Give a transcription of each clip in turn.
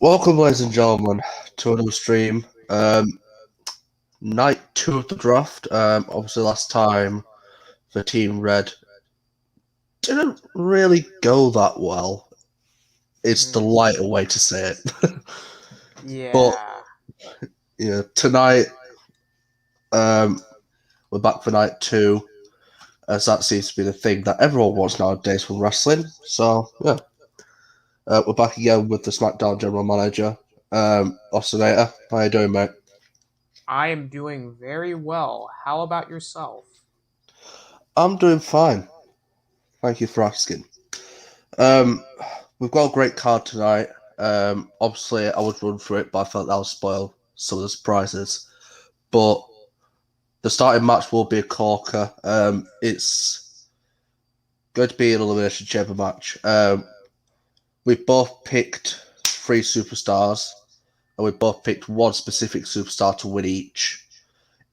Welcome, ladies and gentlemen, to another stream. Night 2 of the draft. Obviously, last time the Team Red didn't really go that well. It's the lighter way to say it. But Yeah. tonight we're back for night 2, as that seems to be the thing that everyone wants nowadays from wrestling. So yeah, we're back again with the SmackDown General Manager, Austinator. How you doing, mate? I am doing very well. How about yourself? I'm doing fine. Thank you for asking. We've got a great card tonight. Obviously, I would run through it, but I felt that would spoil some of the surprises. But the starting match will be a corker. It's going to be an Elimination Chamber match. We both picked 3 superstars, and we both picked one specific superstar to win each.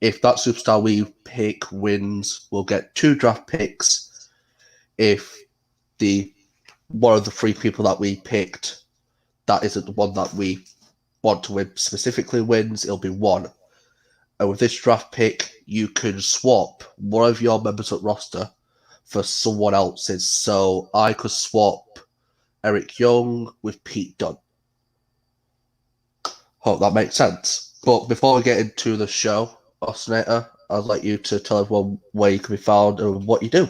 If that superstar we pick wins, we'll get 2 draft picks. If one of the 3 people that we picked that isn't the one that we want to win specifically wins, it'll be 1. And with this draft pick, you can swap one of your members of the roster for someone else's. So I could swap Eric Young with Pete Dunne. Hope that makes sense. But before we get into the show, Austinator, I'd like you to tell everyone where you can be found and what you do.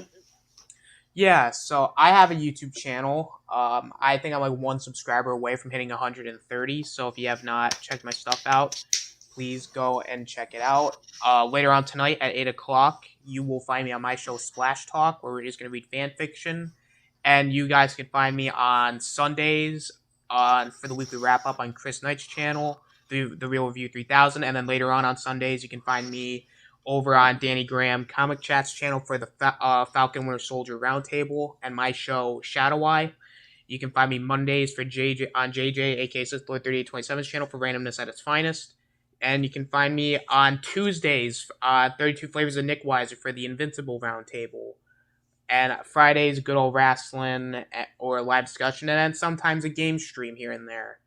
Yeah, so I have a YouTube channel. I think I'm like 1 subscriber away from hitting 130. So if you have not checked my stuff out, please go and check it out. Later on tonight at 8 o'clock, you will find me on my show Splash Talk, where we're just going to read fan fiction. And you guys can find me on Sundays for the weekly wrap up on Chris Knight's channel, the Real Review 3000. And then later on Sundays, you can find me over on Danny Graham Comic Chat's channel for the Falcon Winter Soldier Roundtable and my show Shadow Eye. You can find me Mondays for JJ on JJ, aka Lord 3827's channel for randomness at its finest. And you can find me on Tuesdays, 32 Flavors of Nick Weiser for the Invincible Roundtable. And Fridays, good old wrestling or live discussion, and then sometimes a game stream here and there.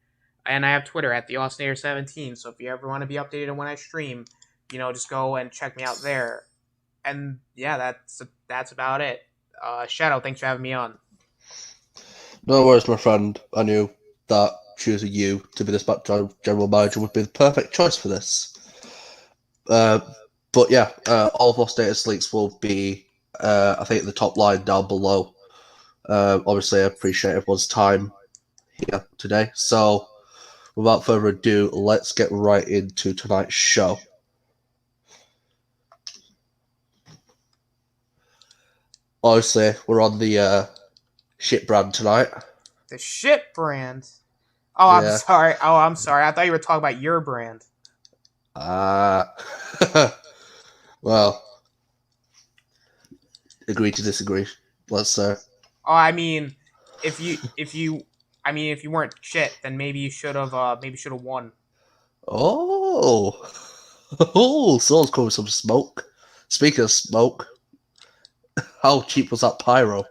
And I have Twitter at the Austinator17, so if you ever want to be updated on when I stream, just go and check me out there. And yeah, that's about it. Shadow, thanks for having me on. No worries, my friend. I knew that choosing you to be the SmackDown General Manager would be the perfect choice for this. But yeah, all of our status links will be, I think, the top line down below. Obviously, I appreciate everyone's time here today. So, without further ado, let's get right into tonight's show. Obviously, we're on the shit brand tonight. The shit brand? Oh, yeah. I'm sorry. I thought you were talking about your brand. Well, agree to disagree. Let's say. Oh, I mean, if you weren't shit, then maybe you should have won. Oh, someone's coming with some smoke. Speaking of smoke, how cheap was that pyro?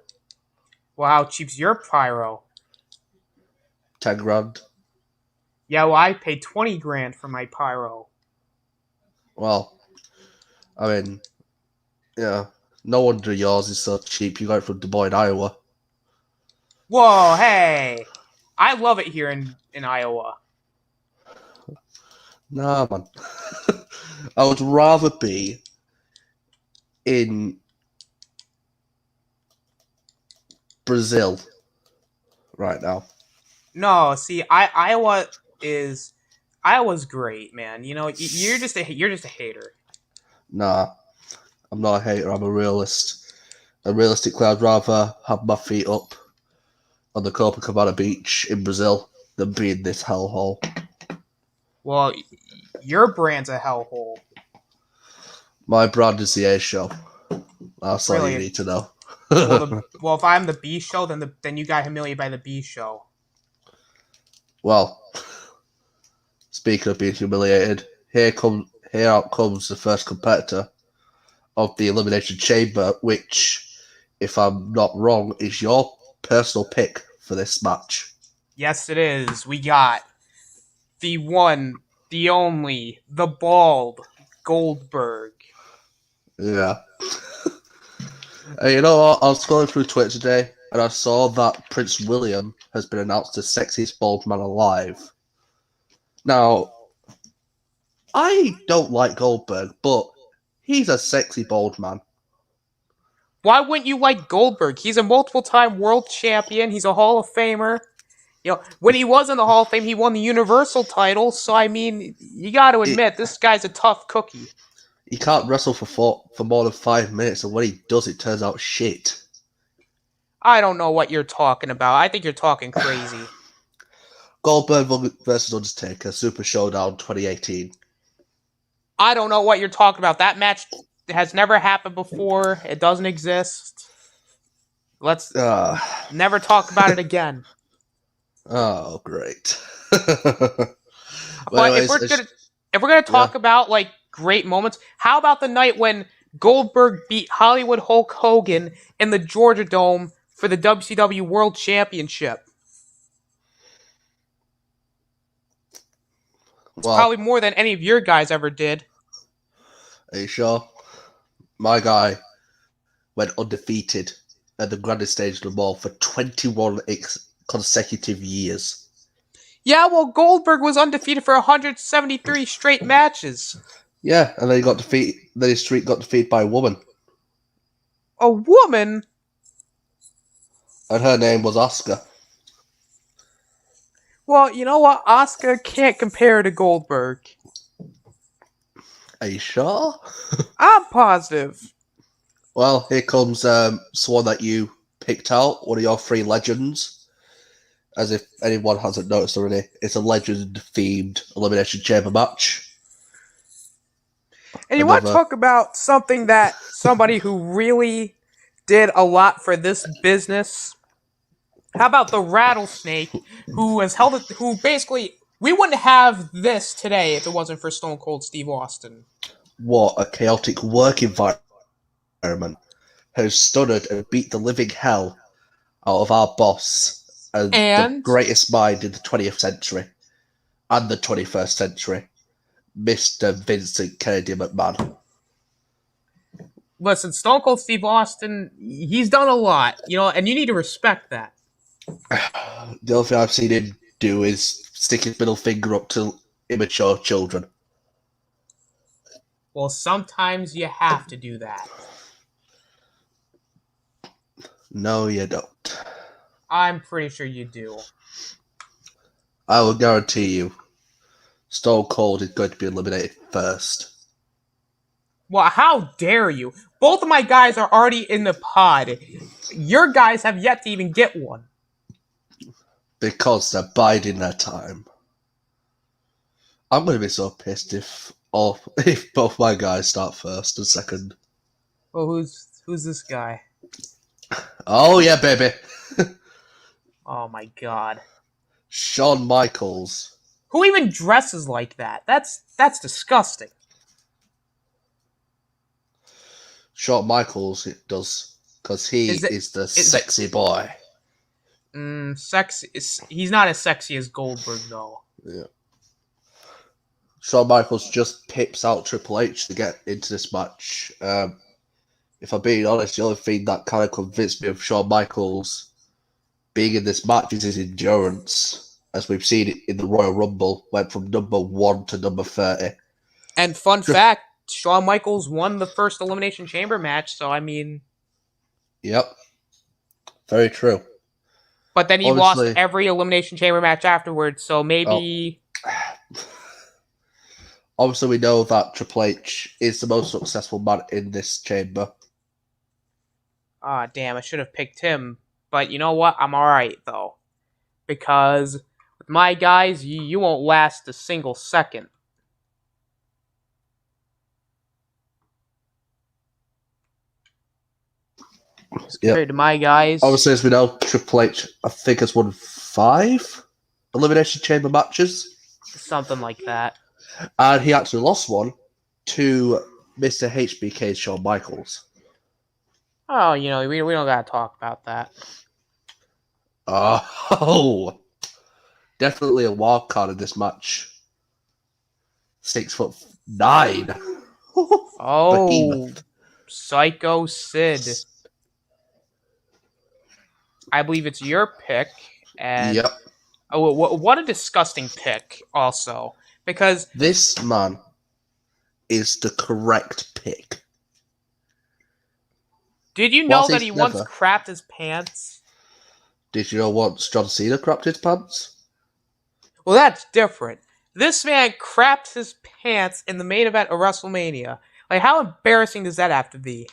Well, how cheap's your pyro? 10 grand. Yeah, well, I paid 20 grand for my pyro. Well, I mean, yeah, no wonder yours is so cheap. You got it from Des Moines, Iowa. Whoa, hey! I love it here in Iowa. Nah, man. I would rather be in Brazil right now. No, see, Iowa's great, man. You're just a hater. Nah, I'm not a hater. I'm a realist. And realistically, I'd rather have my feet up on the Copacabana beach in Brazil than be in this hellhole. Well, your brand's a hellhole. My brand is the A show. That's all you need to know. well, if I'm the B show, then you got humiliated by the B show. Well, speaking of being humiliated, here out comes the first competitor of the Elimination Chamber, which, if I'm not wrong, is your personal pick for this match. Yes, it is. We got the one, the only, the bald Goldberg. Yeah. Hey, you know what? I was scrolling through Twitter today, and I saw that Prince William has been announced as sexiest bald man alive. Now, I don't like Goldberg, but he's a sexy bald man. Why wouldn't you like Goldberg? He's a multiple-time world champion. He's a Hall of Famer. You know, when he was in the Hall of Fame, he won the Universal title. So, I mean, you got to admit, this guy's a tough cookie. He can't wrestle for more than 5 minutes, and when he does, it turns out shit. I don't know what you're talking about. I think you're talking crazy. Goldberg versus Undertaker, Super Showdown 2018. I don't know what you're talking about. That match has never happened before. It doesn't exist. Let's never talk about it again. Oh, great. But anyways, if we're gonna talk about like great moments, how about the night when Goldberg beat Hollywood Hulk Hogan in the Georgia Dome for the WCW World Championship? It's probably more than any of your guys ever did. Are you sure? My guy went undefeated at the grandest stage of them all for 21 consecutive years. Yeah, well, Goldberg was undefeated for 173 straight matches. Yeah, and then he got defeated. Then his streak got defeated by a woman. A woman? And her name was Asuka. Well, you know what? Asuka can't compare to Goldberg. Are you sure? I'm positive. Well, here comes someone that you picked out, one of your 3 legends. As if anyone hasn't noticed already, it's a legend-themed Elimination Chamber match. And you want to talk about somebody who really did a lot for this business? How about the Rattlesnake, who basically, we wouldn't have this today if it wasn't for Stone Cold Steve Austin. What a chaotic work environment has stood and beat the living hell out of our boss and the greatest mind in the 20th century and the 21st century, Mr. Vincent Kennedy McMahon. Listen, Stone Cold Steve Austin, he's done a lot, and you need to respect that. The only thing I've seen him do is stick his middle finger up to immature children. Well, sometimes you have to do that. No, you don't. I'm pretty sure you do. I will guarantee you, Stone Cold is going to be eliminated first. Well, how dare you? Both of my guys are already in the pod. Your guys have yet to even get one. Because they're biding their time. I'm going to be so pissed if both my guys start first and second. Well, who's this guy? Oh, yeah, baby. Oh, my God. Shawn Michaels. Who even dresses like that? That's disgusting. Shawn Michaels, it does. Because he is the sexy boy. Sexy. He's not as sexy as Goldberg, though. Yeah. Shawn Michaels just pips out Triple H to get into this match. If I'm being honest, the only thing that kind of convinced me of Shawn Michaels being in this match is his endurance. As we've seen it in the Royal Rumble, went from number 1 to number 30. And fun fact, Shawn Michaels won the first Elimination Chamber match, so I mean... Yep. Very true. But then he lost every Elimination Chamber match afterwards, so maybe... Obviously, we know that Triple H is the most successful man in this chamber. Ah, damn, I should have picked him. But you know what? I'm alright, though. Because with my guys, you won't last a single second. Compared to my guys. Obviously, as we know, Triple H, I think, has won 5 Elimination Chamber matches. Something like that. And he actually lost one to Mr. HBK's Shawn Michaels. Oh, we don't gotta talk about that. Oh. definitely a wild card in this match. 6'9". Oh, Psycho Sid. I believe it's your pick, and Yep. oh, what a disgusting pick! Also, because This man is the correct pick. did you know Whilst that he's he once never- crapped his pants? Did you know once John Cena crapped his pants? Well, that's different. This man crapped his pants in the main event of WrestleMania. Like, how embarrassing does that have to be?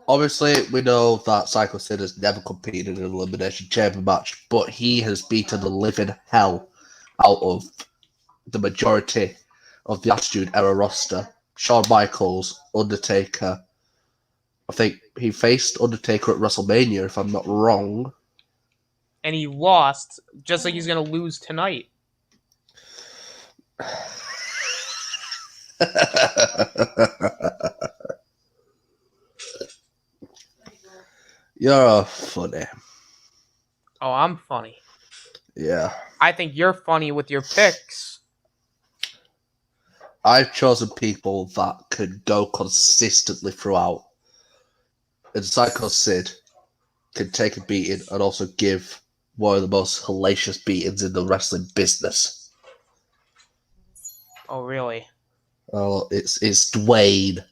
Obviously, we know that Psycho Sid has never competed in an Elimination Chamber match, but he has beaten the living hell out of the majority of the Attitude Era roster. Shawn Michaels, Undertaker. I think he faced Undertaker at WrestleMania, if I'm not wrong. And he lost, just like he's going to lose tonight. You're funny. Oh, I'm funny. Yeah. I think you're funny with your picks. I've chosen people that could go consistently throughout. And Psycho Sid can take a beating and also give one of the most hellacious beatings in the wrestling business. Oh, really? Oh, it's Dwayne.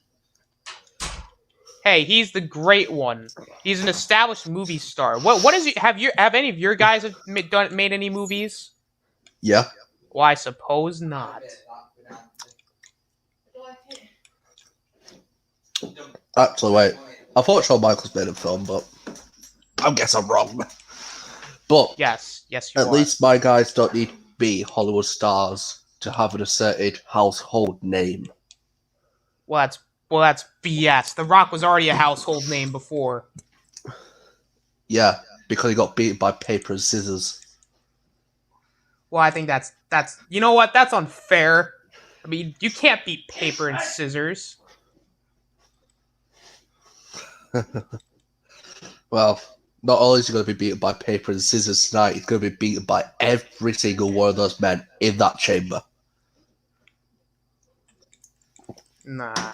Hey, he's the great one. He's an established movie star. What is have any of your guys made any movies? Yeah. Well, I suppose not. Actually, wait. I thought Shawn Michaels made a film, but I guess I'm wrong. But Yes, you at are. least my guys don't need to be Hollywood stars to have an asserted household name. Well, that's BS. The Rock was already a household name before. Yeah, because he got beaten by paper and scissors. Well, I think that's you know what? That's unfair. I mean, you can't beat paper and scissors. Well, not only is he going to be beaten by paper and scissors tonight, he's going to be beaten by every single one of those men in that chamber. Nah.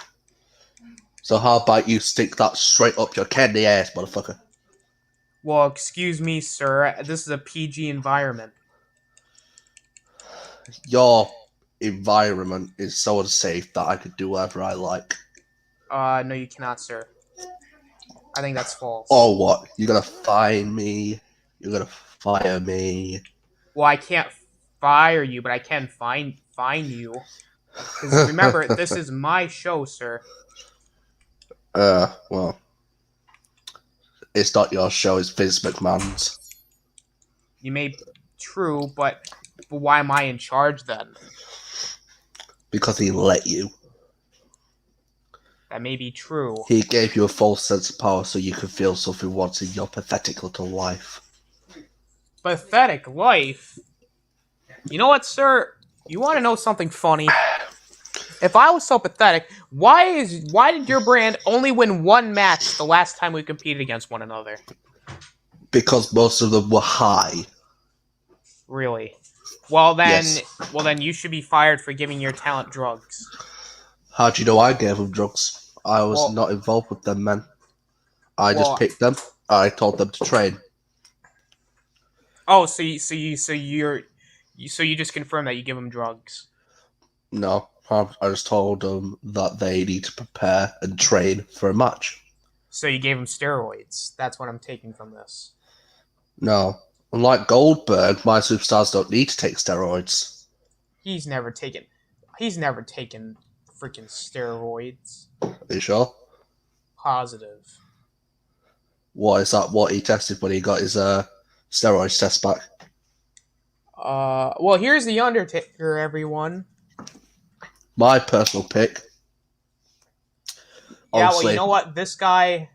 So how about you stick that straight up your candy ass, motherfucker? Well, excuse me, sir. This is a PG environment. Your environment is so unsafe that I could do whatever I like. No, you cannot, sir. I think that's false. Or what? You're going to fine me? You're going to fire me? Well, I can't fire you, but I can fine you. Because remember, this is my show, sir. Well, it's not your show, it's Vince McMahon's. You may true, but why am I in charge then? Because he let you. That may be true. He gave you a false sense of power so you could feel something once in your pathetic little life. Pathetic life? You know what, sir? You want to know something funny? If I was so pathetic, why did your brand only win one match the last time we competed against one another? Because most of them were high. Really? Well then, Yes. You should be fired for giving your talent drugs. How do you know I gave them drugs? I was not involved with them, man. I just picked them. I told them to train. Oh, so you just confirmed that you give them drugs? No, I just told them that they need to prepare and train for a match. So you gave them steroids. That's what I'm taking from this. No. Unlike Goldberg, my superstars don't need to take steroids. He's never taken freaking steroids. Are you sure? Positive. What is that? What he tested when he got his steroids test back? Well, here's the Undertaker, everyone. My personal pick. Yeah, well, you know what? This guy,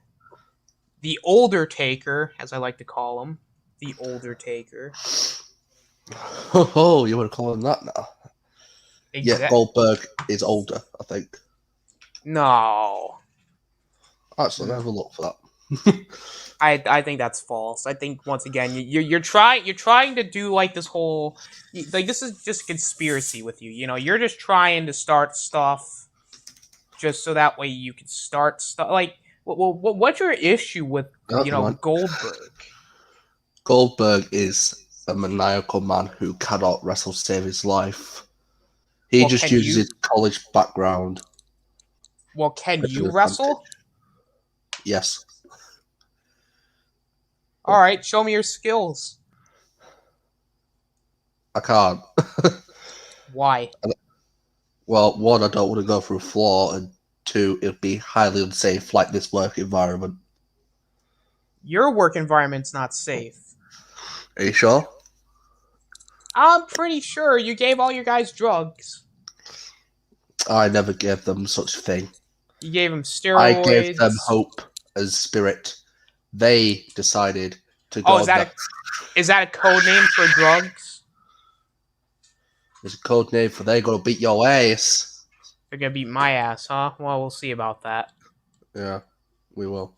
the older Taker, as I like to call him, the older Taker. Oh, you want to call him that now? Yeah, Goldberg is older, I think. No. Actually, let me have a look for that. I think that's false. I think once again you're trying to do like this whole like this is just a conspiracy with you. You know, you're just trying to start stuff just so that way you can start stuff. Like, what's your issue with Goldberg? Goldberg is a maniacal man who cannot wrestle to save his life. He just uses his college background. Well, can you wrestle? Yes. All right, show me your skills. I can't. Why? Well, one, I don't want to go through a floor, and two, it'd be highly unsafe like this work environment. Your work environment's not safe. Are you sure? I'm pretty sure you gave all your guys drugs. I never gave them such a thing. You gave them steroids. I gave them hope and spirit. They decided to go. Oh, is that a code name for drugs? It's a code name for they're gonna beat your ass. They're gonna beat my ass, huh? Well, we'll see about that. Yeah, we will.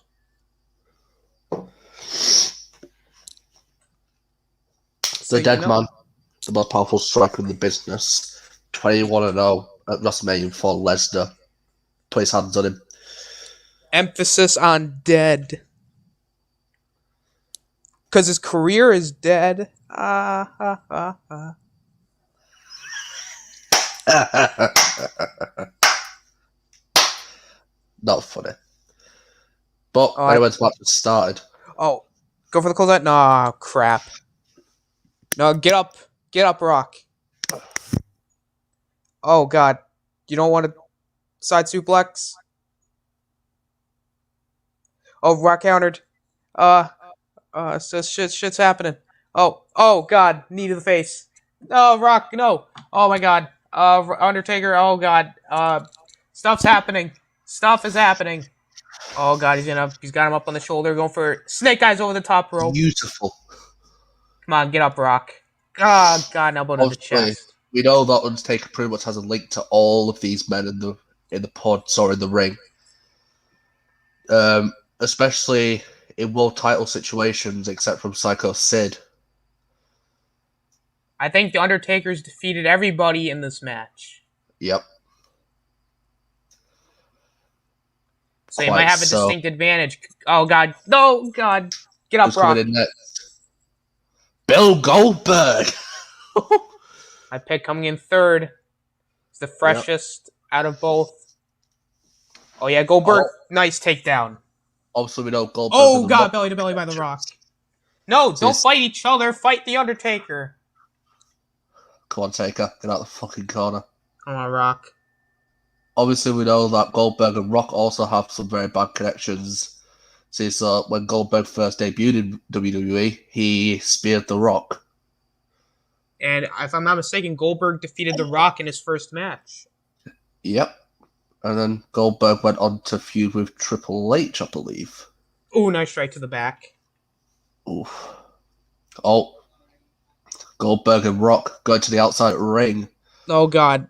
The Dead Man, the most powerful striker in the business, 21-0 at WrestleMania for Lesnar. Put his hands on him. Emphasis on dead. Because his career is dead. Not funny. But anyway, the match started. Oh, go for the closeout? Nah, crap. No, get up. Get up, Rock. Oh, God. You don't want to side suplex? Oh, Rock countered. So shit's happening. Oh, God. Knee to the face. Oh, Rock, no. Oh, my God. Undertaker, oh, God. Stuff's happening. Stuff is happening. Oh, God, he's got him up on the shoulder, going for snake eyes over the top rope. Beautiful. Come on, get up, Rock. Oh, God, an elbow to the chest. We know that Undertaker pretty much has a link to all of these men in the pods or in the ring. Especially in world title situations, except from Psycho Sid. I think the Undertaker's defeated everybody in this match. Yep. So he might have a distinct advantage. Oh, God. No, God. Get up, Rock. Coming in next? Bill Goldberg. My pick coming in third. It's the freshest out of both. Oh, yeah, Goldberg. Nice takedown. Obviously, we know Goldberg. Oh, God, belly to belly by The Rock. No, don't fight each other. Fight the Undertaker. Come on, Taker. Get out of the fucking corner. Come on, Rock. Obviously, we know that Goldberg and Rock also have some very bad connections. Since when Goldberg first debuted in WWE, he speared The Rock. And if I'm not mistaken, Goldberg defeated The Rock in his first match. Yep. And then Goldberg went on to feud with Triple H, I believe. Ooh, nice strike to the back. Oof. Oh. Goldberg and Rock going to the outside ring. Oh, God.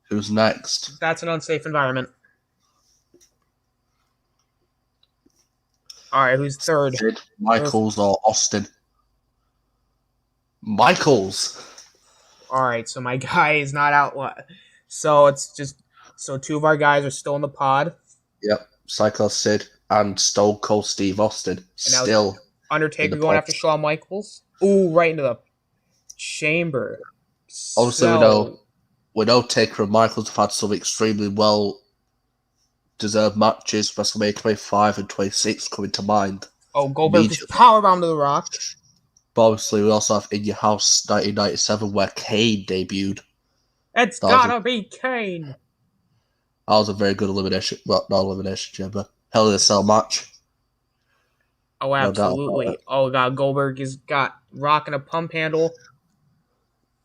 Who's next? That's an unsafe environment. All right, who's third? Sid, Michaels or Austin? Michaels. All right, so my guy is not out. So it's just two of our guys are still in the pod. Yep, Psycho Sid and Stone Cold Steve Austin still. Undertaker going after Shawn Michaels. Ooh, right into the chamber. Obviously, we know Taker and Michaels have had some extremely well-deserved matches. WrestleMania 25 and 26 coming to mind. Oh, Goldberg just powerbomb to The Rock. But obviously, we also have In Your House 1997, where Kane debuted. It's gotta be Kane. That was a very good elimination. Well, not elimination, but Hell in a Cell match. Oh, absolutely. Oh, God, Goldberg has got Rock in a pump handle.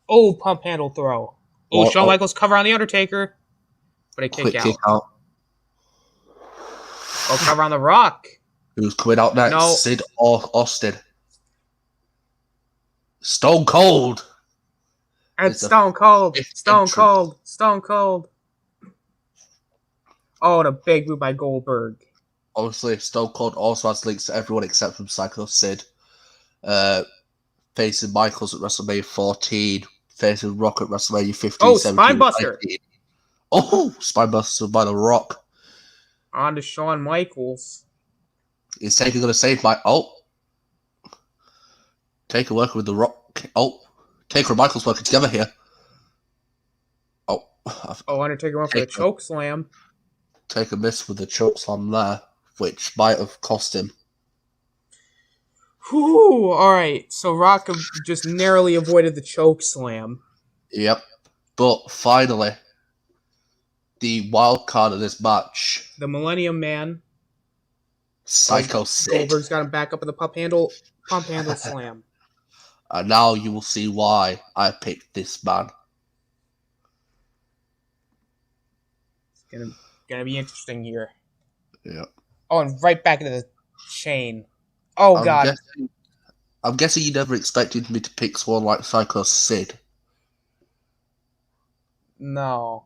Oh, pump handle throw. Oh, Shawn Michaels cover on the Undertaker. But a kick out. Oh, cover on The Rock. Who's coming out next? No. Sid or Austin? Stone Cold. It's Stone Cold. Stone Cold. Stone Cold. Oh, and a big move by Goldberg. obviously, Stone Cold also has links to everyone except from Psycho Sid. Facing Michaels at WrestleMania 14, facing Rock at WrestleMania 15, Oh, 17, Spinebuster. 19. Oh, Spinebuster by The Rock. On to Shawn Michaels. Is Taker going to save my... Oh. Taker working with The Rock. Oh. Taker and Michaels working together here. Oh. Undertaker went for the choke slam. Taker missed with the choke slam there, which might have cost him. Whew, alright. So Rock just narrowly avoided the choke slam. Yep. But finally, the wild card of this match. The Millennium Man. Psycho Sid. Goldberg's got him back up in the pump handle slam. And now you will see why I picked this man. It's gonna be interesting here. Yeah. Oh, and right back into the chain. Oh, God. I'm guessing you never expected me to pick someone like Psycho Sid. No.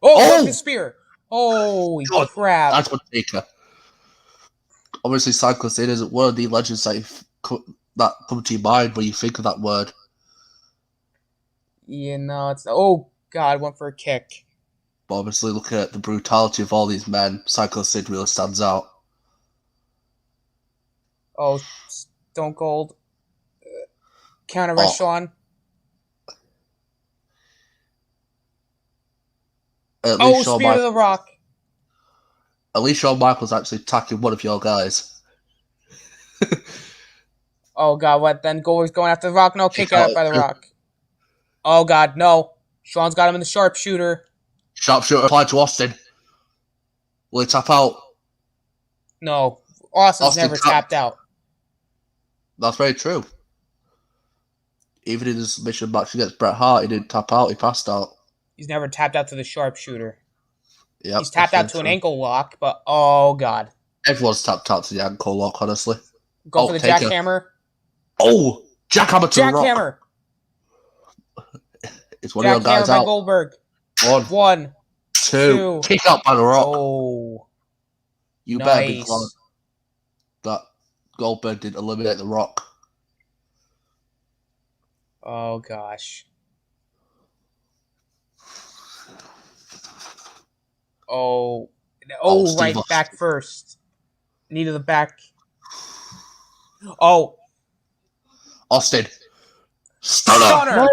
Oh! The spear! Holy crap. That's what Taker. Obviously, Psycho Sid isn't one of the legends that come to your mind when you think of that word. Yeah, no, it's... Oh, God, went for a kick. But obviously, looking at the brutality of all these men, Psycho Sid really stands out. Oh, Stone Cold. Counter by Shawn. Spear to the Rock. At least Shawn Michaels actually attacking one of your guys. Oh, God, what? Then Goldberg's going after the Rock? No, kick out by the Rock. Oh, God, no. Shawn's got him in the sharpshooter. Sharpshooter applied to Austin. Will he tap out? No. Austin's never tapped out. That's very true. Even in his submission match against Bret Hart, he didn't tap out, he passed out. He's never tapped out to the sharpshooter. Yep, he's tapped out to an ankle lock, but oh, God. Everyone's tapped out to the ankle lock, honestly. Go for the jackhammer. Oh! Jackhammer to the Rock. Jackhammer. It's one of your guys by out. Goldberg. One. Two. Kick out by the Rock. Oh. You better be glad that Goldberg didn't eliminate the Rock. Oh, gosh. Oh, right back first. Knee to the back. Oh. Austin. Stunner.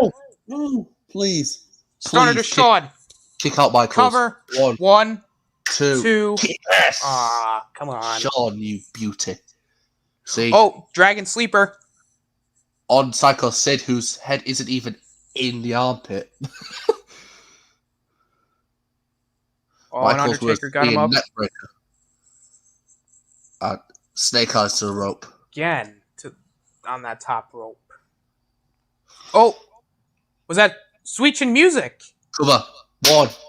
No, please. Stunner to Shawn. Kick out Michaels. Cover. One. Two. Yes. Ah, come on. Shawn, you beauty. See? Oh, Dragon Sleeper. On Psycho Sid, whose head isn't even in the armpit. And Undertaker got him up. Snake Eyes to the rope. Again, on that top rope. Oh! Was that Sweet Chin Music? Cover.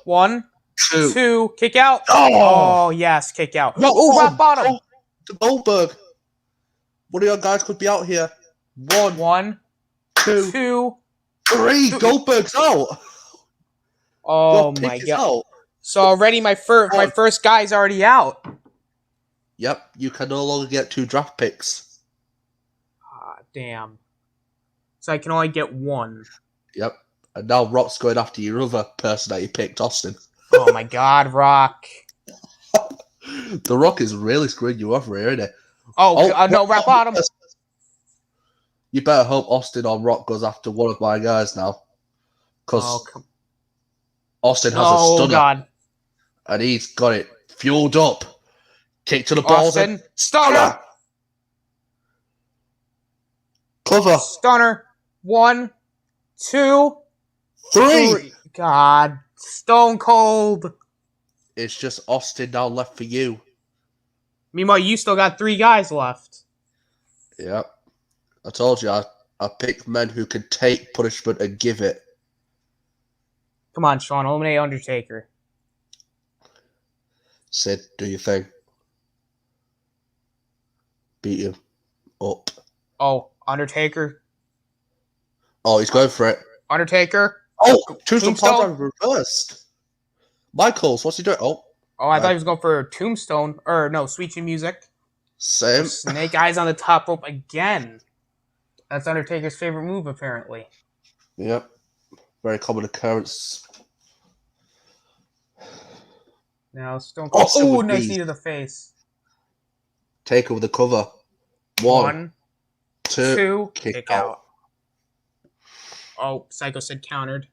One. Two. Kick out. Oh, yes, kick out. Rock bottom. To Goldberg. One of your guys could be out here. One. Two. Three. Goldberg's out. Oh, my God. So already my first guy's already out. Yep, you can no longer get 2 draft picks. Ah, damn. So I can only get 1. Yep. And now Rock's going after your other person that you picked, Austin. Oh my God, Rock. The Rock is really screwing you over here, isn't it? No, Rock bottom. You better hope Austin or Rock goes after one of my guys now. Because Austin has a stunner. God. And he's got it fueled up. Kick to the balls. Austin. Stunner. Cover. Stunner. 1, 2, 3. God. Stone Cold. It's just Austin now left for you. Meanwhile, you still got 3 guys left. Yep. I told you, I picked men who can take punishment and give it. Come on, Shawn. Eliminate Undertaker. Sid, do your thing. Beat him up. Oh, Undertaker. Oh, he's going for it. Undertaker. Oh, Tombstone reversed. Michaels, what's he doing? Oh. Oh, I thought he was going for Tombstone. Or, no, Sweet Chin Music. Same. Snake Eyes on the top rope again. That's Undertaker's favorite move, apparently. Yep. Very common occurrence. Now, Stone Cold. Austin Oh, with nice knees. knee to the face. Taker with the cover. One, two, kick out. Oh, Psycho said countered.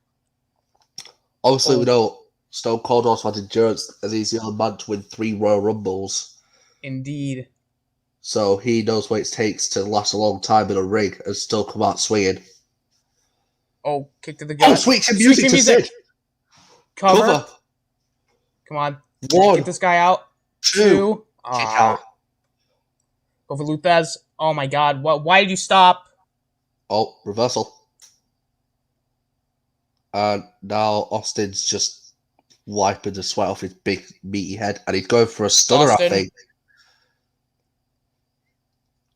Obviously, we know Stone Cold also had endurance, and he's the only man to win 3 Royal Rumbles. Indeed. So he knows what it takes to last a long time in a ring and still come out swinging. Oh, kick to the gut. Oh, Sweet Chin Music to Sid. Cover. Come on. One. Get this guy out. Two. Kick out. Go for Luthez. Oh my god. Why did you stop? Oh, reversal. And now Austin's just wiping the sweat off his big meaty head, and he's going for a stunner, I think.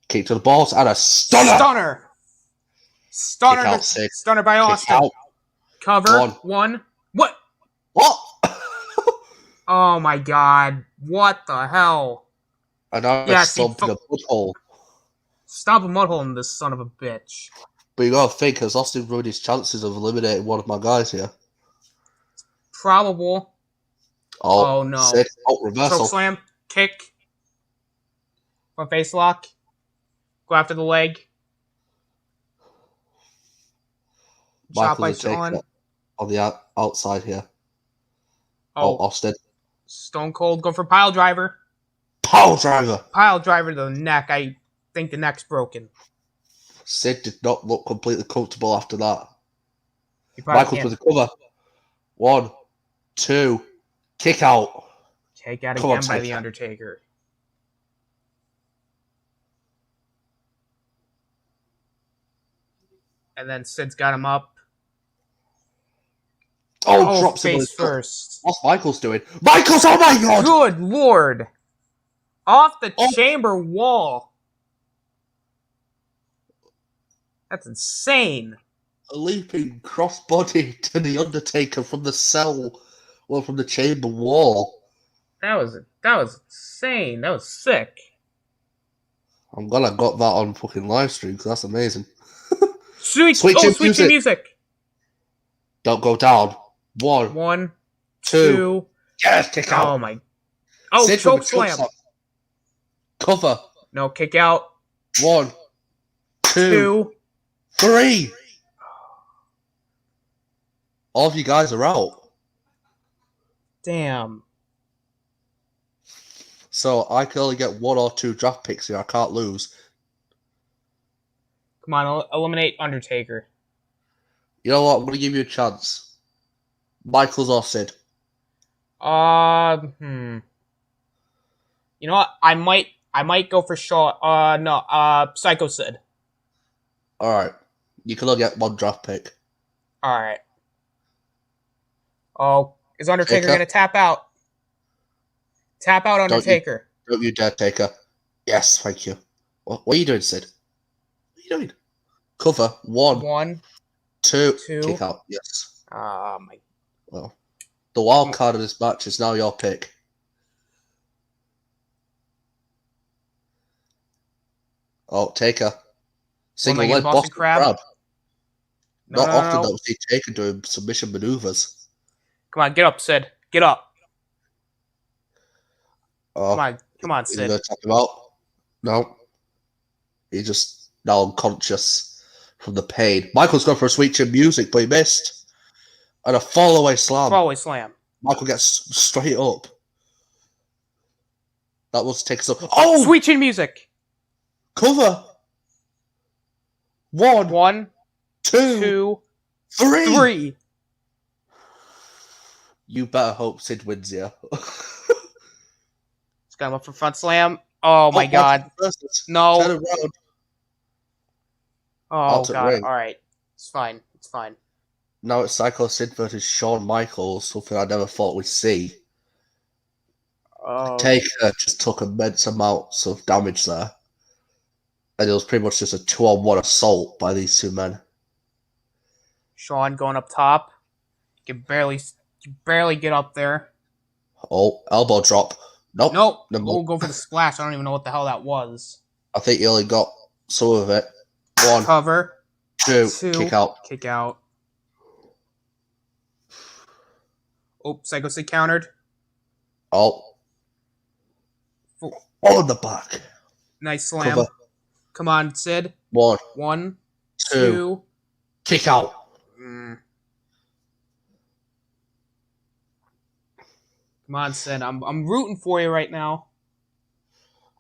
Kick to the balls and a stunner. Stunner by Austin. Cover. One. What? Oh my god. What the hell? And now he's stomping a mud hole. Stomp a mud hole in this son of a bitch. But you gotta think, has Austin ruined his chances of eliminating one of my guys here? Probable. Oh no. Reversal. Choke slam. Kick. Front face lock. Go after the leg. Shot by Sean. On the outside here. Oh, Austin. Stone Cold go for pile driver. Pile driver. Pile driver to the neck. I think the neck's broken. Sid did not look completely comfortable after that. Michaels with the cover. 1, 2, kick out. Kick out again by The Undertaker. And then Sid's got him up. Oh, drops him face first. What's Michaels doing? Michaels, oh my god! Good lord! Off the chamber wall. That's insane. A leaping crossbody to The Undertaker from the cell, well, from the chamber wall. That was insane. That was sick. I'm glad I got that on fucking live stream because that's amazing. Sweet Chin Music. Don't go down. 1, 2. Yes, kick out. Oh my. Oh, choke slam. Cover. No, kick out. 1, 2, 3. All of you guys are out. Damn. So I can only get 1 or 2 draft picks here. I can't lose. Come on, eliminate Undertaker. You know what? I'm going to give you a chance. Michaels or Sid? You know what? I might go for Shaw. Psycho Sid. Alright. You can only get 1 draft pick. Alright. Oh, is Undertaker going to tap out? Tap out, Undertaker. Don't you dare, Taker. Yes, thank you. What are you doing, Sid? What are you doing? Cover. 1, 2. Kick out. Yes. My. Well, the wild card of this match is now your pick. Oh, Taker. Single leg Boston Crab. Not often that we see Taker doing submission maneuvers. Come on, get up, Sid. Get up. Oh, come on, Sid. You gonna tap him out? No. He's just now unconscious from the pain. Michael's going for a Sweet Chin Music, but he missed. And a fall-away slam. Michael gets straight up. That was takes up. Oh! Sweet Chin Music. Cover. 1, 2, 3. You better hope Sid wins here. It's got him up for front slam. Oh my god. No. Turn around. Oh god. Alright. It's fine. Now it's Psycho Sid versus Shawn Michaels, something I never thought we'd see. Taker just took immense amounts of damage there. And it was pretty much just a 2-on-1 assault by these two men. Shawn going up top. You can barely get up there. Oh, elbow drop. Nope. Nope. Never We'll mind. go for the splash. I don't even know what the hell that was. I think you only got some of it. 1, Cover. 2, 2. kick out. Kick out. Oh, Psycho Sid countered. Oh. Oh. On the back. Nice slam. Cover. Come on, Sid. 1, 1, 2. 2. Kick out. Come on, Sid. I'm rooting for you right now.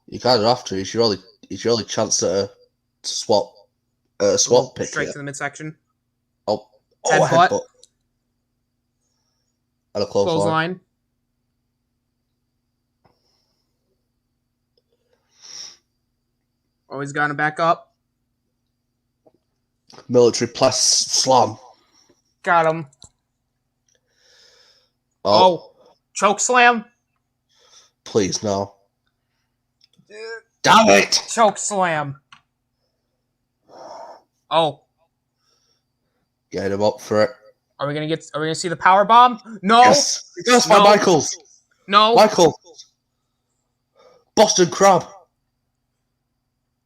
You kind of have to. It's your only chance at a swap pick Straight here. to the midsection. Oh, Headbutt. headbutt. And a clothesline. Always got him back up. Military press slam. Got him. Oh. Choke slam. Please, no. Damn it! Choke slam. Oh. Get him up for it. Are we gonna see the power bomb? No. Yes. Yes, by Michaels. No. Michael. Boston Crab.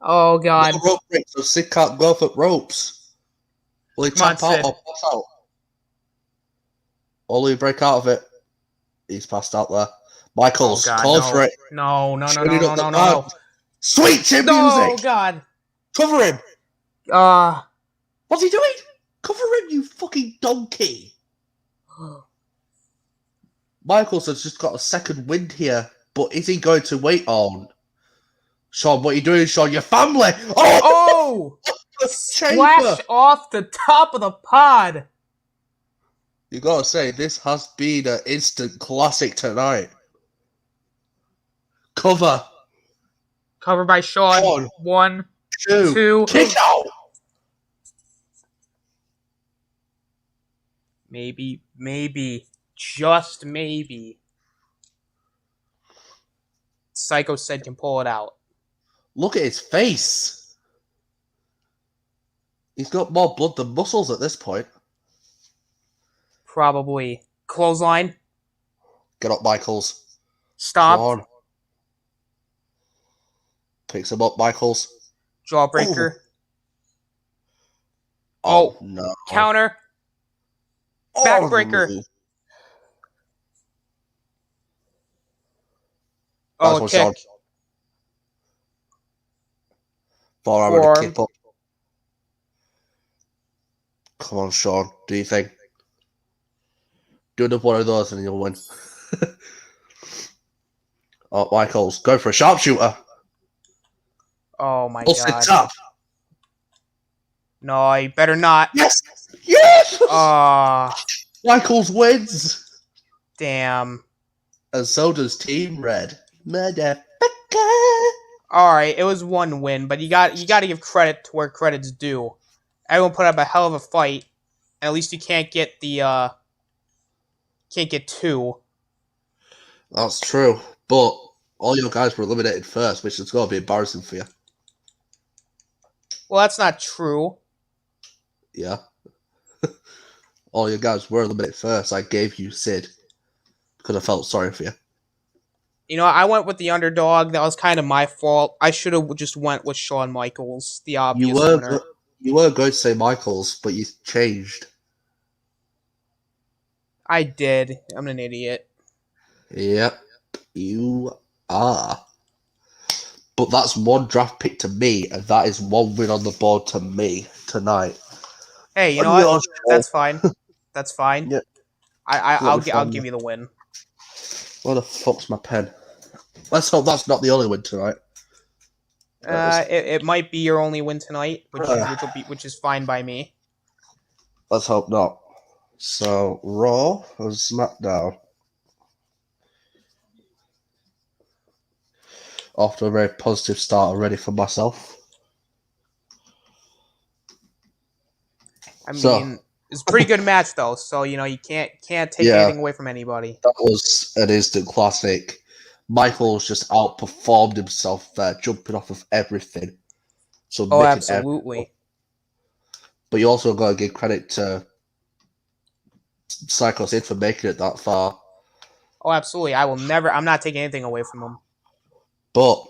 Oh god. No rope break, so Sid can't go for ropes. Will he tap out or pass out? Or will he break out of it? He's passed out there. Michaels, call for it. No. Sweet chin music. No, God. Cover him. What's he doing? Cover him, you fucking donkey. Michaels has just got a second wind here, but is he going to wait on? Sean, what are you doing, Sean? Your family. Oh! Splash off the top of the pod. You gotta say, this has been an instant classic tonight. Cover. Cover by Sean. 1, 2. Kick out. Maybe. Just maybe. Psycho Sid can pull it out. Look at his face. He's got more blood than muscles at this point. Probably. Clothesline. Get up, Michaels. Stop. Picks him up, Michaels. Jawbreaker. Oh no. Counter. Backbreaker. Oh, kick. Forearm and a kick up. Come on, Sean. Do you think? Do another one of those and you'll win. Oh, Michaels, go for a sharpshooter. Oh my god. Tap. No, you better not. Yes! Michaels wins. Damn. And so does Team Red. Motherfucker. Alright, it was one win, but you got to give credit to where credit's due. Everyone put up a hell of a fight. And at least you can't get the can't get 2. That's true. But all your guys were eliminated first, which is going to be embarrassing for you. Well, that's not true. Yeah. All your guys were eliminated first. I gave you Sid because I felt sorry for you. You know, I went with the underdog. That was kind of my fault. I should have just went with Shawn Michaels, the obvious winner. You were going to say Michaels, but you changed. I did. I'm an idiot. Yep, you are. But that's one draft pick to me, and that is one win on the board to me tonight. Hey, you know what? That's fine. That's fine. Yeah. I'll give you the win. Where the fuck's my pen? Let's hope that's not the only win tonight. It might be your only win tonight, which is fine by me. Let's hope not. So, Raw and SmackDown. Off to a very positive start already for myself. I mean, it's a pretty good match though, so you know you can't take anything away from anybody. That was an instant classic. Michaels just outperformed himself there, jumping off of everything. So absolutely. But you also got to give credit to Psycho Sid for making it that far. Oh, absolutely. I will never. I'm not taking anything away from him. But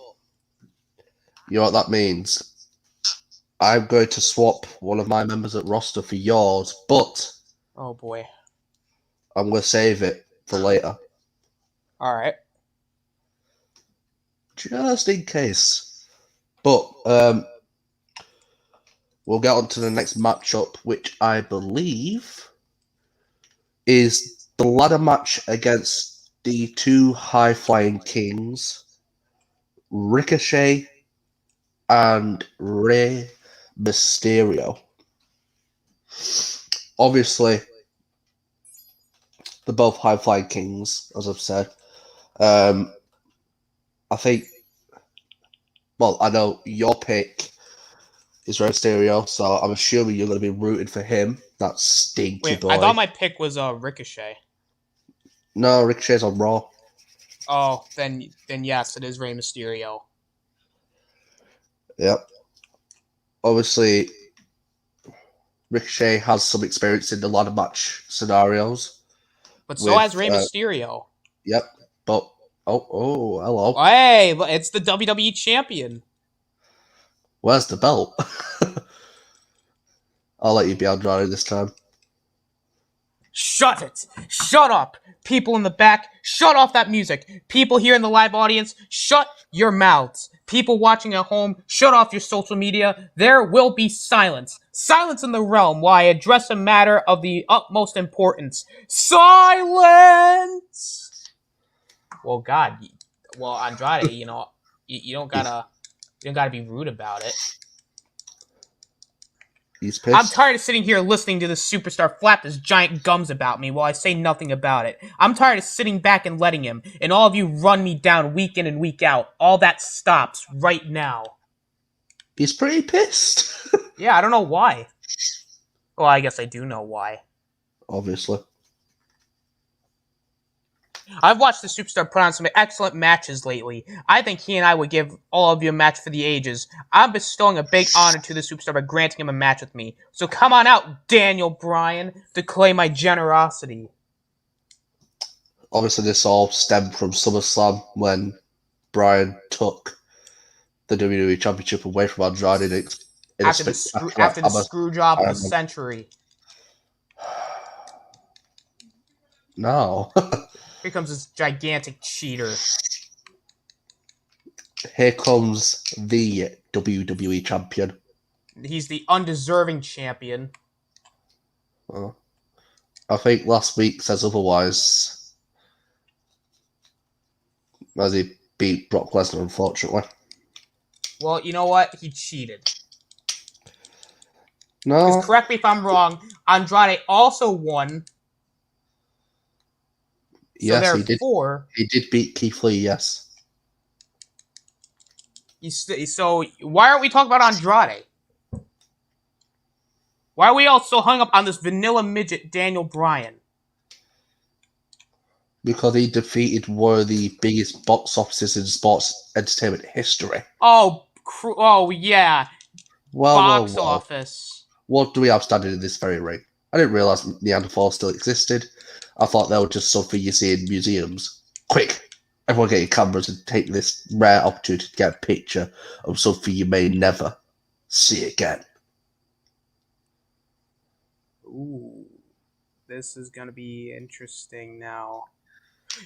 you know what that means? I'm going to swap one of my members at roster for yours, but Oh boy. I'm going to save it for later. All right. Just in case. But we'll get on to the next matchup, which I believe is the ladder match against the two high-flying kings, Ricochet and Rey Mysterio. Obviously, they're both high-flying kings, as I've said. I think, well, I know your pick is Rey Mysterio, so I'm assuming you're going to be rooting for him. That stinky Wait, boy. I thought my pick was Ricochet. No, Ricochet's on Raw. Oh, then yes, it is Rey Mysterio. Yep. Obviously, Ricochet has some experience in the ladder match scenarios. But so has Rey Mysterio. Yep. But hello. Hey, it's the WWE champion. Where's the belt? I'll let you be Andrade this time. Shut it! Shut up! People in the back, shut off that music. People here in the live audience, shut your mouths. People watching at home, shut off your social media. There will be silence. Silence in the realm while I address a matter of the utmost importance. Silence! Well, God. Well, Andrade, you don't gotta be rude about it. He's pissed. I'm tired of sitting here listening to this superstar flap his giant gums about me while I say nothing about it. I'm tired of sitting back and letting him, and all of you run me down week in and week out. All that stops right now. He's pretty pissed. Yeah, I don't know why. Well, I guess I do know why. Obviously. I've watched the superstar put on some excellent matches lately. I think he and I would give all of you a match for the ages. I'm bestowing a big honor to the superstar by granting him a match with me. So come on out, Daniel Bryan, to claim my generosity. Obviously, this all stemmed from SummerSlam when Bryan took the WWE Championship away from Andrade after the screw job of the century. No. Here comes this gigantic cheater. Here comes the WWE champion. He's the undeserving champion. I think last week says otherwise. As he beat Brock Lesnar, unfortunately. Well, you know what? He cheated. No. Because correct me if I'm wrong, Andrade also won. So yes, therefore, he did beat Keith Lee, yes. So why aren't we talking about Andrade? Why are we all so hung up on this vanilla midget Daniel Bryan? Because he defeated one of the biggest box offices in sports entertainment history. Oh yeah. Box Well. office. What do we have standing in this very ring? I didn't realise Neanderthals still existed. I thought they were just something you see in museums. Quick, everyone get your cameras and take this rare opportunity to get a picture of something you may never see again. Ooh, this is going to be interesting now.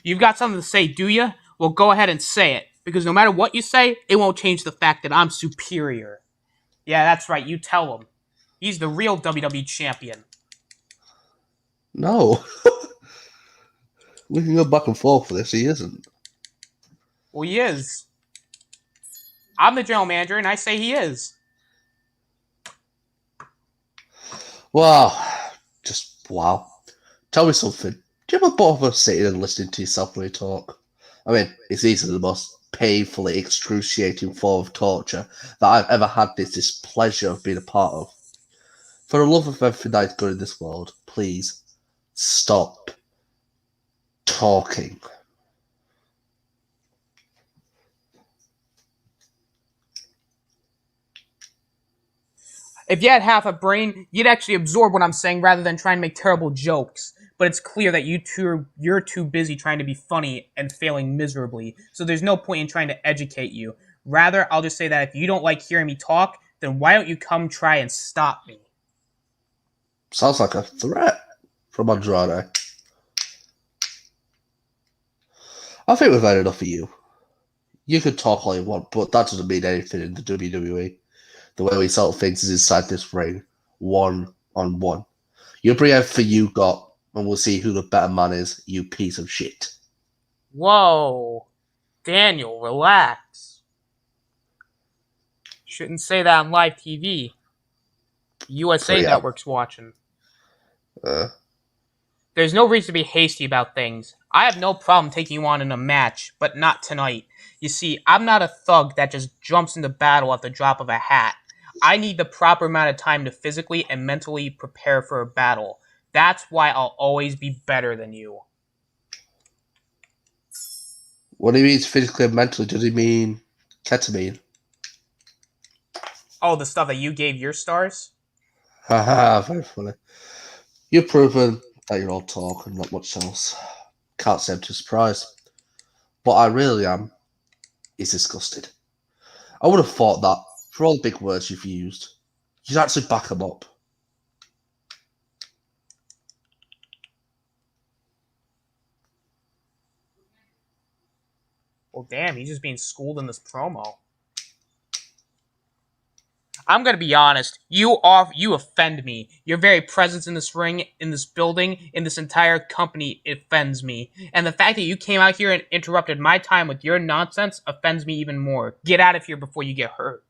You've got something to say, do you? Well, go ahead and say it. Because no matter what you say, it won't change the fact that I'm superior. Yeah, that's right. You tell him. He's the real WWE champion. No. We can go back and forth for this. He isn't. Well, he is. I'm the general manager, and I say he is. Wow. Just wow. Tell me something. Do you ever bother sitting and listening to yourself when you talk? I mean, it's easily the most painfully excruciating form of torture that I've ever had this pleasure of being a part of. For the love of everything that is good in this world, please stop talking. If you had half a brain, you'd actually absorb what I'm saying rather than trying to make terrible jokes. But it's clear that you're too busy trying to be funny and failing miserably. So there's no point in trying to educate you. Rather, I'll just say that if you don't like hearing me talk, then why don't you come try and stop me? Sounds like a threat from Andrade. I think we've had enough of you. You can talk all you want, but that doesn't mean anything in the WWE. The way we settle things is inside this ring, 1-on-1. You bring everything you got, and we'll see who the better man is, you piece of shit. Whoa. Daniel, relax. Shouldn't say that on live TV. USA Network's watching. There's no reason to be hasty about things. I have no problem taking you on in a match, but not tonight. You see, I'm not a thug that just jumps into battle at the drop of a hat. I need the proper amount of time to physically and mentally prepare for a battle. That's why I'll always be better than you. What he means physically and mentally, does he mean ketamine? Oh, the stuff that you gave your stars? Haha, very funny. You've proven that you're all talk and not much else. Can't say I'm too surprised. What I really am is disgusted. I would have thought that, for all the big words you've used, you'd actually back them up. Well, damn, he's just being schooled in this promo. I'm gonna be honest. You offend me. Your very presence in this ring, in this building, in this entire company offends me. And the fact that you came out here and interrupted my time with your nonsense offends me even more. Get out of here before you get hurt.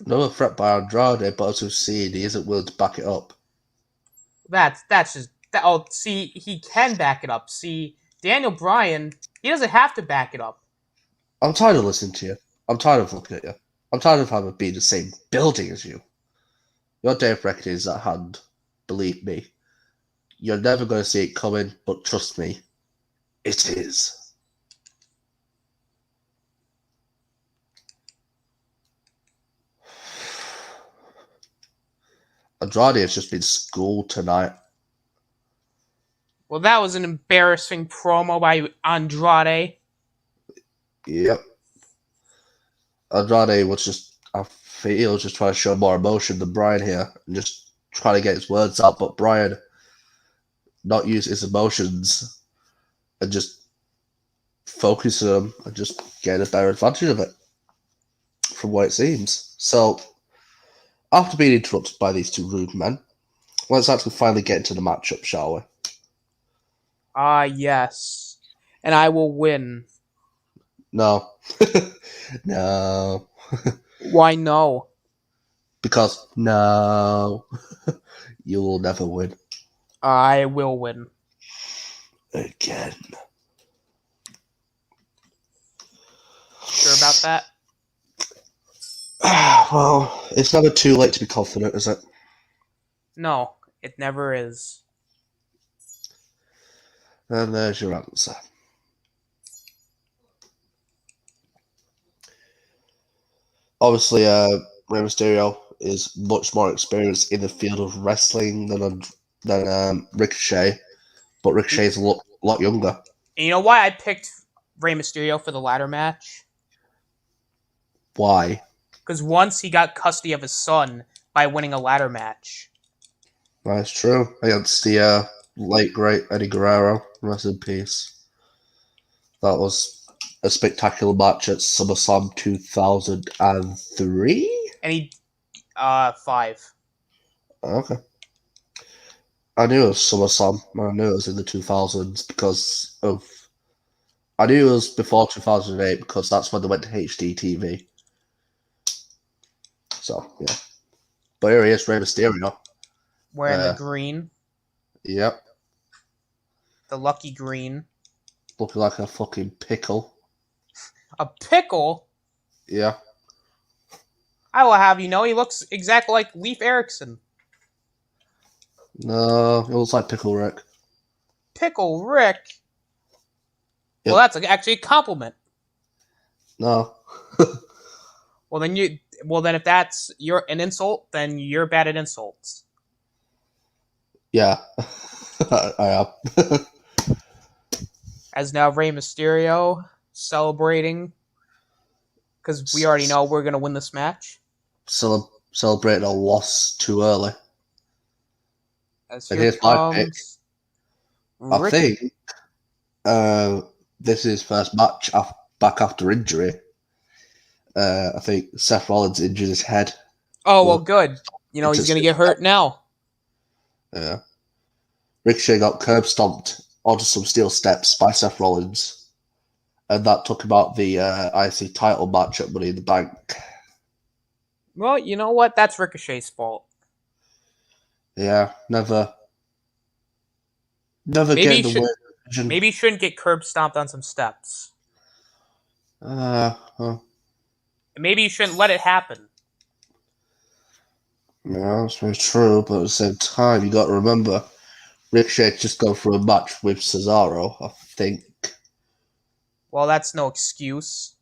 No threat by Andrade, but as we've seen, he isn't willing to back it up. That's just that. Oh, see, he can back it up. See, Daniel Bryan, he doesn't have to back it up. I'm tired of listening to you. I'm tired of looking at you. I'm tired of having been in the same building as you. Your day of reckoning is at hand. Believe me. You're never going to see it coming, but trust me, it is. Andrade has just been schooled tonight. Well, that was an embarrassing promo by Andrade. Yep. Andrade was just, I feel, just trying to show more emotion than Bryan here and just trying to get his words out, but Bryan not use his emotions and just focus on them and just get a better advantage of it from what it seems. So, after being interrupted by these two rude men, let's actually finally get into the matchup, shall we? Yes. And I will win. No. No. Why no? Because no. You will never win. I will win. Again. Sure about that? Well, it's never too late to be confident, is it? No, it never is. And there's your answer. Obviously, Rey Mysterio is much more experienced in the field of wrestling than Ricochet, but Ricochet's a lot younger. And you know why I picked Rey Mysterio for the ladder match? Why? Because once he got custody of his son by winning a ladder match. That's true. Against the late, great Eddie Guerrero. Rest in peace. That was a spectacular match at SummerSlam 2003? And he, 5. Okay. I knew it was SummerSlam. I knew it was in the 2000s because of... I knew it was before 2008 because that's when they went to HD TV. So, yeah. But here he is, Rey Mysterio. Wearing the green. Yep. The lucky green. Looking like a fucking pickle. A pickle? Yeah. I will have you know, he looks exactly like Leif Erikson. No, it looks like Pickle Rick. Pickle Rick? Yep. Well, that's actually a compliment. No. Well, then if that's an insult, then you're bad at insults. Yeah, I am. As now Rey Mysterio celebrating because we already know we're gonna win this match. Celebrating a loss too early. As And here here's my pick. comes I think this is his first match back after injury. I think Seth Rollins injured his head. Oh, well, good. You know, he's going to get hurt now. Yeah. Ricochet got curb stomped onto some steel steps by Seth Rollins. And that took him out the IC title match at Money in the Bank. Well, you know what? That's Ricochet's fault. Yeah, never get in the way. Maybe he shouldn't get curb stomped on some steps. Maybe you shouldn't let it happen. Yeah, that's very true, but at the same time, you got to remember, Ricochet just go for a match with Cesaro, I think. Well, that's no excuse.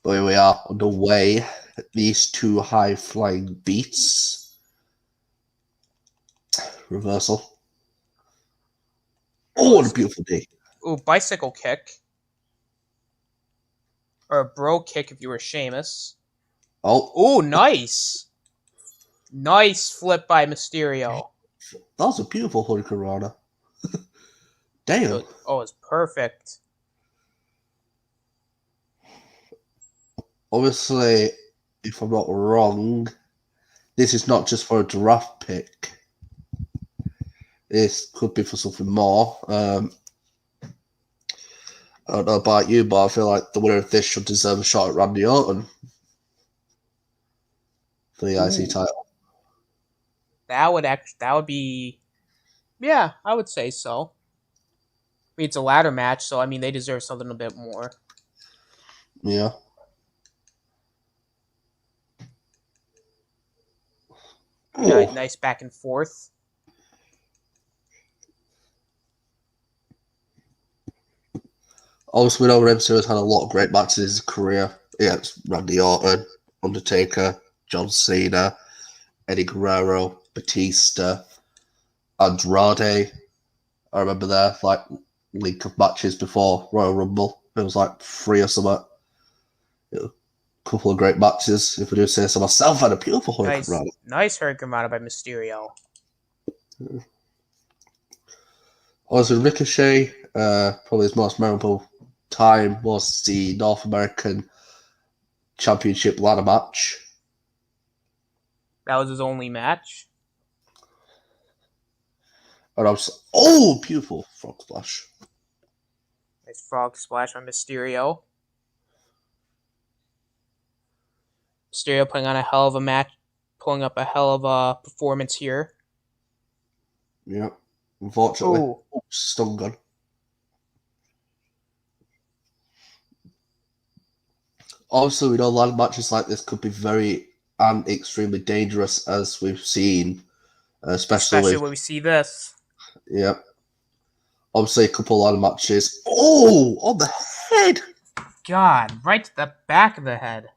But here we are, on the way. These two high-flying beats. Reversal. Oh, what a beautiful day. Ooh, bicycle kick. Or a bro kick if you were Sheamus. Oh. Ooh, nice. Nice flip by Mysterio. That was a beautiful Hurricanrana. Damn. Oh, it's perfect. Obviously, if I'm not wrong, this is not just for a draft pick. This could be for something more. I don't know about you, but I feel like the winner of this should deserve a shot at Randy Orton for the IC title. That would be, yeah, I would say so. I mean, it's a ladder match, so I mean they deserve something a bit more. Yeah. Nice back and forth. Also, we know Rey Mysterio's had a lot of great matches in his career. It's Randy Orton, Undertaker, John Cena, Eddie Guerrero, Batista, Andrade. I remember their link of matches before Royal Rumble. It was 3 or something. A couple of great matches. If I do say so myself, and a beautiful Hurricane. Nice Hurricane by Mysterio. Also, Ricochet, probably his most memorable time was the North American Championship ladder match. That was his only match. And I was beautiful frog splash. Nice frog splash by Mysterio. Mysterio putting on a hell of a match, pulling up a hell of a performance here. Yeah, unfortunately, stun gun. Also, we know ladder matches like this could be very and extremely dangerous, as we've seen, especially when we see this. Yeah. Obviously, a couple of ladder matches. Oh, on the head! God, right to the back of the head.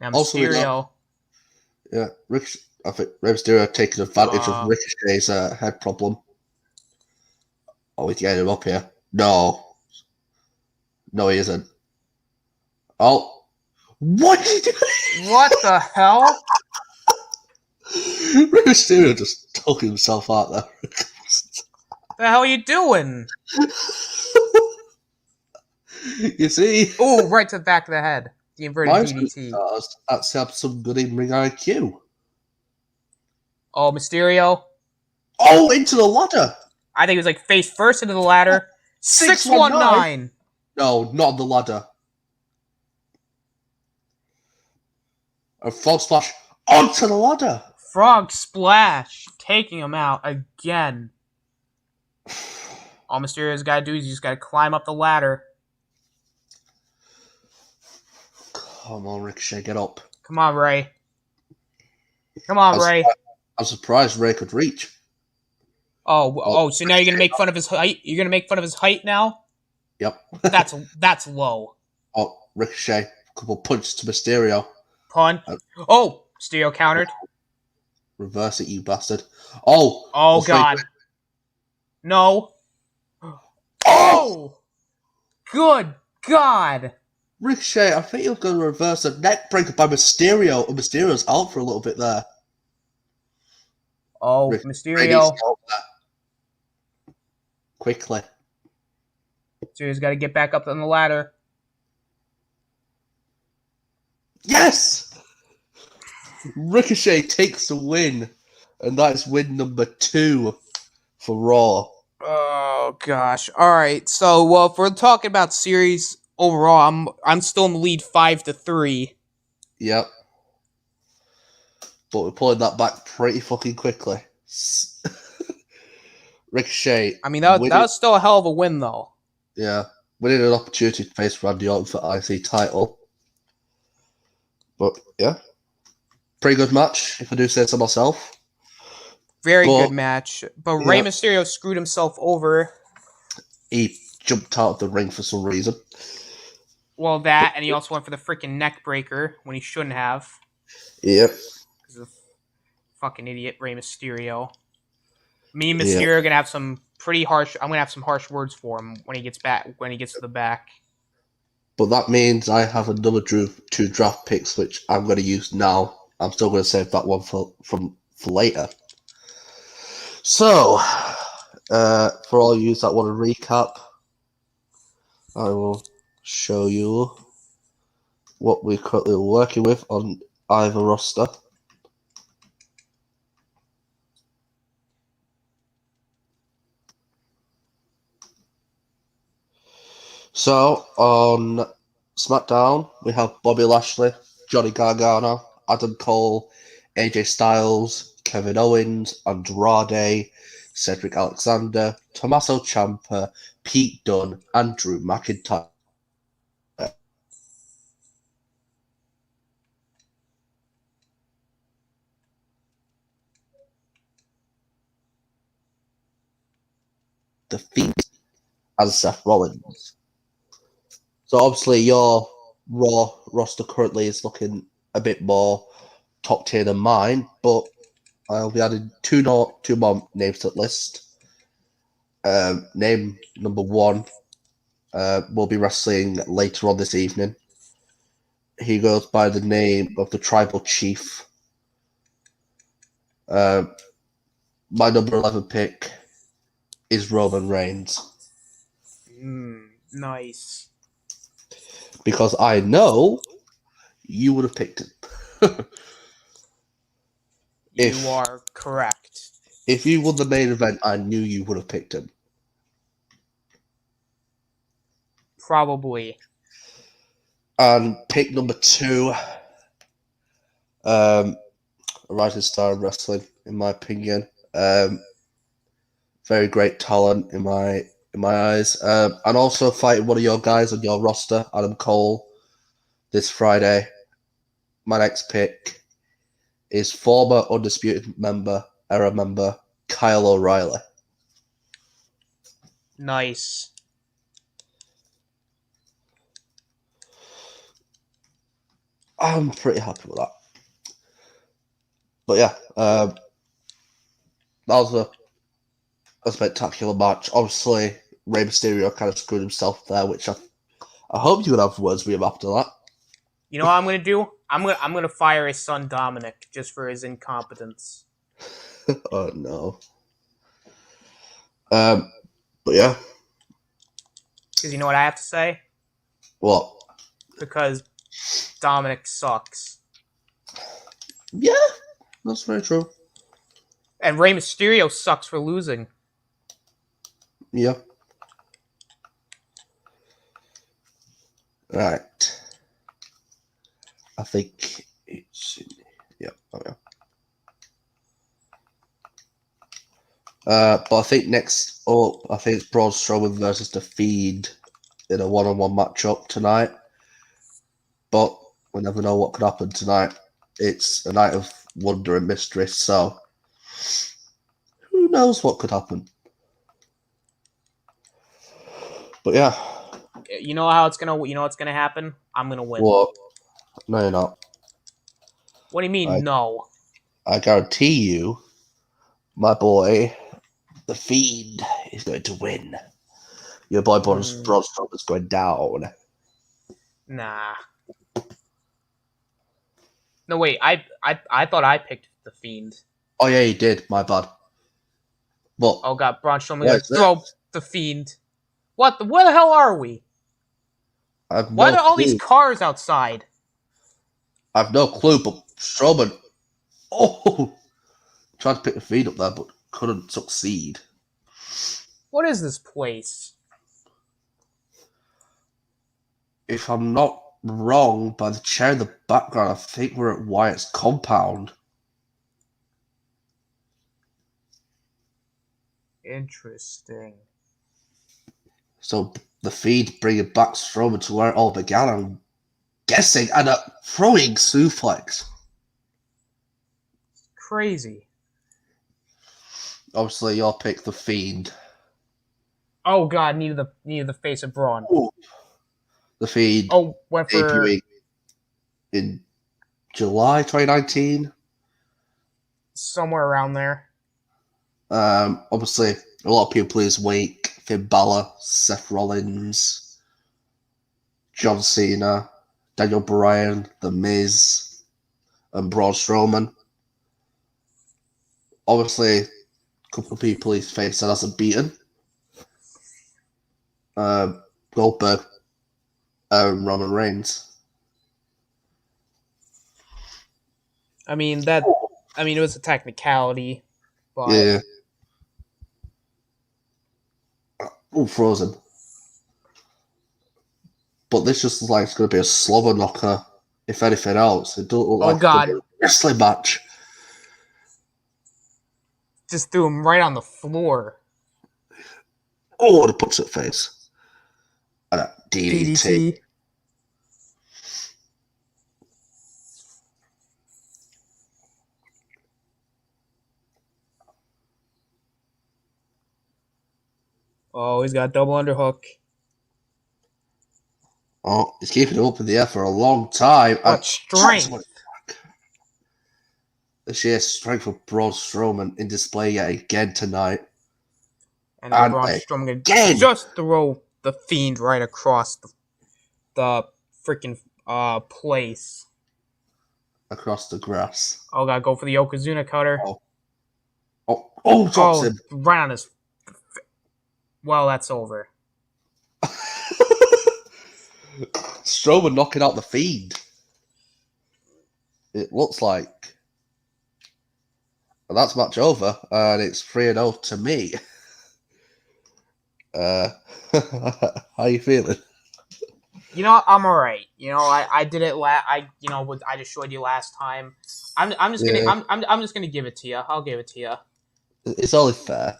Now Mysterio. I think Rey Mysterio taking advantage of Ricochet's head problem. Oh, he's getting him up here. No, he isn't. Oh. What did he do? What the hell? Rey Mysterio just took himself out there. The hell are you doing? You see? Oh, right to the back of the head. The inverted DDT. That's have some good in-ring IQ. Oh, Mysterio. Oh, into the ladder. I think it was face first into the ladder. 619. No, not the ladder. A frog splash onto the ladder. Frog splash. Taking him out again. All Mysterio's got to do is you just got to climb up the ladder. Come on, Ricochet, get up. Come on, Ray. Come on, Ray. I'm surprised Ray could reach. So now you're going to make fun of his height? You're going to make fun of his height now? Yep. That's low. Oh, Ricochet. A couple punches to Mysterio. Punch. Oh, Mysterio countered. Reverse it, you bastard. Oh! Oh, God. No. Oh! Oh! Good God. Ricochet, I think you're going to reverse a neck breaker by Mysterio, and Mysterio's out for a little bit there. Oh, Mysterio. Quickly. Mysterio's got to get back up on the ladder. Yes! Ricochet takes the win, and that's win number 2 for Raw. Oh gosh. All right. So, well, if we're talking about series overall, I'm still in the lead 5-3. Yep. But we're pulling that back pretty fucking quickly. Ricochet. I mean, that was still a hell of a win, though. Yeah. Winning an opportunity to face Randy Orton for IC title. But, yeah. Pretty good match, if I do say so myself. Very good match. But yeah. Rey Mysterio screwed himself over. He jumped out of the ring for some reason. Well, that, and he also went for the freaking neck breaker when he shouldn't have. Yep. Because of fucking idiot Rey Mysterio. Me and Mysterio are gonna have some pretty harsh. I'm gonna have some harsh words for him when he gets back. When he gets to the back. But that means I have another 2 draft picks, which I'm going to use now. I'm still going to save that one for later. So, for all you that want to recap, I will show you what we're currently working with on either roster. So, on SmackDown, we have Bobby Lashley, Johnny Gargano, Adam Cole, AJ Styles, Kevin Owens, Andrade, Cedric Alexander, Tommaso Ciampa, Pete Dunne, and Drew McIntyre. The Fiend and Seth Rollins. So obviously your Raw roster currently is looking a bit more top tier than mine, but I'll be adding two more names to the list. Name number 1 will be wrestling later on this evening. He goes by the name of the Tribal Chief. My number 11 pick is Roman Reigns. Nice. Because I know you would have picked him. You are correct. If you won the main event, I knew you would have picked him. Probably. And pick number 2, a rising star in wrestling, in my opinion. Very great talent in my eyes. And also fighting one of your guys on your roster, Adam Cole, this Friday. My next pick is former Undisputed era member, Kyle O'Reilly. Nice. I'm pretty happy with that. But yeah, that was a spectacular match. Obviously, Rey Mysterio kind of screwed himself there, which I hope you would have words with him after that. You know what I'm gonna do? I'm gonna fire his son Dominic just for his incompetence. Oh no. But yeah. Because you know what I have to say? What? Because Dominic sucks. Yeah, that's very true. And Rey Mysterio sucks for losing. Yeah. Right. I think it's... Yeah, oh yeah. But I think next up, I think it's Braun Strowman versus The Fiend in a one-on-one matchup tonight. But we never know what could happen tonight. It's a night of wonder and mystery, so who knows what could happen. But yeah. You know what's gonna happen? I'm gonna win. What? No, you're not. What do you mean, no? I guarantee you, my boy, the Fiend, is going to win. Your boy Braun Strowman is going down. Nah. No, wait. I thought I picked the Fiend. Oh yeah, he did. My bad. But Oh god, Braun Strowman gonna throw the Fiend. What? Where the hell are we? I have Why no are all clue. these cars outside? I have no clue. But Strowman, tried to pick the Fiend up there, but couldn't succeed. What is this place? If I'm not wrong, by the chair in the background, I think we're at Wyatt's compound. Interesting. So the Fiend bringing back Strowman to where it all began, I'm guessing, and a throwing suplex. Crazy. Obviously, your pick, the Fiend. Oh god, needed the face of Braun. Ooh. The Fiend. Oh, went for debuting in July 2019. Somewhere around there. Obviously, a lot of people play his wake. Finn Balor, Seth Rollins, John Cena, Daniel Bryan, The Miz, and Braun Strowman. Obviously, a couple of people he's faced that hasn't beaten. Goldberg and Roman Reigns. I mean, it was a technicality, but Yeah. Oh, Frozen. But this just looks like it's going to be a slobber knocker. If anything else, it doesn't look like God, a wrestling match. Just threw him right on the floor. Oh, the punch to the face. And a DDT. Oh, he's got a double underhook. Oh, he's keeping it up in the air for a long time. What strength! The sheer strength of Braun Strowman in display yet again tonight. And now Braun Strowman can just throw the Fiend right across the freaking place. Across the grass. Oh, gotta go for the Yokozuna cutter. Drops him. Right on his... Well, that's over. Strowman knocking out the Fiend. It looks like. And that's match over, and it's 3-0 to me. How you feeling? You know, I'm alright. You know, I did it. I just showed you last time. I'm just gonna give it to you. I'll give it to you. It's only fair.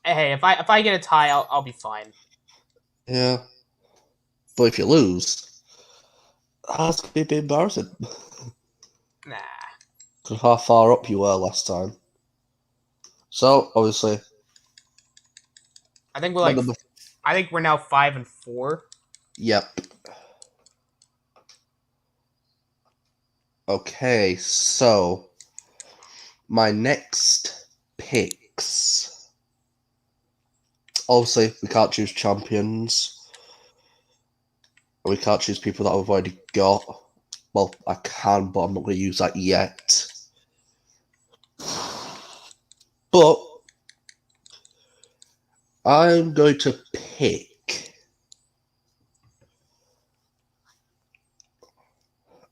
Hey, if I get a tie, I'll be fine. Yeah, but if you lose, that's gonna be a bit embarrassing. Nah. Because how far up you were last time. So obviously, I think we're now 5-4. Yep. Okay, so my next picks. Obviously, we can't choose champions. We can't choose people that we've already got. Well, I can, but I'm not going to use that yet. But I'm going to pick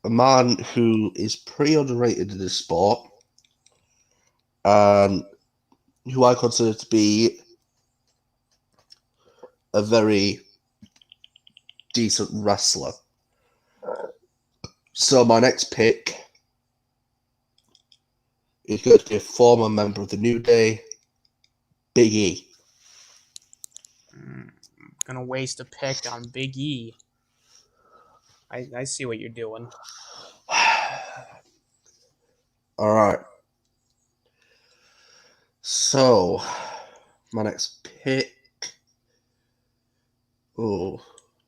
a man who is pretty underrated in this sport and who I consider to be a very decent wrestler. So my next pick is going to be a former member of the New Day, Big E. Gonna waste a pick on Big E. I see what you're doing. All right. So, my next pick. Oh,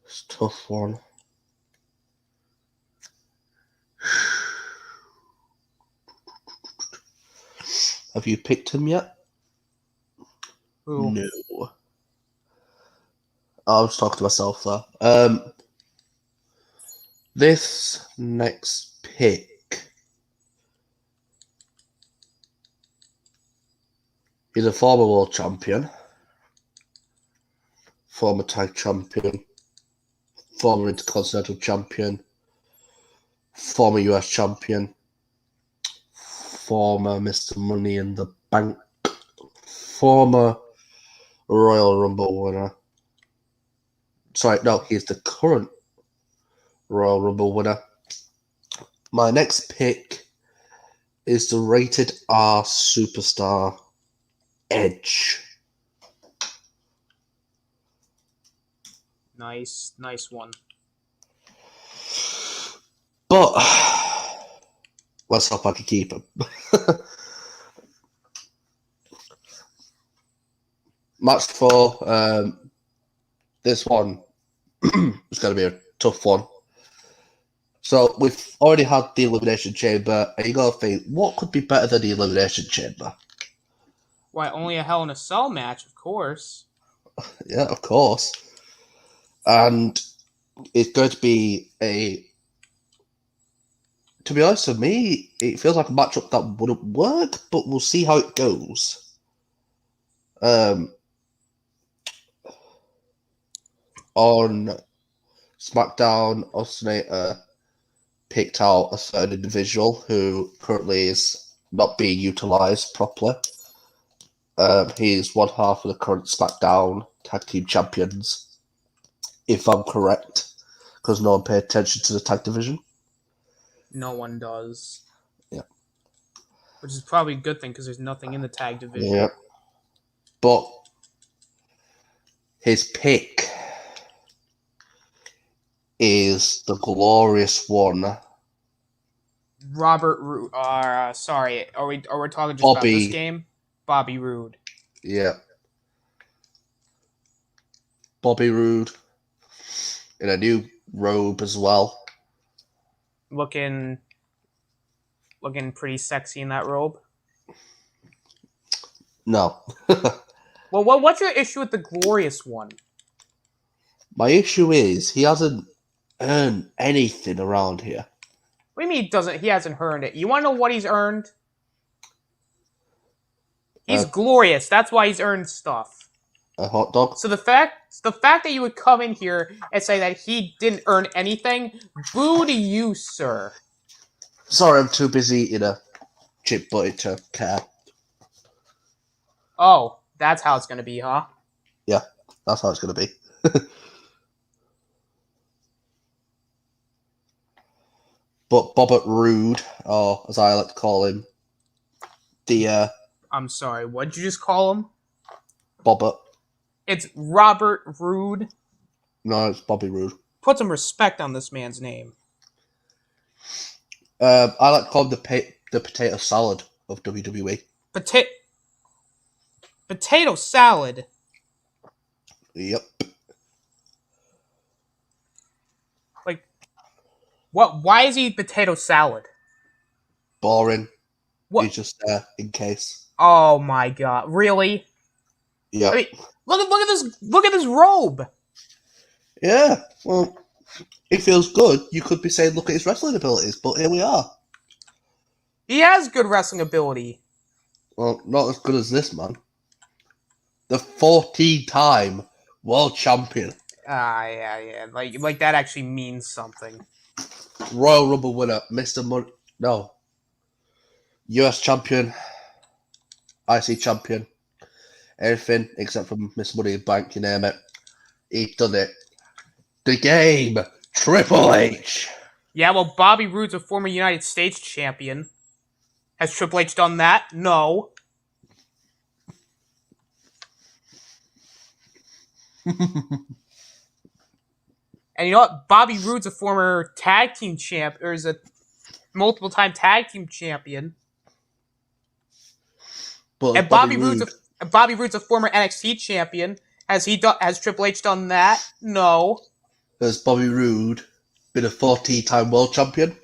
it's a tough one. Have you picked him yet? Who? No. I was talking to myself there. This next pick is a former world champion, former tag champion, former intercontinental champion, former US champion, former Mr. Money in the Bank, former Royal Rumble winner. Sorry, no, he's the current Royal Rumble winner. My next pick is the rated R superstar Edge. Nice one. But let's hope I can keep him. Match 4. This one is going to be a tough one. So we've already had the Elimination Chamber, and you got to think, what could be better than the Elimination Chamber? Why, only a Hell in a Cell match, of course. Yeah, of course. And it's going to be to be honest with me, it feels like a matchup that wouldn't work, but we'll see how it goes. On SmackDown, Austinator picked out a certain individual who currently is not being utilised properly. He's one half of the current SmackDown Tag Team Champions, if I'm correct, because no one paid attention to the tag division. No one does. Yeah. Which is probably a good thing, because there's nothing in the tag division. Yeah. But his pick is the glorious one. Robert Roode. Sorry, are we talking just about this game? Bobby Roode. Yeah. Bobby Roode in a new robe as well. Looking pretty sexy in that robe. No. Well, what's your issue with the glorious one? My issue is he hasn't earned anything around here. What do you mean he hasn't earned it? You want to know what he's earned? He's glorious. That's why he's earned stuff. A hot dog? So the fact that you would come in here and say that he didn't earn anything, boo to you, sir. Sorry, I'm too busy eating a chip butty to care. Oh, that's how it's going to be, huh? Yeah, that's how it's going to be. But Bobbert Roode, or as I like to call him, I'm sorry, what'd you just call him? Bobbert. It's Robert Roode. No, it's Bobby Roode. Put some respect on this man's name. I like to call him the potato salad of WWE. Potato salad? Yep. Like, what? Why is he potato salad? Boring. What? He's just there in case. Oh my god! Really? Yeah. I mean, look at this! Look at this robe. Yeah. Well, it feels good. You could be saying, look at his wrestling abilities, but here we are. He has good wrestling ability. Well, not as good as this man. The 14-time world champion. Yeah. Like that actually means something. Royal Rumble winner, Mr. Money. No. US champion. IC champion. Everything except for Mr. Money in the Bank, you name it. He's done it. The game. Triple H. Yeah, well, Bobby Roode's a former United States champion. Has Triple H done that? No. And you know what? Bobby Roode's a former tag team champ, or is a multiple-time tag team champion. But and Bobby Roode's a former NXT champion. Has Triple H done that? No. Has Bobby Roode been a 14-time world champion?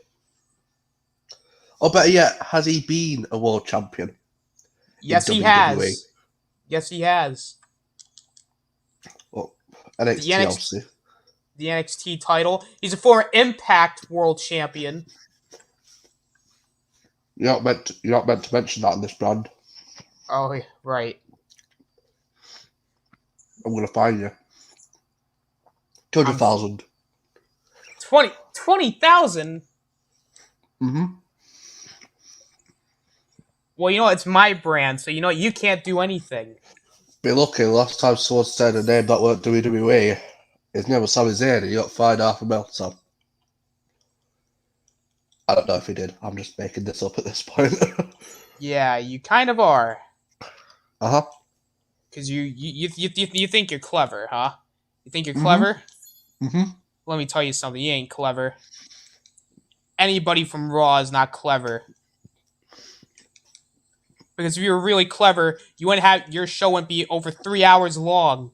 Or better yet, has he been a world champion? in Yes, he WWE. has. Yes, he has. Well, The NXT, NXT, obviously. the NXT title. He's a former Impact World Champion. You're not meant to mention that in this brand. Oh, right. I'm gonna find you. 200,000. 20,000? Mm-hmm. Well, you know, it's my brand, so you know you can't do anything. Be lucky. Last time someone said a name that weren't WWE, his name was Sami Zayn, and he got fined $500,000. So I don't know if he did. I'm just making this up at this point. Yeah, you kind of are. Uh-huh. Because you think you're clever, huh? You think you're Mm-hmm. clever? Mm-hmm. Let me tell you something. You ain't clever. Anybody from Raw is not clever. Because if you were really clever, you wouldn't have your show wouldn't be over 3 hours long.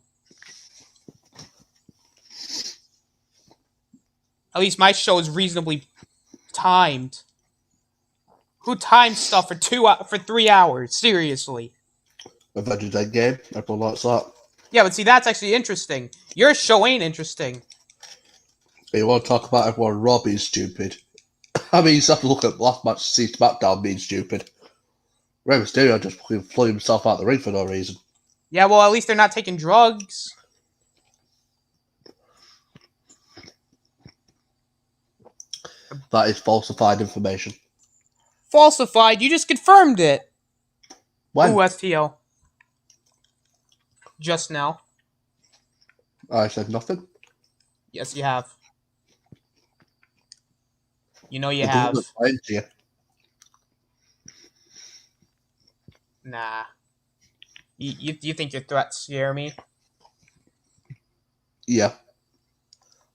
At least my show is reasonably timed. Who times stuff for 3 hours? Seriously. Avengers Endgame. Everyone likes that. Yeah, but see, that's actually interesting. Your show ain't interesting. But you want to talk about everyone on Raw being stupid? I mean, you just have to look at the last match to see SmackDown being stupid. Rey Mysterio just fucking flung himself out the ring for no reason. Yeah, well, at least they're not taking drugs. That is falsified information. Falsified? You just confirmed it. When? Ooh, STO. Just now. I said nothing. Yes, you have. You know you It have. doesn't apply to you. Nah. You think your threats scare me? Yeah.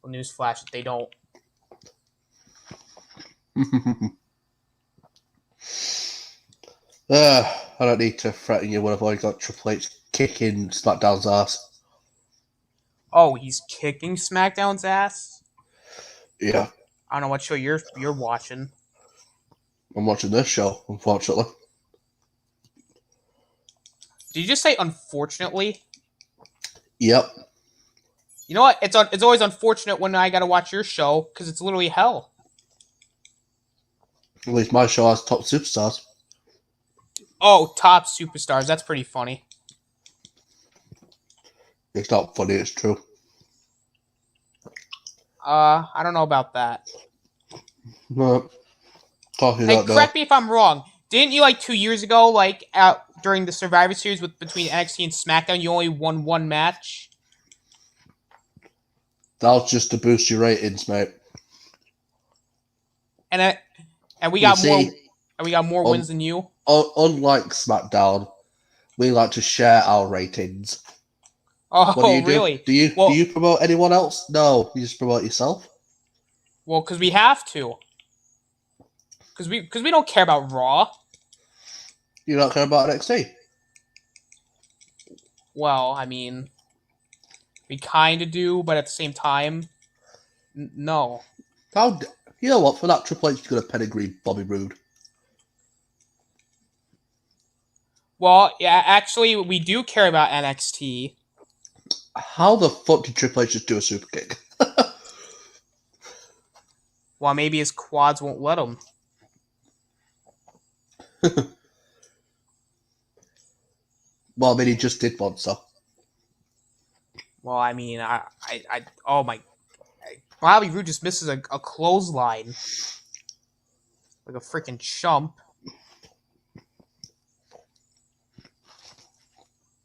Well, newsflash, they don't. I don't need to threaten you when I've already got Triple H kicking SmackDown's ass. Oh, he's kicking SmackDown's ass? Yeah. I don't know what show you're watching. I'm watching this show, unfortunately. Did you just say unfortunately? Yep. You know what? It's always unfortunate when I gotta watch your show, because it's literally hell. At least my show has top superstars. Oh, top superstars. That's pretty funny. It's not funny, it's true. I don't know about that. No. Talking Hey, about correct me if I'm wrong. Didn't you, like, 2 years ago, like, during the Survivor Series between NXT and SmackDown, you only won one match? That was just to boost your ratings, mate. And we got more on, wins than you? Unlike SmackDown, we like to share our ratings. Oh, What do you do? really? Do you promote anyone else? No, you just promote yourself. Well, because we have to. Because we don't care about Raw. You don't care about NXT? Well, I mean, we kind of do, but at the same time, no. You know what? For that, Triple H is going to pedigree Bobby Roode. Well, yeah, actually, we do care about NXT. How the fuck did Triple H just do a super kick? Well, maybe his quads won't let him. Well, I mean, he just did one, so. Well, I mean, oh my, Bobby Roode just misses a clothesline, like a freaking chump.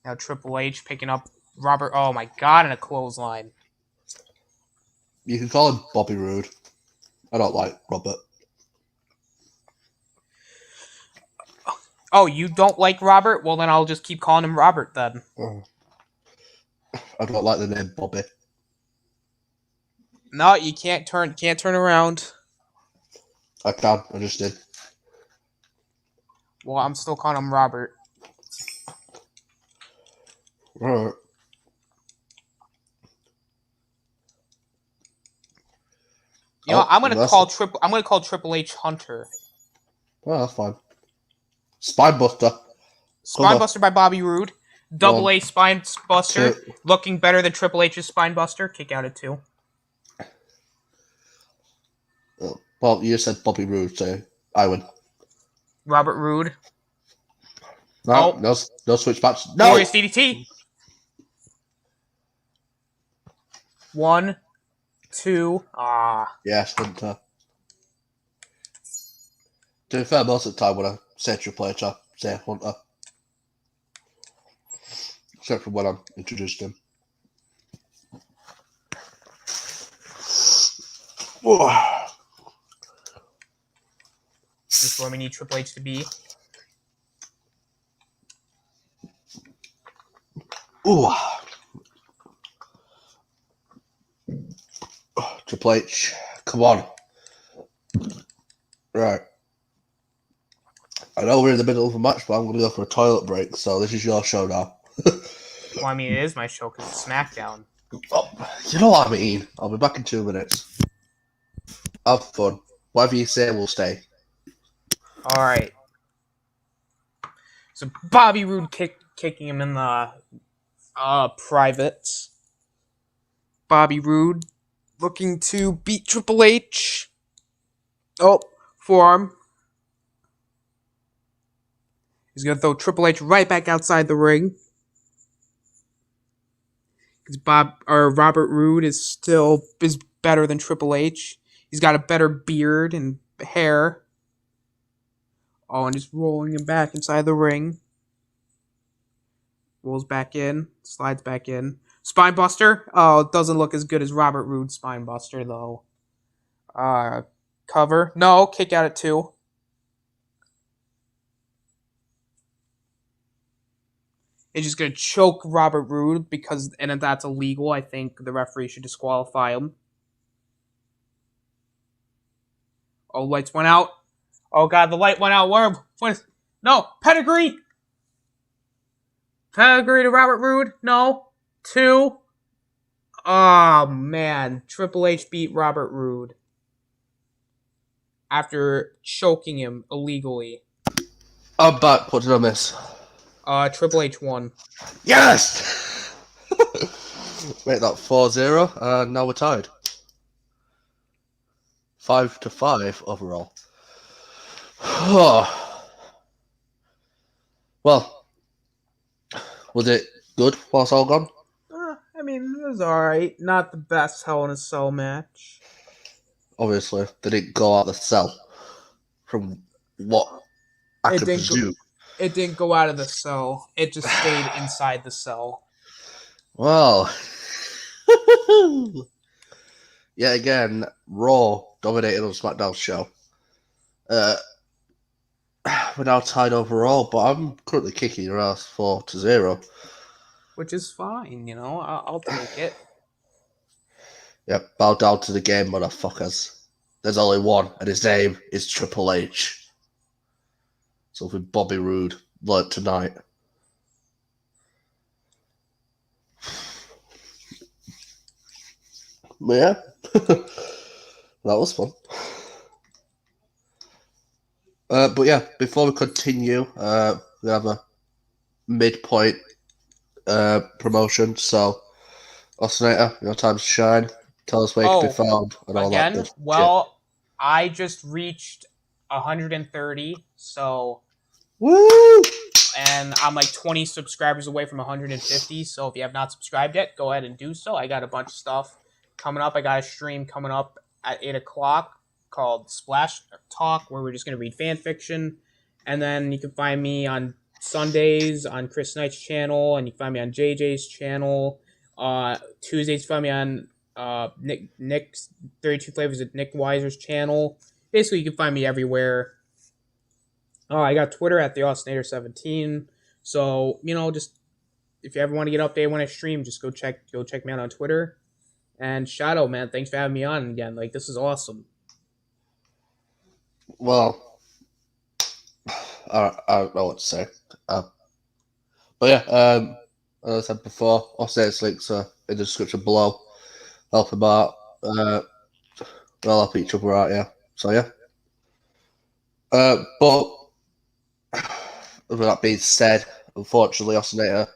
Now Triple H picking up Robert. Oh my god, in a clothesline. You can call him Bobby Roode. I don't like Robert. Oh, you don't like Robert? Well, then I'll just keep calling him Robert then. I don't like the name Bobby. No, you can't turn around. I can. I just did. Well, I'm still calling him Robert. Alright. You know, I'm gonna call Triple H Hunter. Oh, that's fine. Spinebuster. Spinebuster by Bobby Roode. Double A Spinebuster. Two. Looking better than Triple H's Spinebuster. Kick out at 2. Well, you said Bobby Roode, so I win. Robert Roode. No, no switch match. No! Glorious DDT. 1, 2. Yes, Hunter. To be fair, most of the time when I say Triple H, I say Hunter. Except for when I'm introduced him. This is where we need Triple H to be. Ooh. Triple H, come on. Right. I know we're in the middle of a match, but I'm going to go for a toilet break, so this is your show now. Well, I mean, it is my show because it's SmackDown. Oh, you know what I mean. I'll be back in 2 minutes. Have fun. Whatever you say will stay. All right. So Bobby Roode kicking him in the privates. Bobby Roode looking to beat Triple H. Oh, forearm. He's gonna throw Triple H right back outside the ring. Because Robert Roode is better than Triple H. He's got a better beard and hair. Oh, and just rolling him back inside the ring. Rolls back in, slides back in. Spinebuster. Oh, it doesn't look as good as Robert Roode's Spinebuster though. Cover. No, kick out at 2. He's just gonna choke Robert Roode and if that's illegal, I think the referee should disqualify him. Oh, lights went out. Oh god, the light went out. No, pedigree. Pedigree to Robert Roode. No, 2. Oh man, Triple H beat Robert Roode after choking him illegally. I'm back. What did I miss? Triple H won. Yes! Make that 4-0, and now we're tied. 5-5 overall. Well, was it good while it's all gone? I mean, it was alright. Not the best Hell in a Cell match. Obviously, they didn't go out of the cell. From what I could presume. It didn't go out of the cell. It just stayed inside the cell. Well, yet again, Raw dominated on SmackDown's show. We're now tied overall, but I'm currently kicking your ass 4-0. Which is fine, you know. I'll take it. Yep, bow down to the game, motherfuckers. There's only one, and his name is Triple H. Something Bobby Roode learnt tonight. Yeah, that was fun. But yeah, before we continue, we have a midpoint promotion. So, Austinator, your time to shine. Tell us where you can be found and all that good well, shit. I just reached 130, so... Woo! And I'm like 20 subscribers away from 150, so if you have not subscribed yet, go ahead and do so. I got a bunch of stuff coming up. I got a stream coming up at 8 o'clock called Splash Talk, where we're just going to read fan fiction. And then you can find me on Sundays on Chris Knight's channel, and you can find me on JJ's channel. Tuesdays, find me on Nick's 32 Flavors at Nick Weiser's channel. Basically, you can find me everywhere. I got Twitter at the Austinator 17. So, you know, just if you ever want to get updated when I stream, just go check me out on Twitter. And Shadow, man, thanks for having me on again. Like, this is awesome. Well, I don't know what to say. But yeah, as I said before, Austinator's links are in the description below. Help him out. We'll help each other out, yeah. So yeah. But with that being said, unfortunately, Austinator,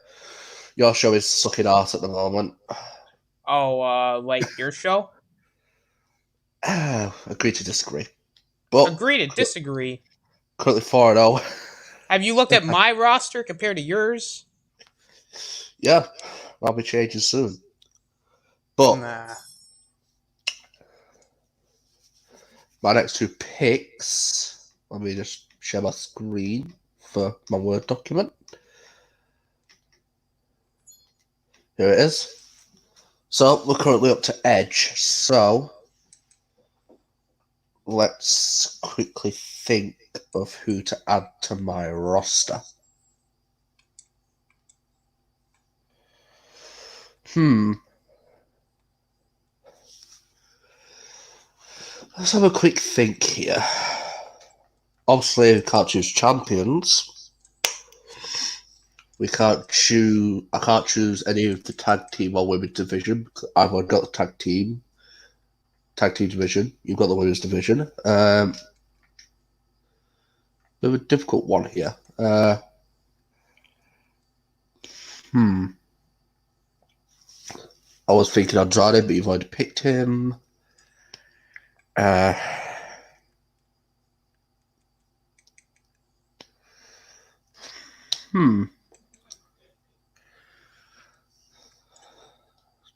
your show is sucking ass at the moment. Oh, like your show? Agree to disagree. But Agree to disagree. currently 4-0. Have you looked at my roster compared to yours? Yeah, I'll be changing soon. But Nah. my next two picks, let me just share my screen for my Word document. Here it is. So we're currently up to Edge. So let's quickly think of who to add to my roster. Let's have a quick think here. Obviously, we can't choose champions. We can't choose. I can't choose any of the tag team or women's division because I've already got the tag team division. You've got the women's division. Bit of a difficult one here. I was thinking Andrade, but you've already picked him. It's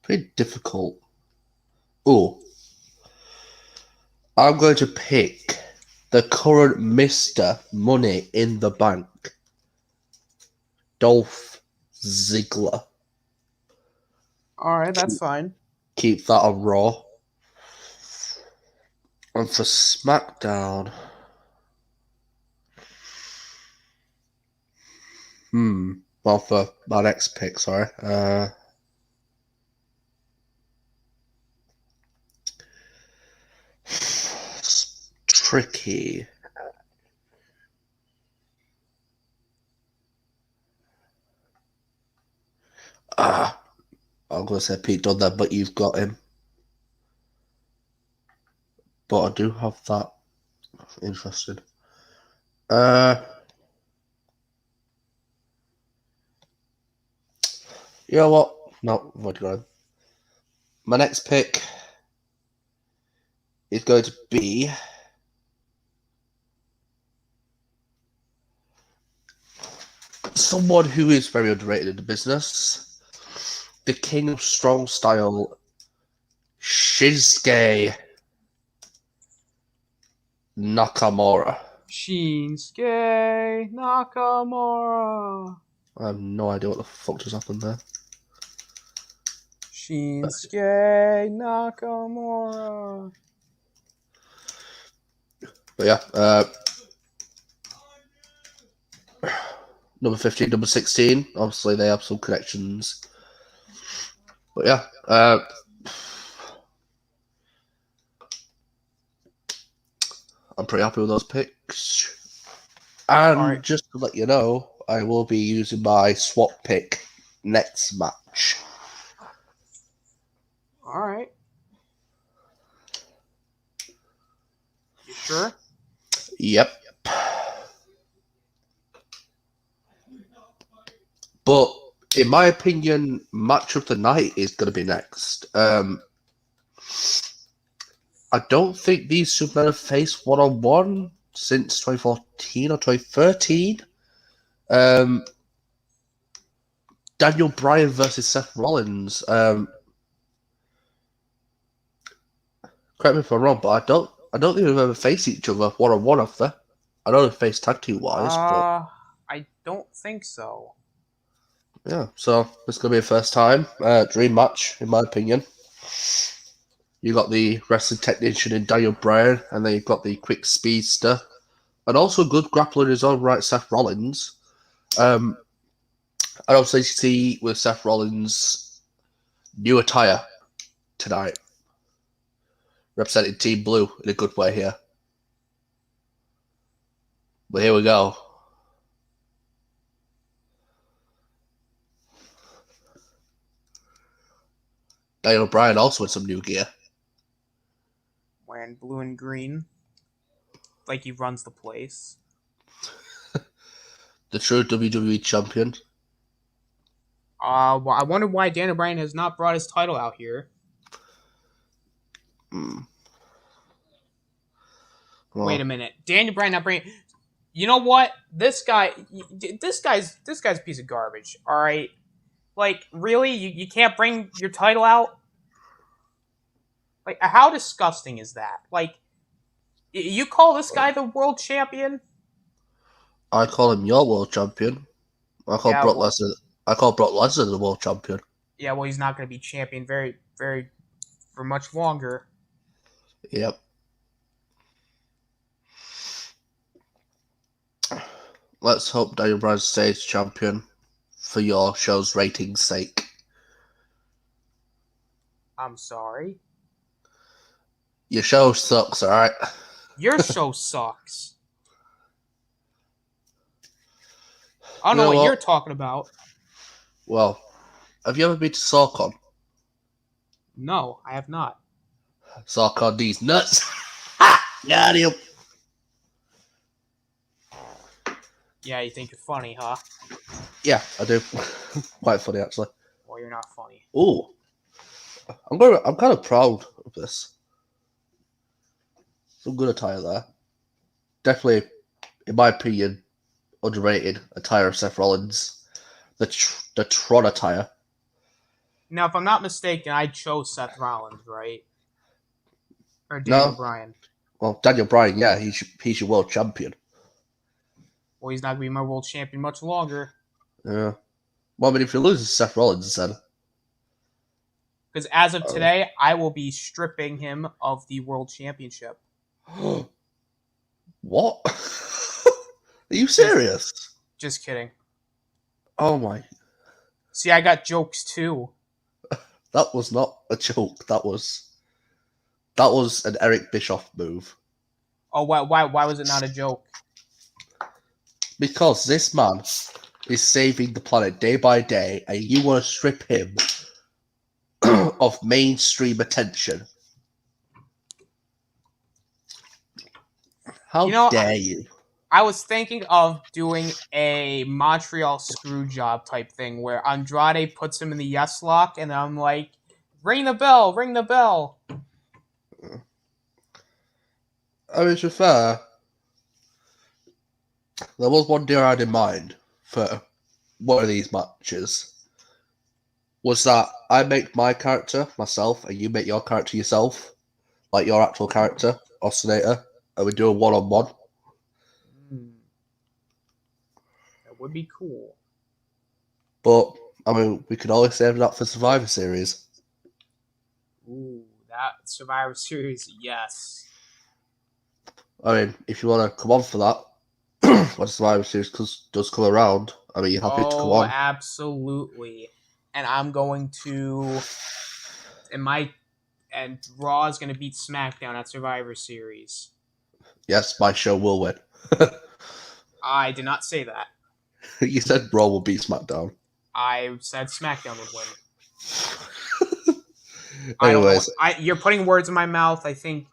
pretty difficult. Oh, I'm going to pick the current Mr. Money in the Bank, Dolph Ziggler. All right, that's fine. Keep that on Raw. And for SmackDown, well, for my next pick, sorry. It's tricky. I'm going to say Pete Dunne, but you've got him. But I do have that. Interesting. You know what? No, I've already got him. My next pick is going to be someone who is very underrated in the business. The King of Strong Style, Shinsuke Nakamura. Shinsuke Nakamura. I have no idea what the fuck just happened there. Shinsuke Nakamura. But yeah, number 15, number 16. Obviously, they have some connections. But yeah, I'm pretty happy with those picks. And just to let you know, I will be using my swap pick next match. All right. You sure? Yep. But in my opinion, match of the night is going to be next. I don't think these two men have faced one-on-one since 2014 or 2013. Daniel Bryan versus Seth Rollins. Correct me if I'm wrong, but I don't think they've ever faced each other one-on-one after. I know they've faced tag team wise, but I don't think so. yeah. So this is gonna be a first time dream match, in my opinion. You got the wrestling technician in Daniel Bryan, and then you've got the quick speedster, and also a good grappler in his own right, Seth Rollins. And obviously, you see with Seth Rollins' new attire tonight, representing Team Blue in a good way here. But here we go. Daniel Bryan also with some new gear. Wearing blue and green. Like he runs the place. The true WWE champion. Well, I wonder why Daniel Bryan has not brought his title out here. Well, Wait a minute, Daniel Bryan not bringing. You know what? This guy's a piece of garbage. All right, like really, you can't bring your title out. Like, how disgusting is that? Like, you call this guy the world champion? I call him your world champion. I call Yeah, Brock well, Lesnar. I call Brock Lesnar the world champion. yeah, well, he's not going to be champion for much longer. Yep. Let's hope Daniel Bryan stays champion for your show's ratings' sake. I'm sorry. Your show sucks, alright? Your show sucks. I don't You know know what you're what? talking about. Well, have you ever been to SawCon? No, I have not. SawCon these nuts. Ha! Got him. Yeah, you think you're funny, huh? Yeah, I do. Quite funny, actually. Well, you're not funny. Ooh. I'm kind of proud of this. Some good attire there. Definitely, in my opinion, underrated attire of Seth Rollins. The Tron attire. Now, if I'm not mistaken, I chose Seth Rollins, right? Or Daniel No. Bryan. Well, Daniel Bryan, yeah, he's your world champion. Well, he's not going to be my world champion much longer. Yeah. Well, I mean, if you lose to Seth Rollins, then... Because as of today, I will be stripping him of the world championship. What? Are you serious? Just kidding. Oh my... See, I got jokes too. That was not a joke. That was an Eric Bischoff move. Oh, why was it not a joke? Because this man is saving the planet day by day, and you want to strip him of mainstream attention. How dare you? I was thinking of doing a Montreal screw job type thing where Andrade puts him in the yes lock, and I'm like, ring the bell, ring the bell. I mean, to be fair, there was one deal I had in mind for one of these matches. Was that I make my character myself, and you make your character yourself, like your actual character, Austinator, and we do a one-on-one. That would be cool. But, I mean, we could always save that for Survivor Series. Ooh, that Survivor Series, yes. I mean, if you want to come on for that, when Survivor Series does come around, I mean, you're happy to come on. Oh, absolutely. And I'm going to... And Raw is going to beat SmackDown at Survivor Series. Yes, my show will win. I did not say that. You said Raw will beat SmackDown. I said SmackDown would win. Anyways, you're putting words in my mouth. I think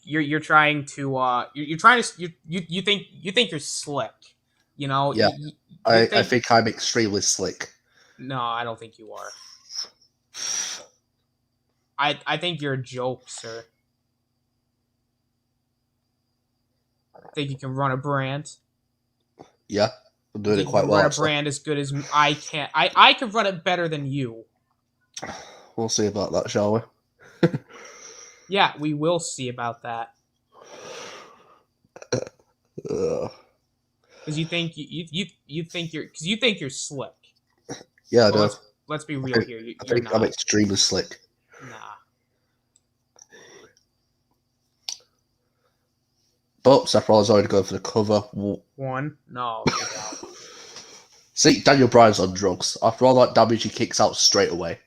you're trying to you think you're slick. You know. Yeah. I think I'm extremely slick. No, I don't think you are. I think you're a joke, sir. I think you can run a brand. Yeah, I'm doing it quite well. Run actually. a brand as good as I can. I can run it better than you. We'll see about that, shall we? Yeah, we will see about that. Because you think you're slick. Yeah, I do. Let's be real here. I think I'm extremely slick. Nah. But Seth Rollins already going for the cover. One? No. See, Daniel Bryan's on drugs. After all that damage, he kicks out straight away.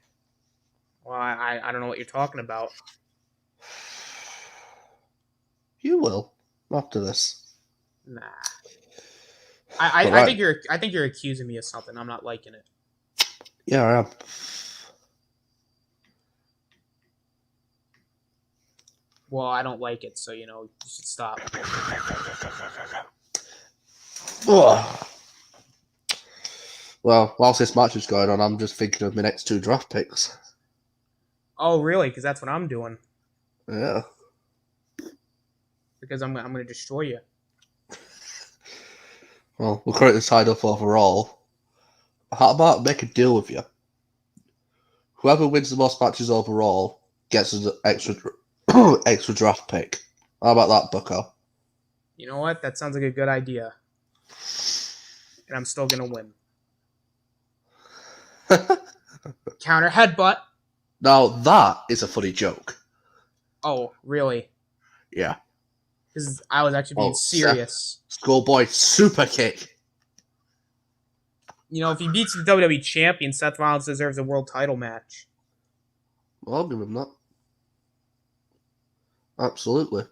Well, I don't know what you're talking about. You will after this. Nah. I think you're accusing me of something. I'm not liking it. Yeah, I am. Well, I don't like it, so you should stop. Ugh. Well, whilst this match is going on, I'm just thinking of my next 2 draft picks. Oh, really? Because that's what I'm doing. Yeah. Because I'm going to destroy you. Well, we're currently tied up overall. How about make a deal with you? Whoever wins the most matches overall gets an extra extra draft pick. How about that, bucko? You know what? That sounds like a good idea. And I'm still going to win. Counter headbutt. Now, that is a funny joke. Oh, really? Yeah. Because I was actually being serious. Schoolboy super kick. You know, if he beats the WWE champion, Seth Rollins deserves a world title match. Well, I'll give him that. Absolutely.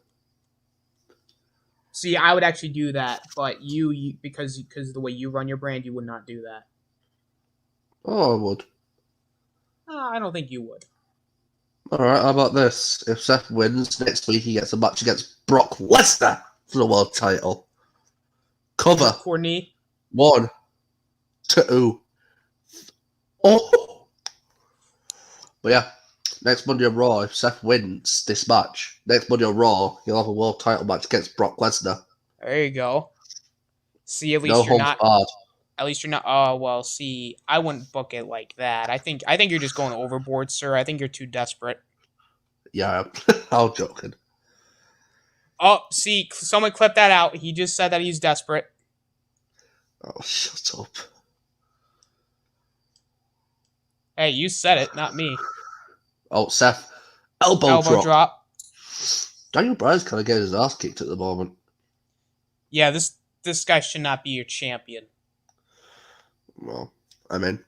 See, I would actually do that, but you because of the way you run your brand, you would not do that. Oh, I would. I don't think you would. Alright, how about this? If Seth wins, next week he gets a match against Brock Lesnar for the world title. Cover. Courtney. 1, 2. Oh! But yeah, next Monday on Raw, if Seth wins this match, next Monday on Raw, he'll have a world title match against Brock Lesnar. There you go. See, at least No you're holds not. barred. At least you're not. Oh well. See, I wouldn't book it like that. I think you're just going overboard, sir. I think you're too desperate. Yeah, I'm joking. Oh, see, someone clip that out. He just said that he's desperate. Oh, shut up. Hey, you said it, not me. Oh, Seth. Elbow drop. Daniel Bryan's kind of getting his ass kicked at the moment. Yeah, this guy should not be your champion. Well, I mean,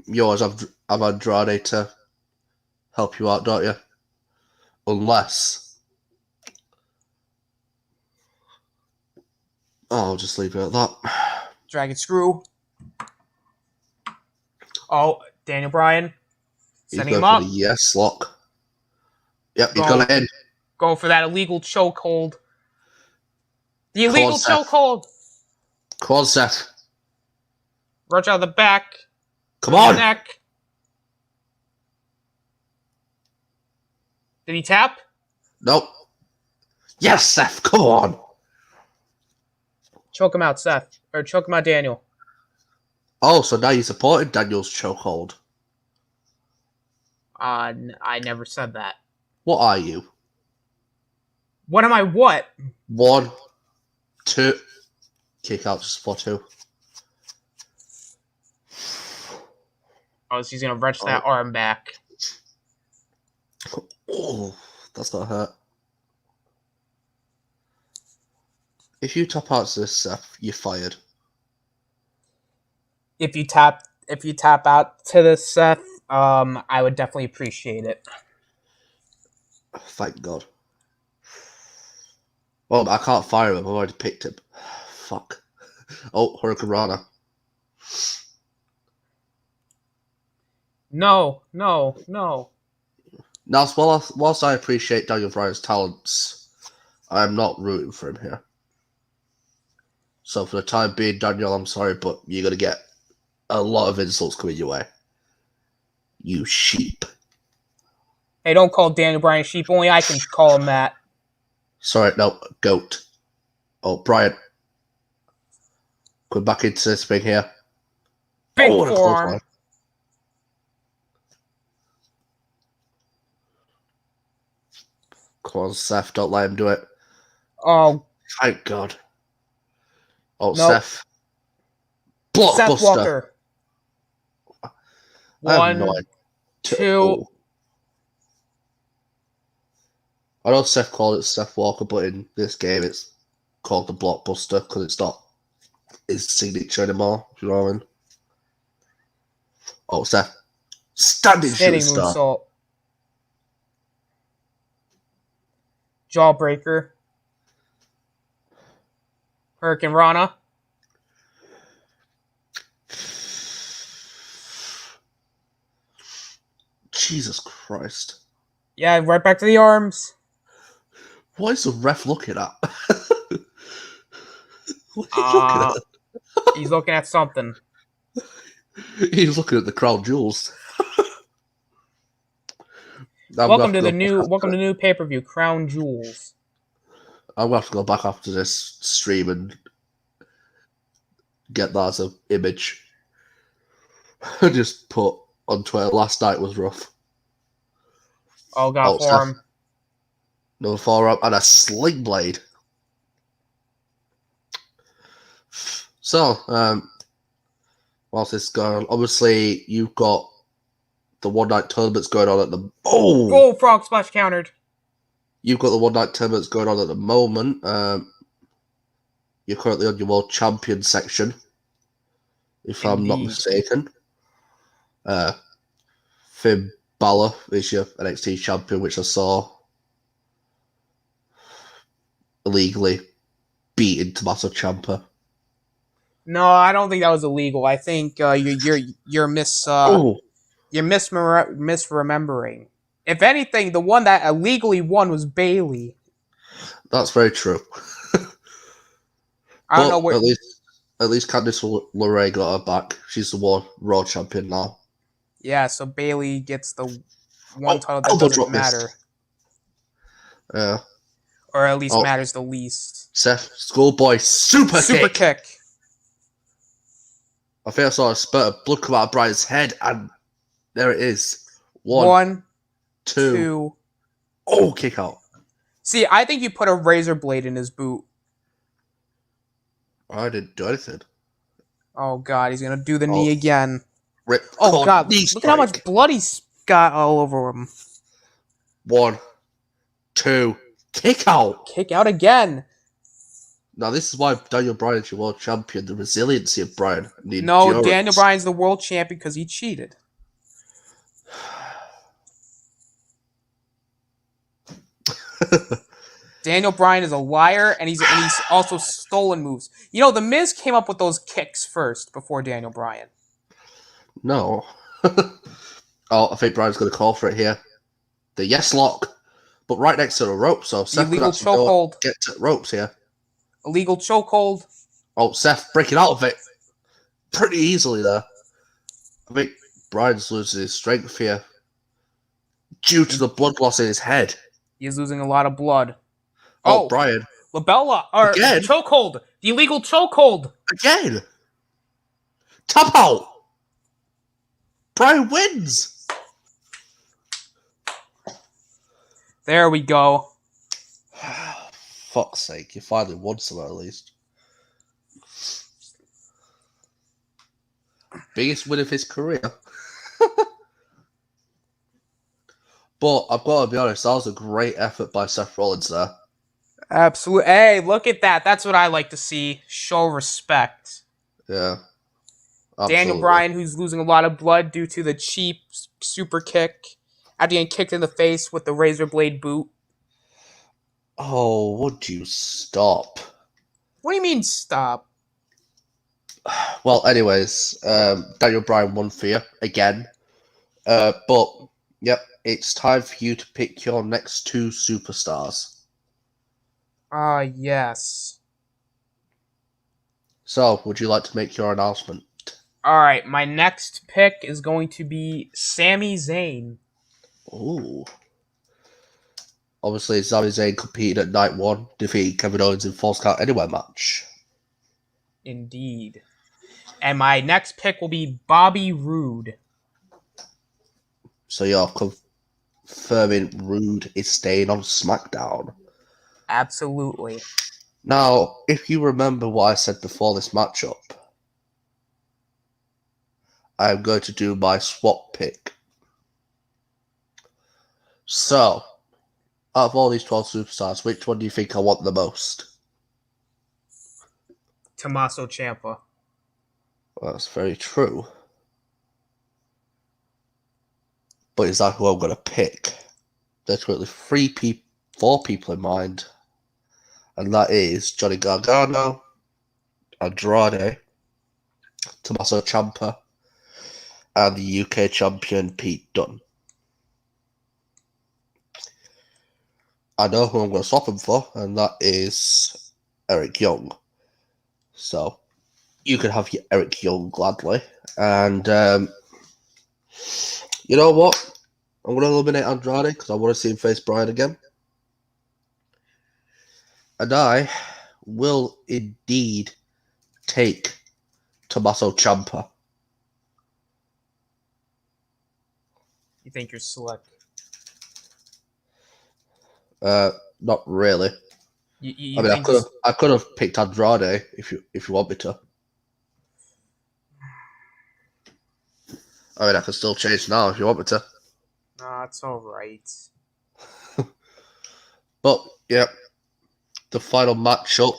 you always have Andrade to help you out, don't you? Unless... Oh, I'll just leave it at that. Dragon Screw. Oh, Daniel Bryan. Setting him up. Yes lock. Yep, he's got it in. Go for that illegal chokehold. The illegal chokehold. Come on, Seth. Rush out of the back. Come on. Neck. Did he tap? Nope. Yes, Seth. Come on. Choke him out, Seth. Or choke him out, Daniel. Oh, so now you supported Daniel's chokehold. I never said that. What are you? What am I what? 1, 2. Kick out just for 2. Oh, so he's going to wrench that arm back. Oh, that's not hurt. If you tap out to this, Seth, you're fired. If you tap out to this, Seth, I would definitely appreciate it. Thank God. Well, I can't fire him. I've already picked him. Fuck. Oh, Hurricane Rana. No. Now, whilst I appreciate Daniel Bryan's talents, I am not rooting for him here. So for the time being, Daniel, I'm sorry, but you're going to get a lot of insults coming your way. You sheep. Hey, don't call Daniel Bryan sheep. Only I can call him that. Sorry, no, goat. Oh, Bryan. Come back into this thing here. Big forearm. Come on, Seth, don't let him do it. Oh. Thank God. Oh, nope. Seth. Blockbuster. Seth Walker. 1, 2. I know Seth called it Seth Walker, but in this game it's called the Blockbuster because it's not his signature anymore. Do you know what I mean? Oh, Seth. Standing shooting star. Moonsault. Jawbreaker. Hurricane Rana. Jesus Christ. Yeah, right back to the arms. What is the ref looking at? What are you looking at? He's looking at something. He's looking at the crown jewels. Welcome to the new pay-per-view, Crown Jewels. I'm gonna have to go back after this stream and get that as an image. Just put on Twitter, last night was rough. Oh, got forearm. No forearm and a sling blade. So, whilst this is going on, obviously you've got the one night tournaments going on at the Frog splash countered. You've got the one night tournaments going on at the moment. You're currently on your world champion section, if I'm not mistaken. Finn Balor is your NXT champion, which I saw illegally beating Tommaso Ciampa. No, I don't think that was illegal. I think you're misremembering. If anything, the one that illegally won was Bayley. That's very true. I don't know where. At least Candice LeRae got her back. She's the Raw champion now. Yeah, so Bayley gets the one title that doesn't matter. Yeah. Or at least matters the least. Seth, schoolboy, super kick. I think I saw a spurt of blood come out of Brian's head, and there it is. One, two. Oh, kick out. See, I think you put a razor blade in his boot. I didn't do anything. Oh, God, he's going to do the knee again. Rip. Oh, God, look at how much blood he's got all over him. 1, 2, kick out. Kick out again. Now, this is why Daniel Bryan's your world champion. The resiliency of Bryan. No, Daniel Bryan's the world champion because he cheated. Daniel Bryan is a liar, and he's also stolen moves. You know, The Miz came up with those kicks first before Daniel Bryan. No. I think Bryan's going to call for it here. The yes lock, but right next to the rope, so Seth could actually get to the ropes here. Illegal chokehold. Oh, Seth breaking out of it pretty easily there. I think Bryan's losing his strength here due to the blood loss in his head. He's losing a lot of blood. Oh, Bryan. Labella. Again? Chokehold. The illegal chokehold. Again. Tap out. Bryan wins. There we go. Fuck's sake, you finally won some at least. Biggest win of his career. But I've got to be honest, that was a great effort by Seth Rollins there. Absolutely. Hey, look at that. That's what I like to see. Show respect. Yeah. Absolutely. Daniel Bryan, who's losing a lot of blood due to the cheap super kick after getting kicked in the face with the razor blade boot. Oh, would you stop? What do you mean, stop? Well, anyways, Daniel Bryan won for you again. But, yep, it's time for you to pick your next 2 superstars. Yes. So, would you like to make your announcement? Alright, my next pick is going to be Sami Zayn. Ooh. Obviously, Sami Zayn competed at night 1, defeating Kevin Owens in Falls Count Anywhere match. Indeed. And my next pick will be Bobby Roode. So you're confirming Roode is staying on SmackDown? Absolutely. Now, if you remember what I said before this matchup, I'm going to do my swap pick. So, out of all these 12 superstars, which one do you think I want the most? Tommaso Ciampa. Well, that's very true. But is that who I'm going to pick? There's currently 4 people in mind. And that is Johnny Gargano, Andrade, Tommaso Ciampa, and the UK champion Pete Dunne. I know who I'm going to swap him for, and that is Eric Young. So, you could have your Eric Young gladly. And you know what? I'm going to eliminate Andrade because I want to see him face Bryan again. And I will indeed take Tommaso Ciampa. You think you're slick? Not really. You I mean, I could have picked Andrade if you want me to. I mean, I can still change now if you want me to. Nah, it's all right. But yeah, the final matchup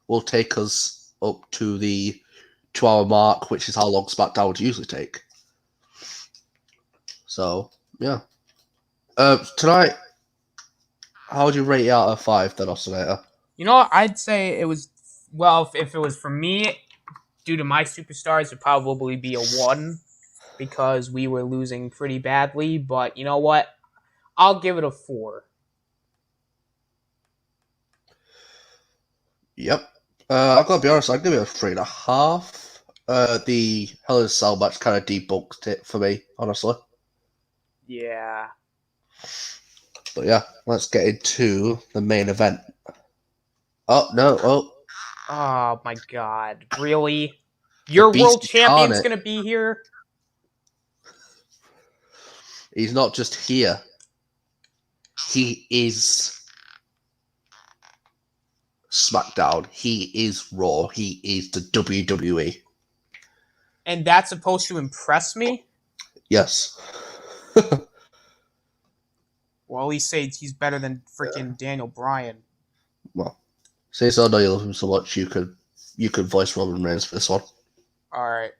will take us up to the 2-hour mark, which is how long SmackDown would usually take. So yeah, tonight, how would you rate it out of 5 then, Austinator? You know, I'd say it was, well, if it was for me, due to my superstars, it'd probably be a 1 because we were losing pretty badly. But you know what? I'll give it a 4. Yep. I've got to be honest, I'd give it a 3.5. The Hell in a Cell match kind of debunked it for me, honestly. Yeah. But yeah, let's get into the main event. Oh, no. Oh, my God. Really? Your Beast world champion's incarnate. going to be here? He's not just here. He is SmackDown. He is Raw. He is the WWE. And that's supposed to impress me? Yes. Well, at least say he's better than freaking Daniel Bryan. Well, since I know you love him so much, you could voice Roman Reigns for this one. All right.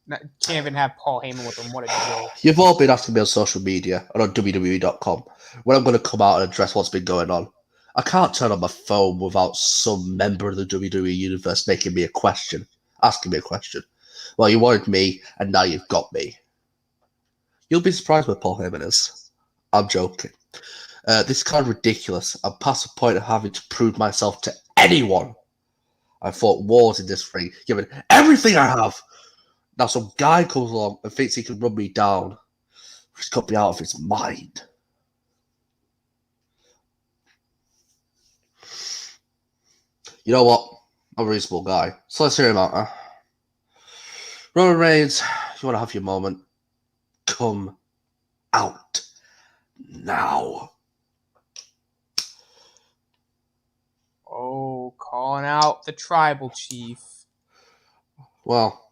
Can't even have Paul Heyman with him. What a joke. You've all been asking me on social media and on WWE.com when I'm going to come out and address what's been going on. I can't turn on my phone without some member of the WWE Universe asking me a question. Well, you wanted me, and now you've got me. You'll be surprised where Paul Heyman is. I'm joking. This is kind of ridiculous. I'm past the point of having to prove myself to anyone. I fought wars in this ring, given everything I have. Now some guy comes along and thinks he can run me down. He's got me out of his mind. You know what? I'm a reasonable guy. So let's hear him out. Roman Reigns, you want to have your moment? Come out now. Oh, calling out the tribal chief. Well,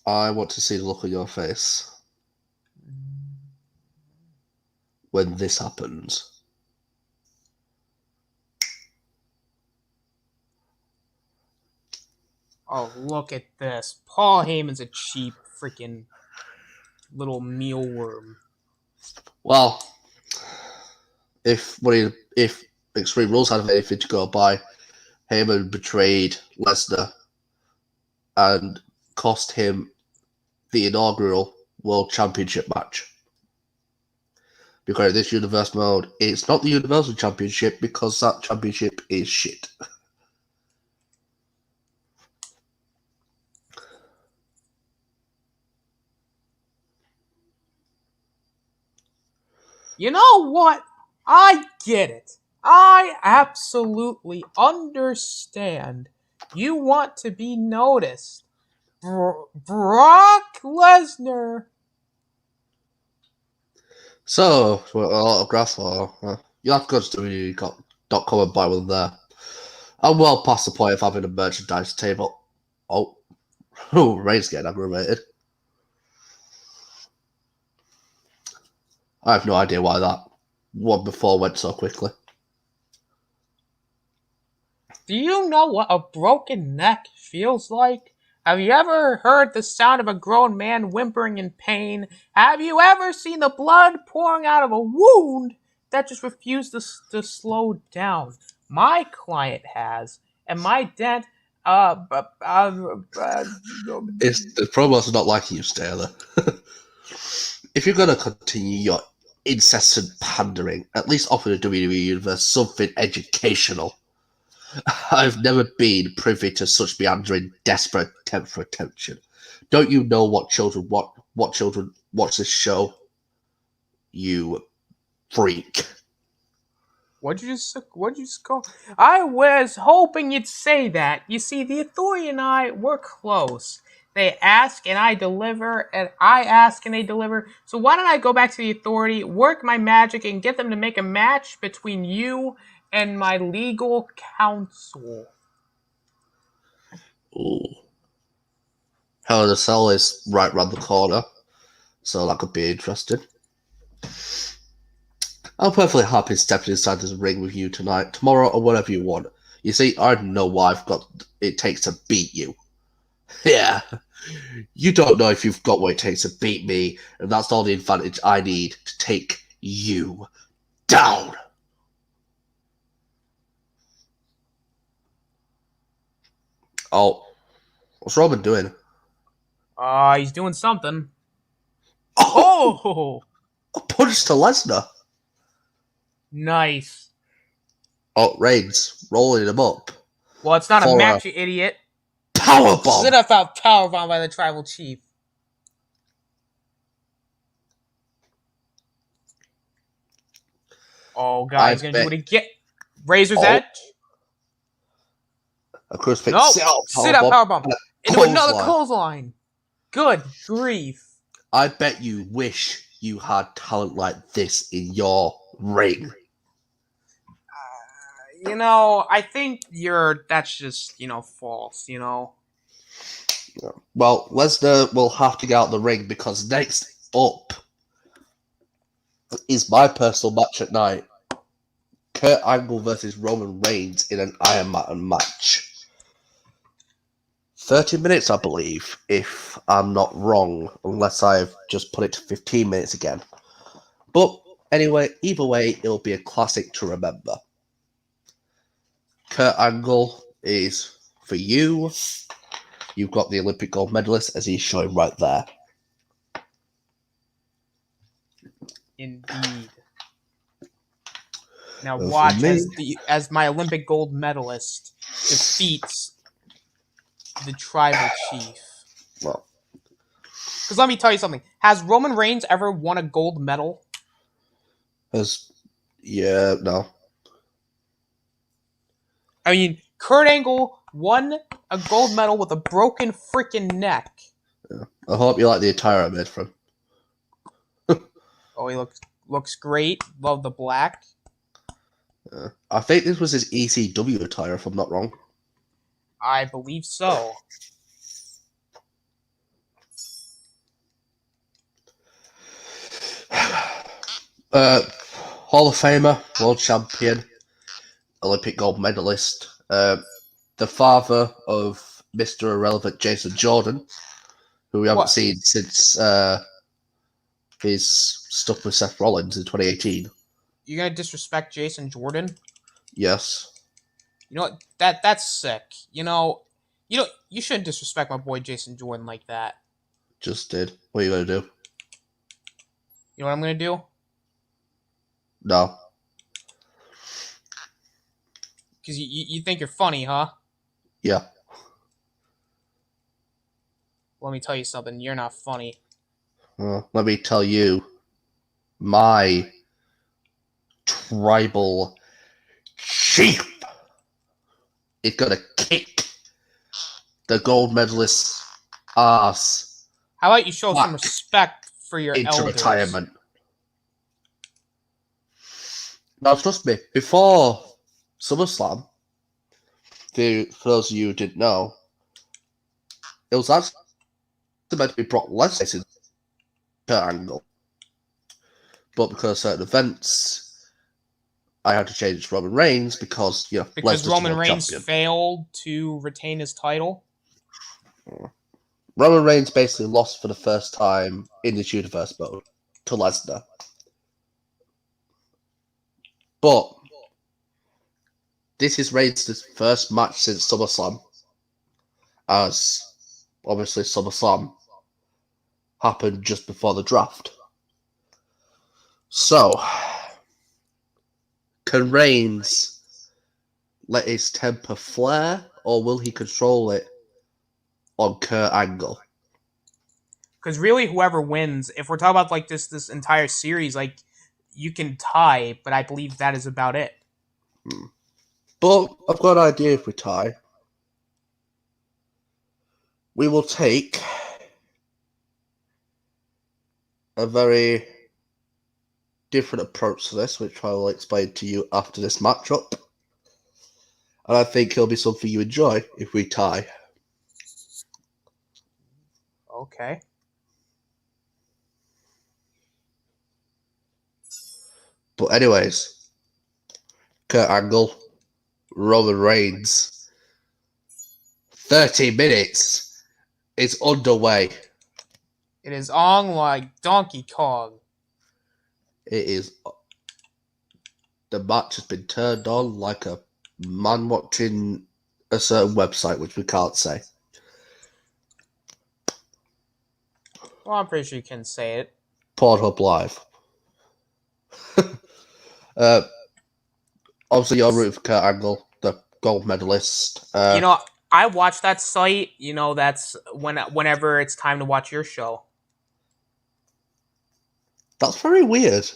I want to see the look on your face when this happens. Oh, look at this. Paul Heyman's a cheap freaking little mealworm. Well, if Extreme Rules had anything to go by, Heyman betrayed Lesnar and cost him the inaugural World Championship match. Because in this universe mode, it's not the Universal Championship because that championship is shit. You know what? I get it. I absolutely understand. You want to be noticed. Brock Lesnar. So, autograph or you'll have to go to WWE.com and buy one there. I'm well past the point of having a merchandise table. Oh, Ray's getting aggravated. I have no idea why that one before went so quickly. Do you know what a broken neck feels like? Have you ever heard the sound of a grown man whimpering in pain? Have you ever seen the blood pouring out of a wound that just refused to slow down? My client has, and my dent. It's the promos are not like you, Taylor. If you're going to continue your incessant pandering, at least offer the WWE Universe something educational. I've never been privy to such meandering, desperate attempt for attention. Don't you know what children watch this show? You freak. What'd you just call? I was hoping you'd say that. You see, the Authority and I, we're close. They ask and I deliver, and I ask and they deliver. So why don't I go back to the Authority, work my magic, and get them to make a match between you and my legal counsel? Ooh. Hell in a Cell is right round the corner, so that could be interesting. I'm perfectly happy stepping inside this ring with you tonight, tomorrow, or whatever you want. You see, I know what I've got it takes to beat you. Yeah. You don't know if you've got what it takes to beat me, and that's all the advantage I need to take you down. Oh, what's Roman doing? He's doing something. Oh! A punch to Lesnar. Nice. Oh, Reigns rolling him up. Well, it's not a match, you idiot. Powerbomb. Sit up out powerbomb by the Tribal Chief. Oh, God, he's going to do it again. Razor's Edge. A crucifix. No, sit up powerbomb. Into another clothesline. Good grief. I bet you wish you had talent like this in your ring. I think that's just, false, Well, Lesnar will have to get out of the ring because next up is my personal match at night. Kurt Angle versus Roman Reigns in an Iron Man match. 30 minutes, I believe, if I'm not wrong, unless I've just put it to 15 minutes again. But anyway, either way, it'll be a classic to remember. Kurt Angle is for you. You've got the Olympic gold medalist, as he's showing right there. Indeed. Now watch as my Olympic gold medalist defeats the Tribal Chief. Well, because let me tell you something. Has Roman Reigns ever won a gold medal? No. I mean, Kurt Angle won a gold medal with a broken freaking neck. Yeah. I hope you like the attire I made for him. Oh, he looks great. Love the black. I think this was his ECW attire, if I'm not wrong. I believe so. Hall of Famer, World Champion, Olympic gold medalist, the father of Mr. Irrelevant Jason Jordan, who we haven't seen since his stuff with Seth Rollins in 2018. You gonna disrespect Jason Jordan? Yes. You know what? That's sick. You shouldn't disrespect my boy Jason Jordan like that. Just did. What are you gonna do? You know what I'm gonna do? No. Because you think you're funny, huh? Yeah. Let me tell you something. You're not funny. Let me tell you, my Tribal Chief is gonna kick the gold medalist's ass. How about you show some respect for your into elders? Retirement. Now, trust me, before SummerSlam, for those of you who didn't know, it was actually meant to be Brock Lesnar in Kurt Angle. But because of certain events, I had to change it to Roman Reigns because, because Lesnar's Roman Reigns champion. failed to retain his title. Roman Reigns basically lost for the first time in this universe mode to Lesnar. But this is Reigns' first match since SummerSlam, as obviously SummerSlam happened just before the draft. So, can Reigns let his temper flare, or will he control it on Kurt Angle? Because really, whoever wins, if we're talking about like this entire series, like you can tie, but I believe that is about it. But I've got an idea. If we tie, we will take a very different approach to this, which I will explain to you after this matchup. And I think it'll be something you enjoy if we tie. Okay. But anyways, Kurt Angle, Roman Reigns, 30 minutes is underway. It is on like Donkey Kong. It is. The match has been turned on like a man watching a certain website, which we can't say. Well, I'm pretty sure you can say it. Pornhub Live. Obviously, you're rooting for Kurt Angle, the gold medalist. I watch that site. That's whenever it's time to watch your show. That's very weird.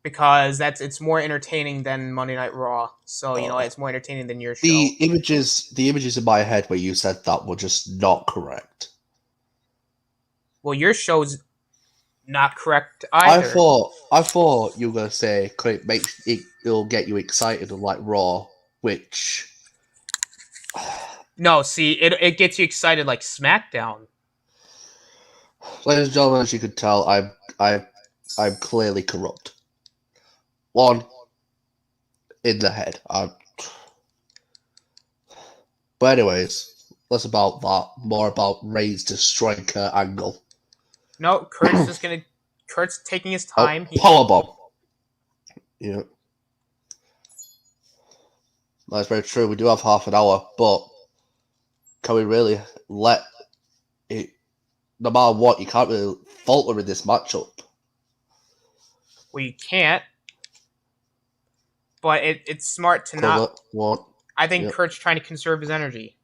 Because it's more entertaining than Monday Night Raw. So, it's more entertaining than your show. The images in my head where you said that were just not correct. Well, your show's not correct either. I thought you were gonna say it'll get you excited like Raw, which no, see, it gets you excited like SmackDown. Ladies and gentlemen, as you can tell, I'm clearly corrupt. One in the head. But anyways, less about that. More about Reigns destroying Kurt Angle. No, Kurt's taking his time. Powerbomb. Yeah. That's very true. We do have half an hour, but can we really let it? No matter what, you can't really falter in this matchup. Well, you can't. But it's smart to not. What? I think Kurt's trying to conserve his energy.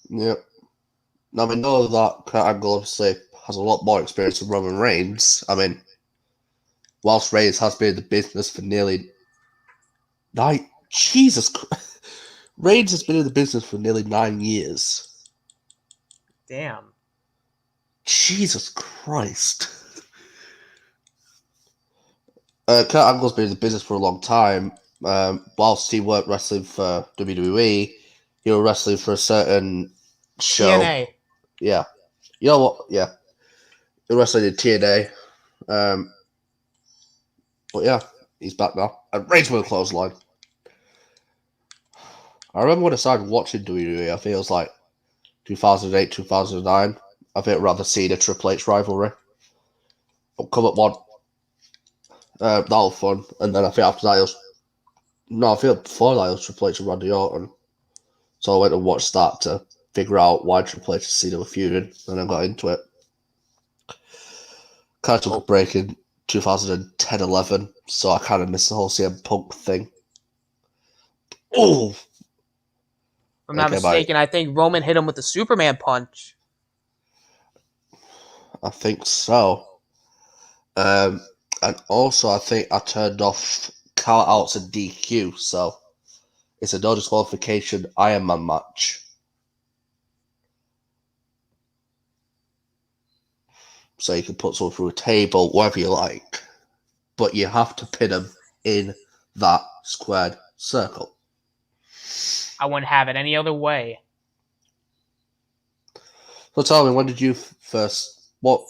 Yep. Now we know that Kurt Angle obviously has a lot more experience than Roman Reigns. I mean, whilst Reigns has been in the business for nearly Jesus Christ. Reigns has been in the business for nearly 9 years. Damn. Jesus Christ. Kurt Angle's been in the business for a long time. Whilst he weren't wrestling for WWE, he was wrestling for a certain show. TNA. Yeah. You know what? Yeah. He was wrestling in TNA. But yeah, he's back now. And Reigns with a clothesline. I remember when I started watching WWE, I think it was like 2008, 2009. I think I'd rather see the Triple H rivalry. But come at one. That was fun. And then I think after that it was... No, I think before that it was Triple H and Randy Orton. So I went and watched that to figure out why Triple H and Cena were feuding. And I got into it. Kind of took a break in 2010-11. So I kind of missed the whole CM Punk thing. Oh! If I'm not mistaken, I think Roman hit him with the Superman punch. I think so. And also, I think I turned off count-outs and DQ, so it's a no disqualification Iron Man match. So you can put someone through a table, whatever you like, but you have to pin them in that squared circle. I wouldn't have it any other way. So tell me, when did you what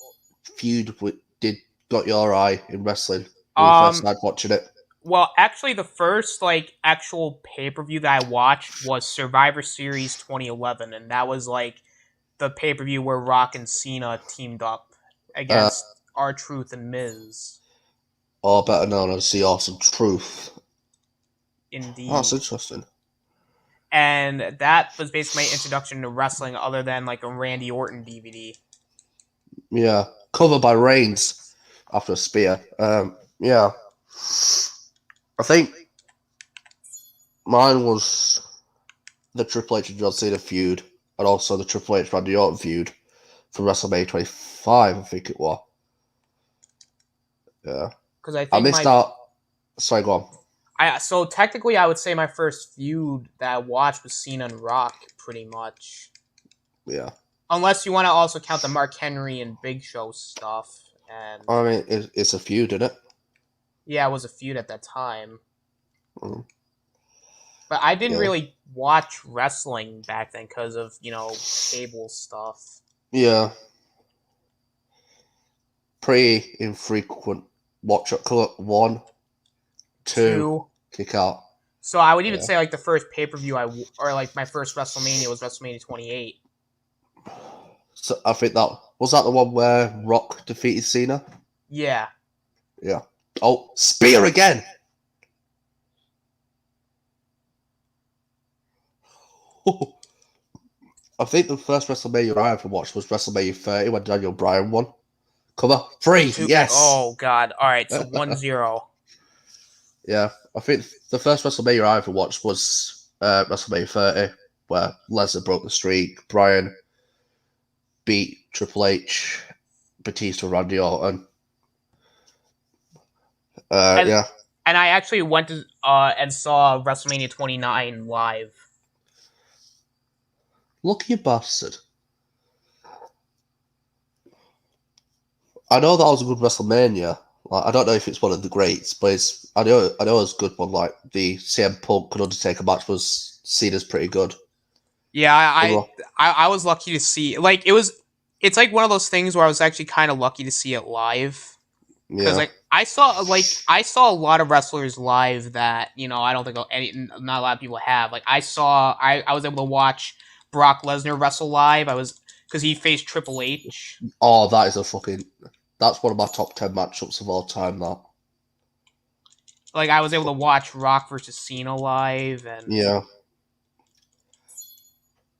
feud got your eye in wrestling when you first started watching it? Well, actually, the first actual pay-per-view that I watched was Survivor Series 2011, and that was the pay-per-view where Rock and Cena teamed up against R-Truth and Miz. Or better known as the Awesome Truth. Indeed. Oh, that's interesting. And that was basically my introduction to wrestling, other than a Randy Orton DVD. Yeah, covered by Reigns after a spear. Yeah, I think Mine was the Triple H and John Cena feud, and also the Triple H Randy Orton feud from WrestleMania 25, I think it was. Yeah. Because I I think missed out. Sorry, go on. So technically, I would say my first feud that I watched was Cena and Rock, pretty much. Yeah. Unless you want to also count the Mark Henry and Big Show stuff. And I mean, it's a feud, isn't it? yeah, it was a feud at that time. Mm. But I didn't really watch wrestling back then because of, cable stuff. Yeah. Pretty infrequent watch up. 1, 2, kick out. So I would even say like the first pay-per-view or like my first WrestleMania was WrestleMania 28. So I think that the one where Rock defeated Cena? Yeah. Yeah. Oh, spear again! I think the first WrestleMania I ever watched was WrestleMania 30 when Daniel Bryan won. Cover 3, yes! Oh, God. Alright, so 1-0. Yeah, I think the first WrestleMania I ever watched was WrestleMania 30, where Lesnar broke the streak, Bryan beat Triple H, Batista, Randy Orton. Yeah. And I actually went to and saw WrestleMania 29 live. Lucky bastard. I know that was a good WrestleMania. Like, I don't know if it's one of the greats, but I know it was a good one. Like the CM Punk and Undertaker match was seen as pretty good. Yeah, I was lucky to see. Like it's like one of those things where I was actually kind of lucky to see it live. Because like I saw a lot of wrestlers live that I don't think not a lot of people have. Like I was able to watch Brock Lesnar wrestle live. Because he faced Triple H. Oh, that's one of my top 10 matchups of all time. That. Like I was able to watch Rock versus Cena live, and yeah,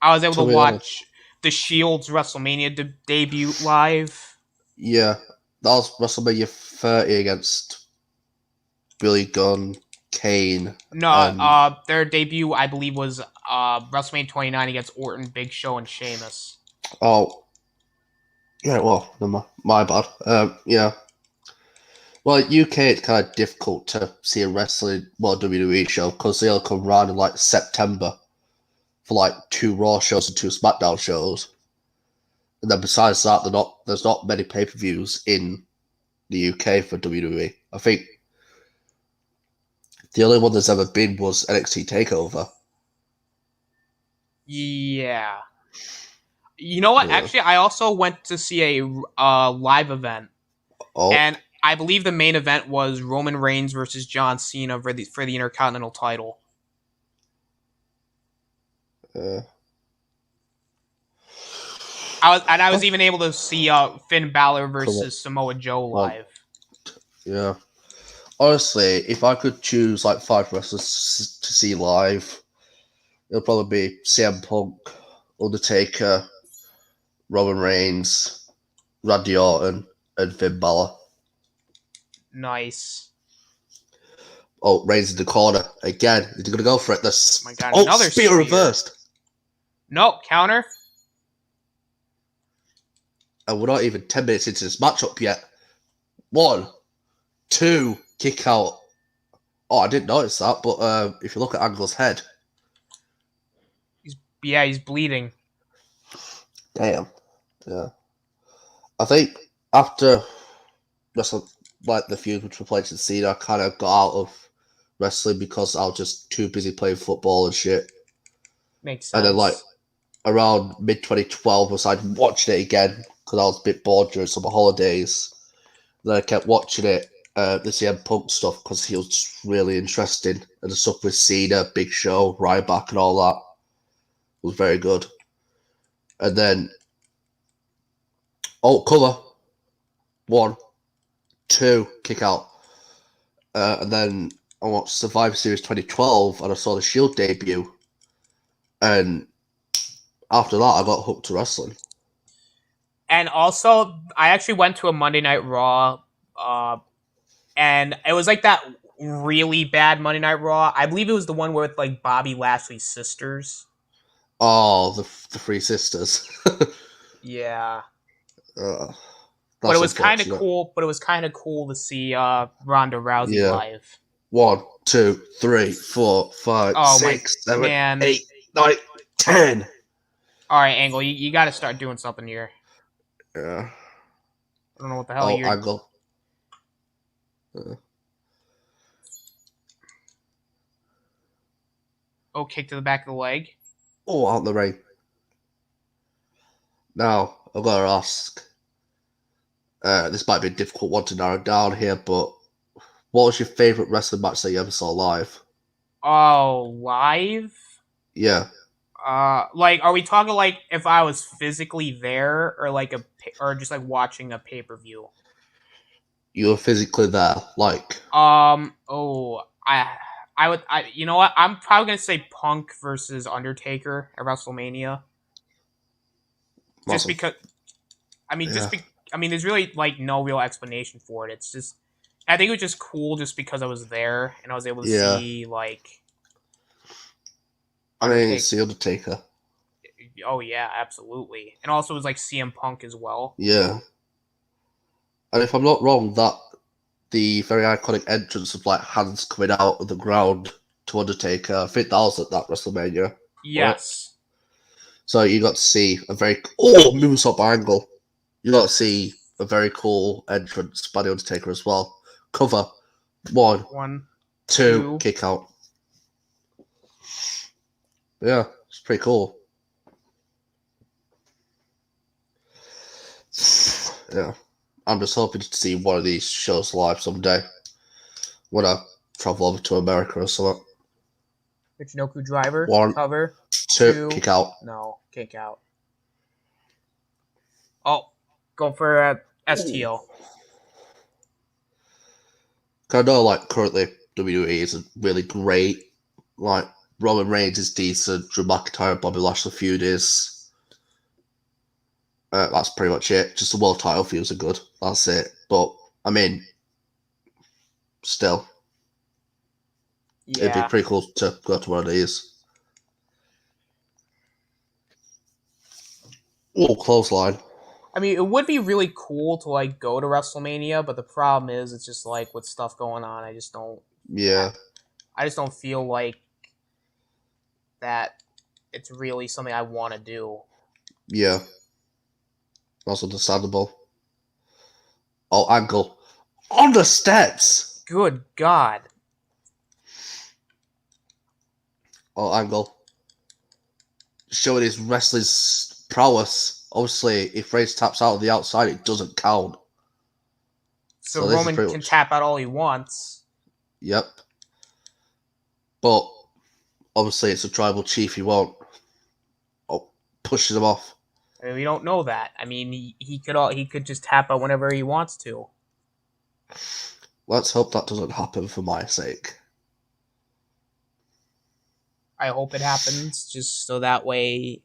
I was able to watch the Shield's WrestleMania debut live. Yeah, that was WrestleMania 30 against Billy Gunn, Kane. No, their debut, I believe, was WrestleMania 29 against Orton, Big Show, and Sheamus. Oh, yeah. Well, my bad. Yeah. Well, UK it's kind of difficult to see a WWE show because they'll come around in like September for like 2 Raw shows and 2 SmackDown shows, and then besides that, there's not many pay-per-views in the UK for WWE. I think the only one there's ever been was NXT Takeover. Yeah. You know what? Yeah. Actually, I also went to see a live event. Oh. And I believe the main event was Roman Reigns versus John Cena for the Intercontinental title. I was even able to see Finn Balor versus Samoa Joe live. Yeah. Honestly, if I could choose like 5 wrestlers to see live, it'll probably be CM Punk, Undertaker, Roman Reigns, Randy Orton, and Finn Balor. Nice. Oh, Reigns in the corner again. He's gonna go for it. This. Oh my God! Another spear reversed. Nope, counter. And we're not even 10 minutes into this matchup yet. 1, 2, kick out. Oh, I didn't notice that, but if you look at Angle's head, he's bleeding. Damn. Yeah. I think after the feud with Triple H and Cena, I kind of got out of wrestling because I was just too busy playing football and shit. Makes sense. And then around mid-2012, I started watching it again because I was a bit bored during summer holidays. Then I kept watching it, the CM Punk stuff, because he was just really interesting. And the stuff with Cena, Big Show, Ryback and all that was very good. And then, cover. 1, 2, kick out. And then I watched Survivor Series 2012 and I saw the Shield debut. And after that, I got hooked to wrestling. And also, I actually went to a Monday Night Raw, and it was like that really bad Monday Night Raw. I believe it was the one with like Bobby Lashley's sisters. Oh, the three sisters. Yeah. uh, But it that's was kind of unfortunate. cool. But it was kind of cool to see Ronda Rousey Yeah. live. 1, 2, 3, 4, 5, Oh my 6, 7, man! 8, 9, 10. All right, Angle, you got to start doing something here. Yeah. I don't know what the hell Oh, you're. Angle. Oh, kick to the back of the leg. Oh, out the ring. Now, I've got to ask. This might be a difficult one to narrow down here, but what was your favourite wrestling match that you ever saw live? Oh, live? Yeah. Like, are we talking like if I was physically there, or like or just like watching a pay per view? You were physically there, like. Oh, you know what? I'm probably gonna say Punk versus Undertaker at WrestleMania. Just Awesome. because, I mean, Yeah. I mean, there's really like no real explanation for it. It's just, I think it was just cool just because I was there and I was able to see like. I mean, it's the Undertaker. Oh yeah, absolutely, and also it was like CM Punk as well. Yeah. And if I'm not wrong, the very iconic entrance of like hands coming out of the ground to Undertaker, I think that was at that WrestleMania. Yes. So you got to see a very moonsault angle. You got to see a very cool entrance by the Undertaker as well. Cover 1, 2, kick out. Yeah, it's pretty cool. Yeah, I'm just hoping to see one of these shows live someday when I travel over to America or something. Michinoku driver. 1, cover 2, kick out. No, kick out. Oh, go for STO. I know, like, currently WWE isn't really great. Like, Roman Reigns is decent. Drew McIntyre, Bobby Lashley feud is. That's pretty much it. Just the world title feuds are good. That's it. But I mean, still, it'd be pretty cool to go to one of these. Oh, clothesline. I mean, it would be really cool to like go to WrestleMania, but the problem is, it's just like with stuff going on, I just don't. Yeah. I just don't feel like that. It's really something I want to do. Yeah. That's understandable. Oh, angle. On the steps! Good God. Oh, angle. Showing his wrestler's prowess. Obviously, if Reigns taps out of the outside, it doesn't count. So Roman can tap out all he wants. Yep. But obviously, it's a tribal chief. He won't. Oh, pushes him off. I mean, we don't know that. I mean, he could just tap out whenever he wants to. Let's hope that doesn't happen for my sake. I hope it happens, just so that way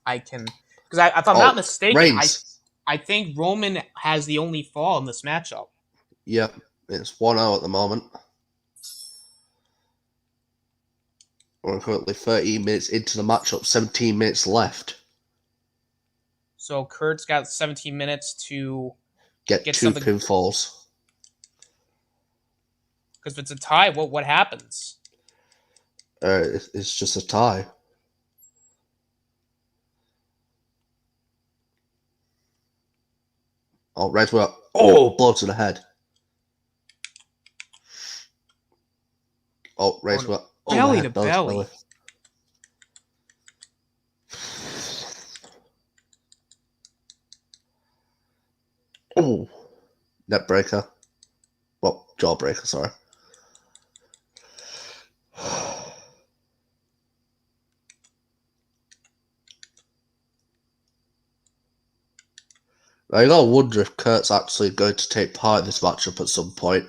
I can. Because if I'm not mistaken, Reigns. I think Roman has the only fall in this matchup. Yep, it's 1-0 at the moment. We're currently 13 minutes into the matchup, 17 minutes left. So Kurt's got 17 minutes to get 2 pinfalls. Because if it's a tie, what happens? It's just a tie. Oh, right where. Oh, blow to the head. Oh, right where. Oh, belly to belly. Oh, net breaker. Well, jawbreaker, sorry. I gotta wonder if Kurt's actually going to take part in this matchup at some point.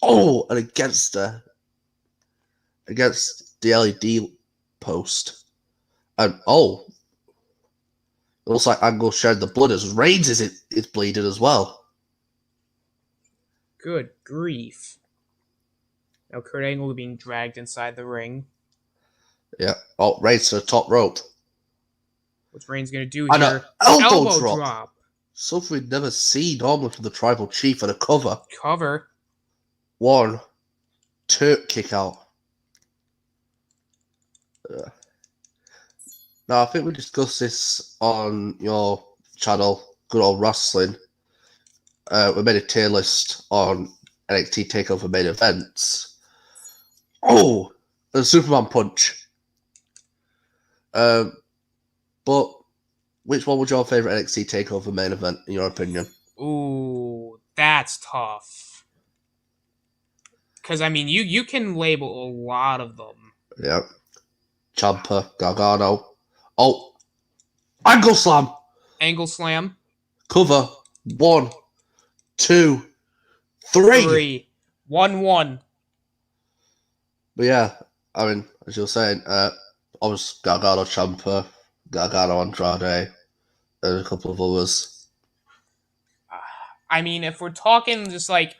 Oh, and against the LED post. And oh, it looks like Angle shared the blood as Reigns is bleeding as well. Good grief. Now Kurt Angle being dragged inside the ring. Yeah. Oh, Reigns to the top rope. What's Reigns going to do And here? an elbow drop. Something we'd never seen normally from the Tribal Chief at a cover. Cover. 1, 2, kick out. Now, I think we discussed this on your channel, Good Old Wrestling. We made a tier list on NXT TakeOver main events. Oh, the Superman punch. But which one was your favorite NXT TakeOver main event, in your opinion? Ooh, that's tough. Because, I mean, you can label a lot of them. Yeah. Ciampa, Gargano. Oh, angle slam. Angle slam. Cover. 1, 2, 3. 1-1. But yeah, I mean, as you were saying, obviously Gargano, Ciampa, Gargano, Andrade, and a couple of others. I mean, if we're talking just like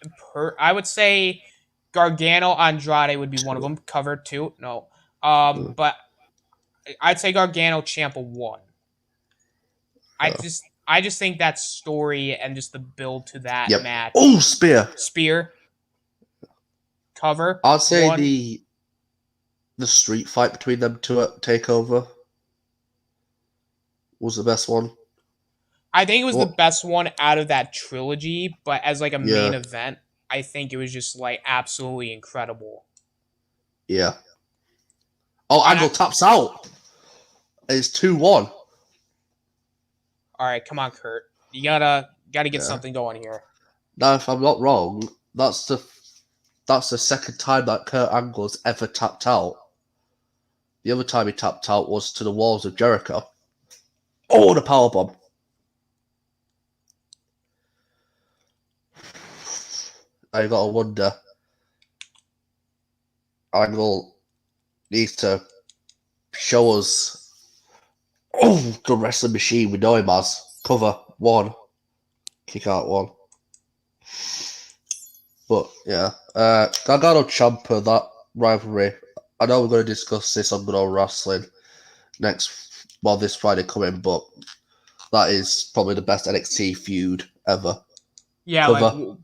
I would say Gargano, Andrade would be one of them. Cover 2, no. But I'd say Gargano, Ciampa 1. I just think that story and just the build to that match. Oh, spear. Cover. I'd say 1. The street fight between them two at TakeOver was the best one. I think it was the best one out of that trilogy, but as like a main event, I think it was just like absolutely incredible. Yeah. Oh, Angle taps out. It's 2-1. All right, come on, Kurt. You gotta get something going here. Now, if I'm not wrong, that's the second time that Kurt Angle has ever tapped out. The other time he tapped out was to the walls of Jericho. Oh, the powerbomb. I gotta wonder. Angle needs to show us. Oh, the wrestling machine we know him as. Cover 1. Kick out 1. But yeah, Gargano Ciampa, that rivalry. I know we're going to discuss this on Good Old Wrestling this Friday coming, but that is probably the best NXT feud ever. Yeah,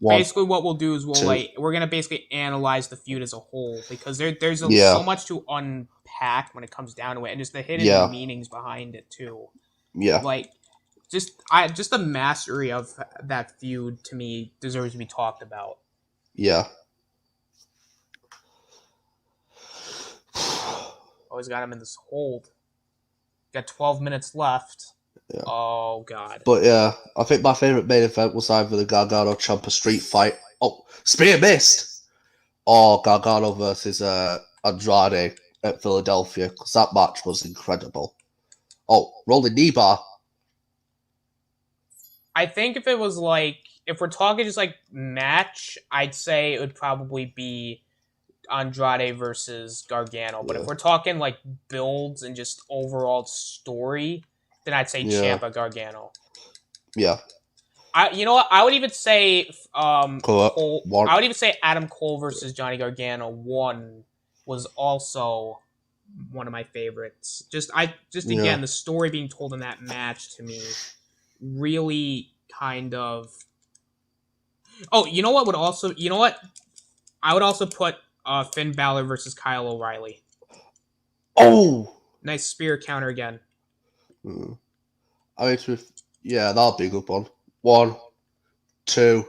basically what we'll do is we're gonna basically analyze the feud as a whole because there's so much to unpack when it comes down to it, and just the hidden meanings behind it too. Yeah, like just the mastery of that feud to me deserves to be talked about. Yeah. Always got him in this hold. Got 12 minutes left. Yeah. Oh, God. But yeah, I think my favourite main event was either the Gargano Ciampa street fight. Oh, spear missed! Or Gargano versus Andrade at Philadelphia, because that match was incredible. Oh, rolling knee bar. I think if we're talking just like match, I'd say it would probably be Andrade versus Gargano. But if we're talking like builds and just overall story, then I'd say Ciampa Gargano. Yeah. You know what? I would even say Cole. I would even say Adam Cole versus Johnny Gargano 1 was also one of my favorites. Again, the story being told in that match to me really kind of. Oh, you know what? I would also put Finn Balor versus Kyle O'Reilly. Oh, nice spear counter again. That'll be a good one. 1, 2,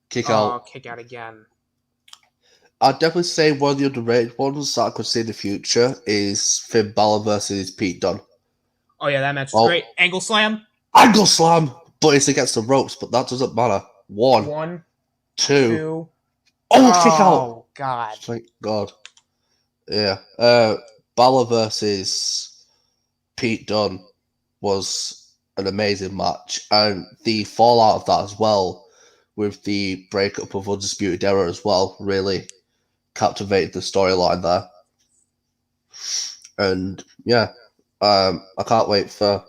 kick out. Kick out again. I'd definitely say one of the underrated ones that I could see in the future is Finn Balor versus Pete Dunne. Oh yeah, that match is great. Angle slam. Angle slam, but it's against the ropes, but that doesn't matter. 1, 2. Oh, kick out. Oh, God. Thank God. Yeah. Balor versus Pete Dunne was an amazing match. And the fallout of that as well, with the breakup of Undisputed Era as well, really captivated the storyline there. And yeah, I can't wait for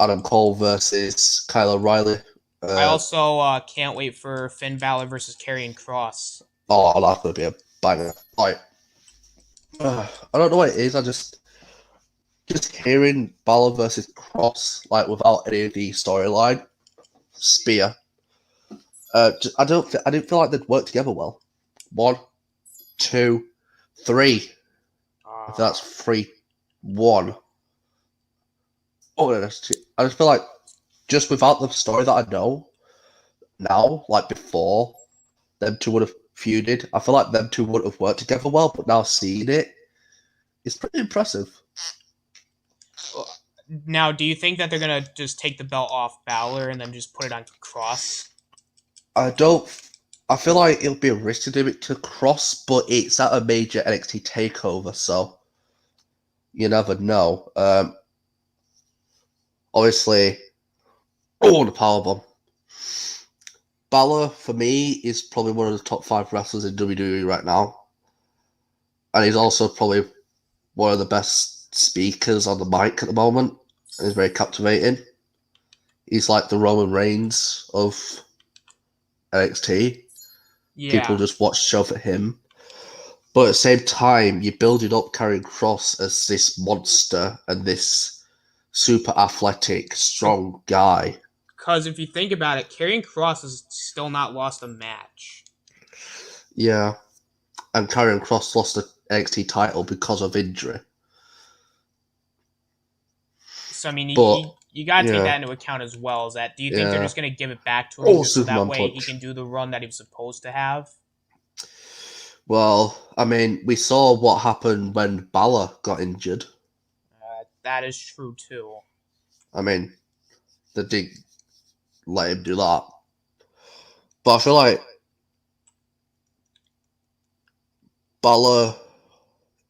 Adam Cole versus Kyle O'Reilly. I also can't wait for Finn Balor versus Karrion Kross. Oh, that's going to be a banger. Like, I don't know what it is. I just hearing Balor versus Cross, like without any of the storyline, spear. I didn't feel like they'd work together well. 1, 2, 3. If that's 3, 1. Oh, I just feel like just without the story that I know now, like before, them two would have feuded. I feel like them two would have worked together well, but now seeing it, it's pretty impressive. Now, do you think that they're gonna just take the belt off Balor and then just put it on Cross? I don't. I feel like it'll be a risk to do it to Cross, but it's at a major NXT takeover, so you never know. Obviously, the powerbomb. Balor, for me, is probably one of the top 5 wrestlers in WWE right now. And he's also probably one of the best speakers on the mic at the moment. And he's very captivating. He's like the Roman Reigns of NXT. Yeah. People just watch the show for him. But at the same time, you're building up Karrion Kross as this monster and this super athletic, strong guy. Because if you think about it, Karrion Kross has still not lost a match. Yeah. And Karrion Kross lost the NXT title because of injury. So, I mean, you got to take that into account as well. Is that, do you think they're just going to give it back to him so that way he can do the run that he was supposed to have? Well, I mean, we saw what happened when Balor got injured. That is true, too. I mean, they didn't let him do that. But I feel like Balor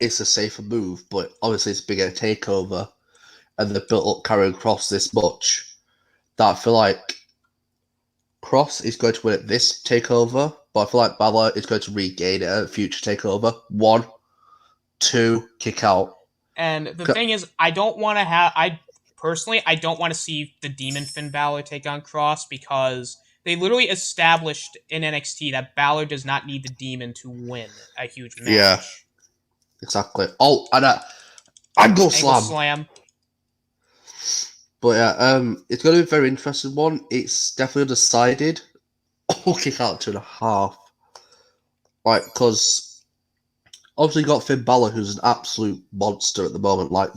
is a safer move, but obviously it's a bigger takeover, and they've built up Karrion Kross this much that I feel like Kross is going to win at this takeover, but I feel like Balor is going to regain it at a future takeover. 1, 2, kick out. And the thing is, I don't want to see the Demon Finn Balor take on Kross because they literally established in NXT that Balor does not need the Demon to win a huge match. Yeah, exactly. Oh, and Angle Slam. But yeah, it's going to be a very interesting one. It's definitely undecided. Oh, kick out 2.5. Like, because obviously you got Finn Balor, who's an absolute monster at the moment. Like,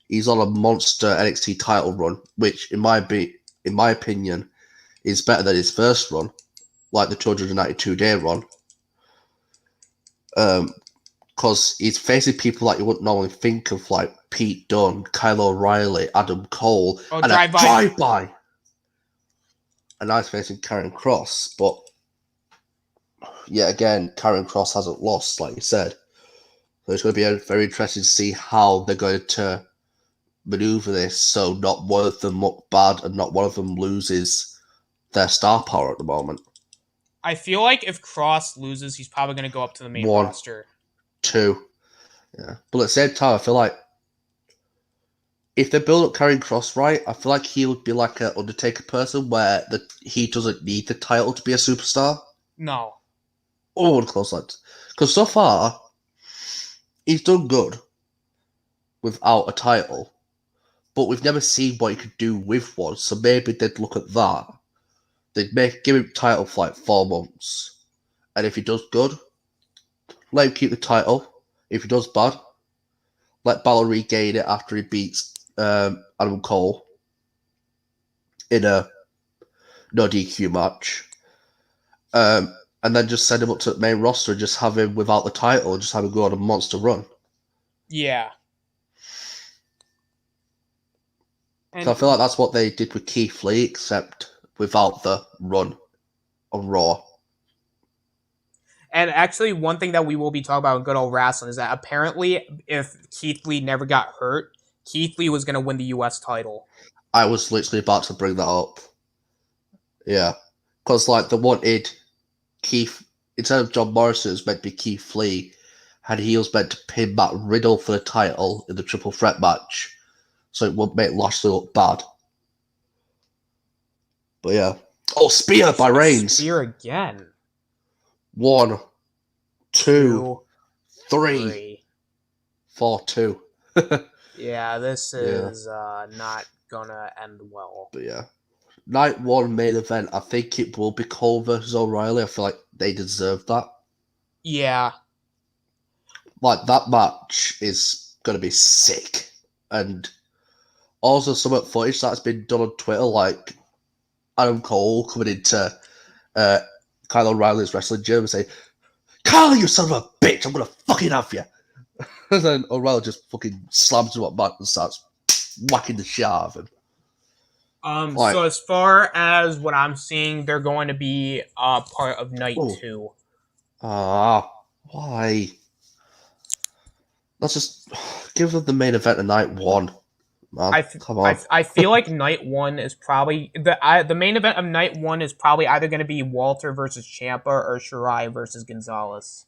he's on a monster NXT title run, which in my opinion is better than his first run, like the 292-day run. Because he's facing people like you wouldn't normally think of, like Pete Dunne, Kyle O'Reilly, Adam Cole, and a drive-by. And now he's facing Karrion Kross, but yet again, Karrion Kross hasn't lost, like you said. So it's going to be very interesting to see how they're going to maneuver this so not one of them look bad and not one of them loses their star power at the moment. I feel like if Kross loses, he's probably going to go up to the main roster. 2. Yeah. But at the same time, I feel like if they build up Karrion Kross right, I feel like he would be like an Undertaker person where he doesn't need the title to be a superstar. No. Oh, close that. Because so far, he's done good without a title, but we've never seen what he could do with one, so maybe they'd look at that. They'd give him title for like 4 months, and if he does good, let him keep the title. If he does bad, let Balor regain it after he beats Adam Cole in a no DQ match. And then just send him up to the main roster and just have him without the title, just have him go on a monster run. Yeah. So I feel like that's what they did with Keith Lee, except without the run on Raw. And actually, one thing that we will be talking about in good old wrestling is that apparently, if Keith Lee never got hurt, Keith Lee was going to win the U.S. title. I was literally about to bring that up. Yeah. Because, like, they wanted Keith, instead of John Morrison, it was meant to be Keith Lee, and he was meant to pin Matt Riddle for the title in the triple threat match, so it wouldn't make Lashley look bad. But yeah. Oh, spear by Reigns. Spear again. 1, 2, 3, three. 4, 2. Yeah, this is not gonna end well. But yeah. Night 1 main event, I think it will be Cole versus O'Reilly. I feel like they deserve that. Yeah. Like, that match is going to be sick. And also some footage that's been done on Twitter, like Adam Cole coming into Kyle O'Reilly's wrestling gym and saying, Kyle, you son of a bitch, I'm going to fucking have you. And then O'Reilly just fucking slams him up back and starts whacking the shit out of him. So as far as what I'm seeing, they're going to be part of night 2. Why? Let's just give them the main event of night 1. Man, come on. I feel like night 1 is probably the main event of night 1 is probably either going to be Walter versus Ciampa or Shirai versus Gonzalez.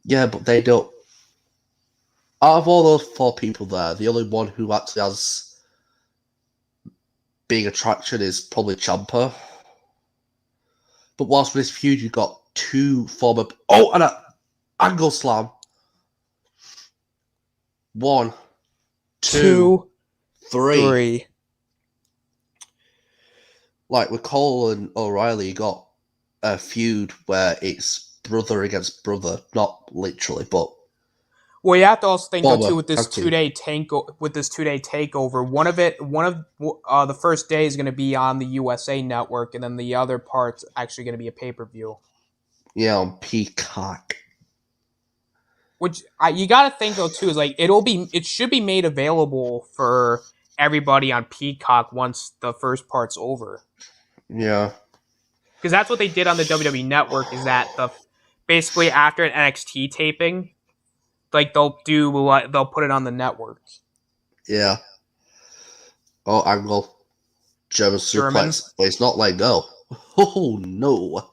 Yeah, but they don't. Out of all those 4 people there, the only one who actually has big attraction is probably Ciampa. But whilst with this feud, you've got 2 former... Oh, and an angle slam. 1, 2, 3. Like with Cole and O'Reilly, you got a feud where it's brother against brother, not literally, but... Well, you have to also think though too with this 2-day takeover. One of the first day is going to be on the USA Network, and then the other part's actually going to be a pay-per-view. Yeah, on Peacock. Which you got to think though too is like it should be made available for everybody on Peacock once the first part's over. Yeah, because that's what they did on the WWE Network. Is that basically after an NXT taping. Like they'll put it on the network. Yeah. Oh, angle. German suplex. But it's not letting go. Oh no.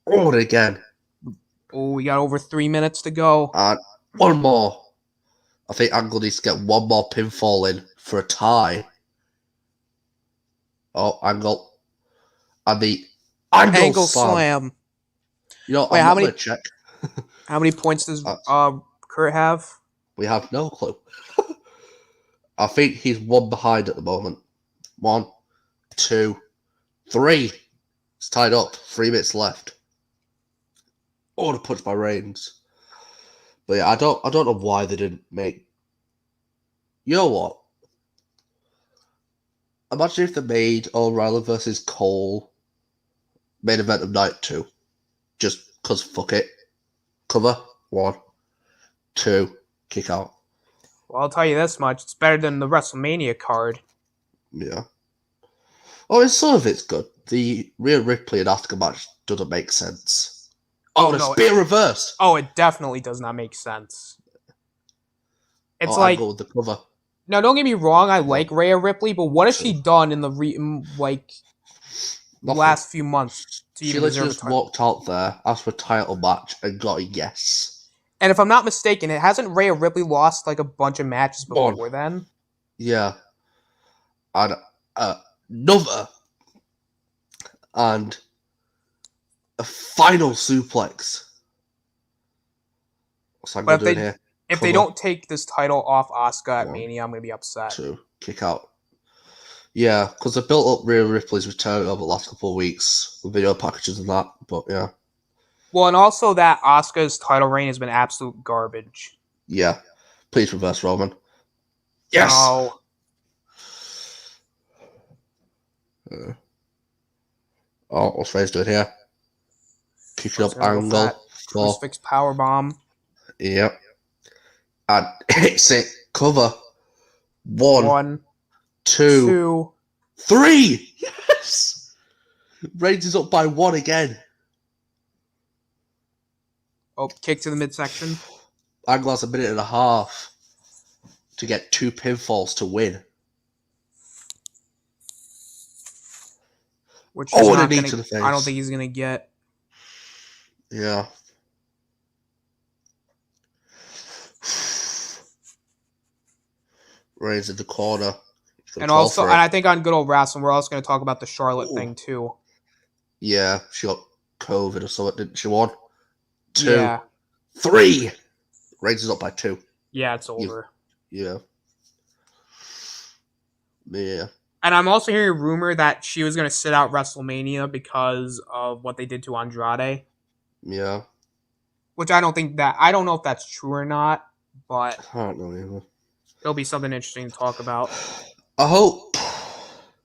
Oh, again. Oh, we got over 3 minutes to go. And one more. I think Angle needs to get one more pinfall in for a tie. Oh, Angle. And the Angle slam. You know, I'm not going to check. How many points does Kurt have? We have no clue. I think he's 1 behind at the moment. 1, 2, 3. It's tied up. 3 minutes left. Oh, to punch by Reigns. But yeah, I don't know why they didn't make. You know what? Imagine if they made O'Reilly versus Cole main event of night 2. Just because fuck it. Cover 1, 2, kick out. Well, I'll tell you this much. It's better than the WrestleMania card. Yeah. Oh, some of it's good. The Rhea Ripley and Asuka match doesn't make sense. Oh, the spear reversed. Oh, it definitely does not make sense. It's like... I'll go with the cover. Now, don't get me wrong. I like Rhea Ripley, but what has she done in the last few months? She literally just walked out there, asked for a title match, and got a yes. And if I'm not mistaken, hasn't Rhea Ripley lost like a bunch of matches before then? Yeah. And another. And a final suplex. What's Angle doing here? If they don't take this title off Asuka at Mania, I'm going to be upset. 2, kick out. Yeah, because they built up Rhea Ripley's return over the last couple of weeks with video packages and that, but yeah. Well, and also that Asuka's title reign has been absolute garbage. Yeah. Please reverse Roman. Yes! No. What's Reigns doing here? Kicking up Angle. Crucifix powerbomb. Yep. And hits it. Cover. 1, 2, 3. Yes! Reigns is up by 1 again. Oh, kick to the midsection. Angle has a minute and a half to get 2 pinfalls to win. Which I don't think he's going to get. Yeah. Reigns in the corner. And I think on Good Old Wrestling, we're also going to talk about the Charlotte thing too. Yeah, she got COVID or something, didn't she? 1, 2, yeah. 3. Reigns is up by 2. Yeah, it's over. Yeah. Yeah. And I'm also hearing a rumor that she was going to sit out WrestleMania because of what they did to Andrade. Yeah. Which I don't know if that's true or not, but I don't know either. it'll be something interesting to talk about. I hope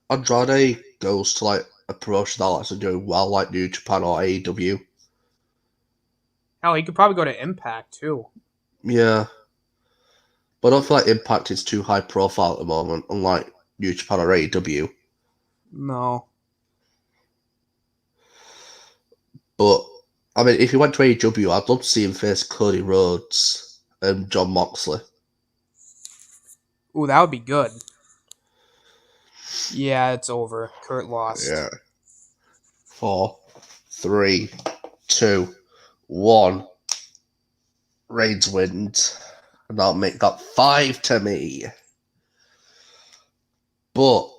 Andrade goes to like a promotion that likes to do well, like New Japan or AEW. Hell, he could probably go to Impact too. Yeah. But I don't feel like Impact is too high profile at the moment, unlike New Japan or AEW. No. But, I mean, if he went to AEW, I'd love to see him face Cody Rhodes and John Moxley. Ooh, that would be good. Yeah, it's over. Kurt lost. Yeah. 4, 3, 2, 1. Reigns wins. And that'll make that 5 to me. But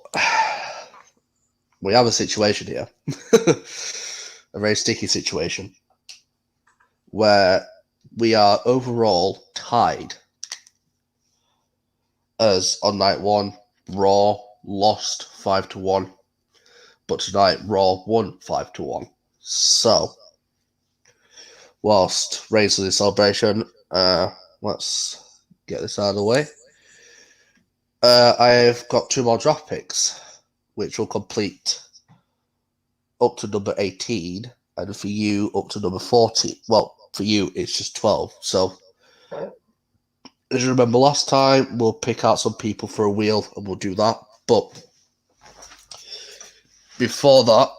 we have a situation here. A very sticky situation. Where we are overall tied. As on night 1, Raw lost 5-1. But tonight, Raw won 5-1. So, whilst Reigns is in celebration, let's get this out of the way. I've got 2 more draft picks, which will complete up to number 18, and for you, up to number 14. Well, for you, it's just 12. So, as you remember last time, we'll pick out some people for a wheel, and we'll do that. But before that,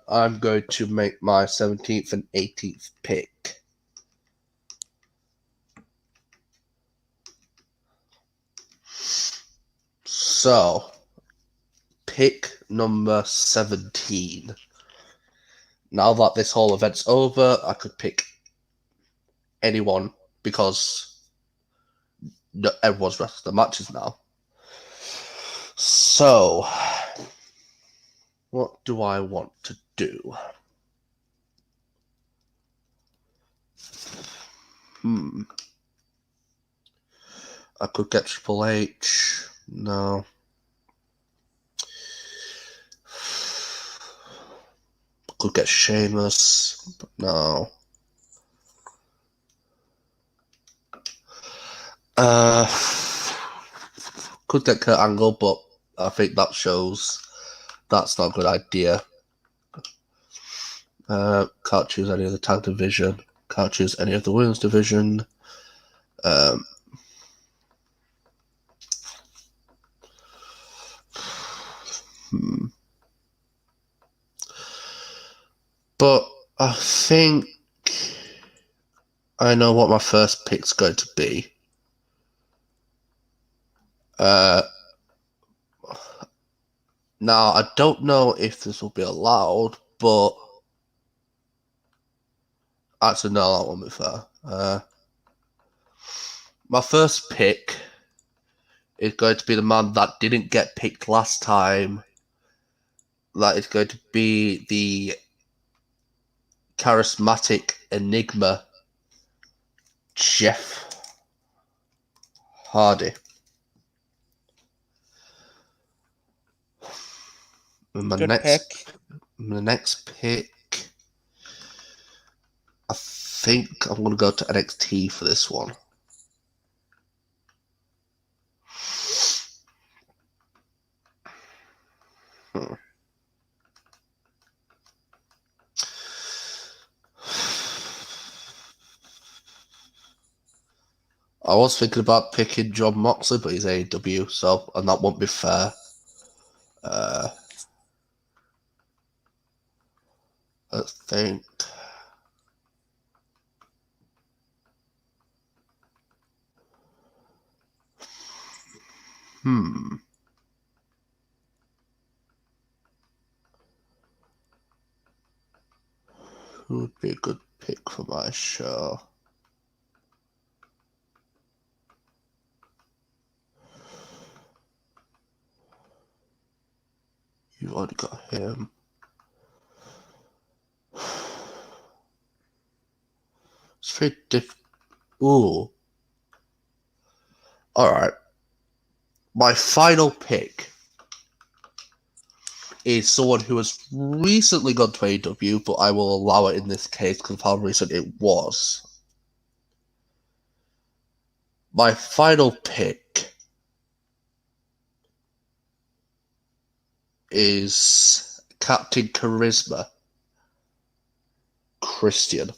I'm going to make my 17th and 18th pick. So, pick number 17. Now that this whole event's over, I could pick anyone because everyone's wrestling the matches now. So, what do I want to do? I could get Triple H. No. Could get Sheamus, but no. Could get Kurt Angle, but I think that shows that's not a good idea. Can't choose any of the tag division. Can't choose any of the women's division. But I think I know what my first pick's going to be. Now, I don't know if this will be allowed, but actually, no, that won't be fair. My first pick is going to be the man that didn't get picked last time. That is going to be the charismatic enigma, Jeff Hardy. My next pick, I think I'm going to go to NXT for this one. I was thinking about picking John Moxley, but he's AEW, and that won't be fair. Let's think. Who would be a good pick for my show? You've already got him. Ooh. Alright. My final pick is someone who has recently gone to AEW, but I will allow it in this case because of how recent it was. My final pick is Captain Charisma, Christian.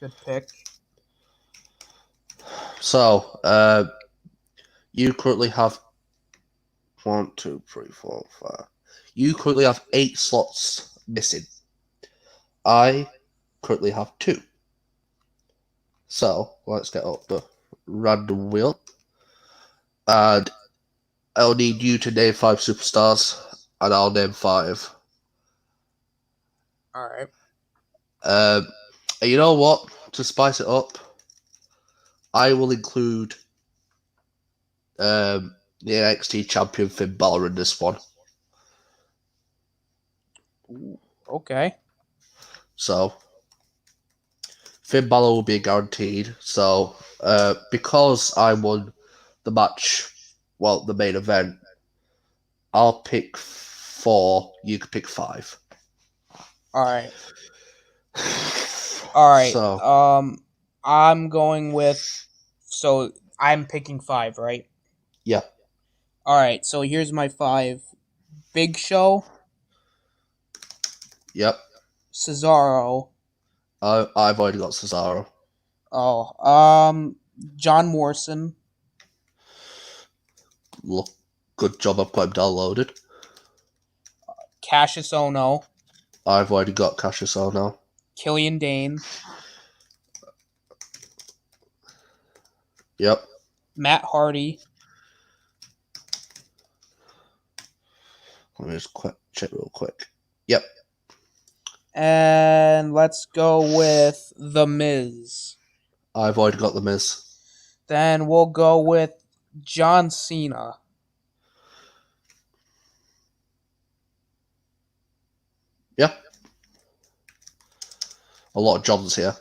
Good pick. So, you currently have 1, 2, 3, 4, 5. You currently have 8 slots missing. I currently have 2. So, let's get up the random wheel. And I'll need you to name 5 superstars, and I'll name 5. Alright. And you know what? To spice it up, I will include the NXT champion Finn Balor in this one. Okay. So, Finn Balor will be guaranteed. So, because I won the match, well, the main event, I'll pick 4. You can pick 5. Alright. Alright. So, I'm going with. So, I'm picking 5, right? yeah. Alright, so here's my 5. Big Show. Yep. Cesaro. I've already got Cesaro. John Morrison. Look, good job I've got him downloaded. Cassius Ohno. I've already got Cassius Ohno. Killian Dane. Yep. Matt Hardy. Let me just check real quick. Yep. And let's go with The Miz. I've already got The Miz. Then we'll go with John Cena. Yep. A lot of Johns here.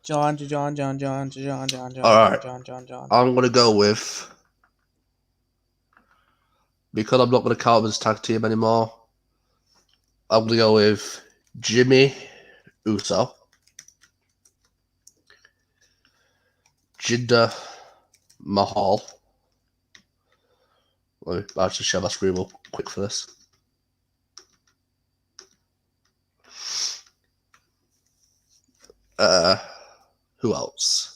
John. Alright. I'm going to go with... Because I'm not going to count them as tag team anymore, I'm going to go with Jimmy Uso, Jinder Mahal. I'll just share my screen real quick for this. Who else?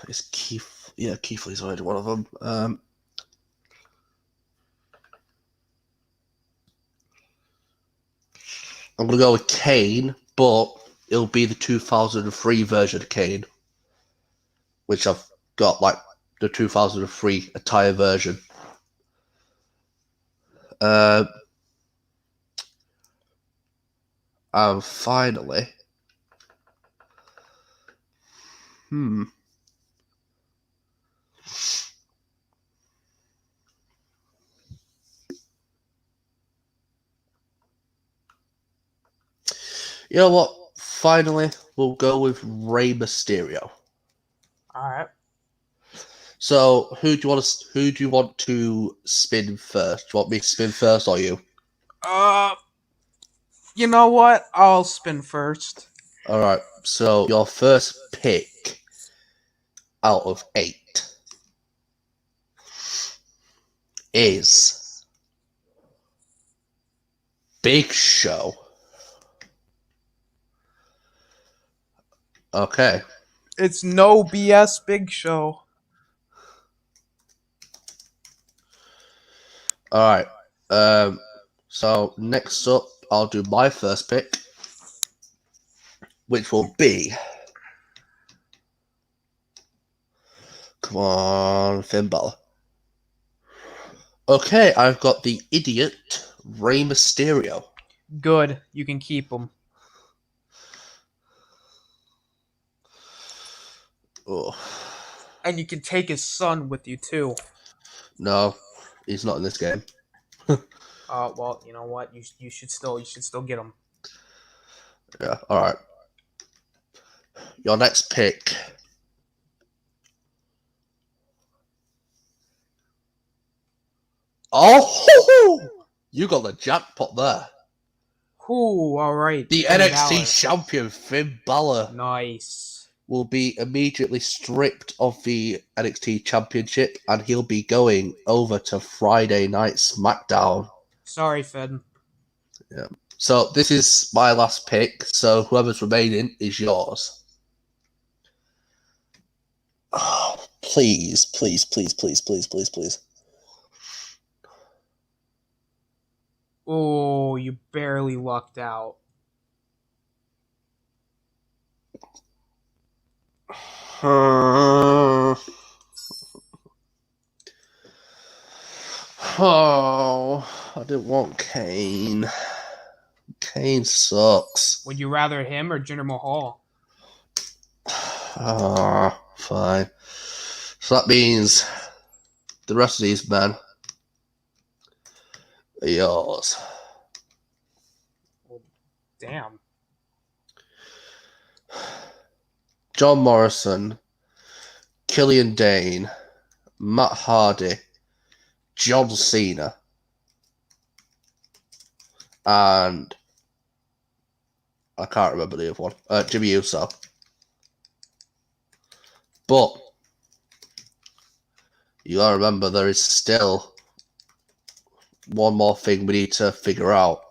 Is Keith? Yeah, Keith Lee's already one of them. I'm gonna go with Kane, but it'll be the 2003 version of Kane, which I've got like the 2003 attire version. And finally, you know what? Finally, we'll go with Rey Mysterio. Alright. So, who do you want to spin first? Do you want me to spin first or you? You know what? I'll spin first. Alright, so your first pick out of 8 is Big Show. Okay. It's no BS Big Show. Alright. So next up, I'll do my first pick, which will be... Come on, Finn Balor. Okay, I've got the idiot Rey Mysterio. Good. You can keep him. Oh. And you can take his son with you, too. No, he's not in this game. Well, you know what? You should still get him. Yeah, all right. Your next pick. Oh, you got the jackpot there. Ooh, all right. The Finn NXT Balor. champion, Finn Balor, Nice. will be immediately stripped of the NXT championship and he'll be going over to Friday Night SmackDown. Sorry, Finn. Yeah. So this is my last pick, so whoever's remaining is yours. Oh, please, please, please, please, please, please, please. Oh, you barely lucked out. Oh, I didn't want Kane. Kane sucks. Would you rather him or Jinder Mahal? Fine. So that means the rest of these men are yours. Well, damn. John Morrison, Killian Dane, Matt Hardy, John Cena, and I can't remember the other one. Jimmy Uso. But you gotta remember there is still one more thing we need to figure out.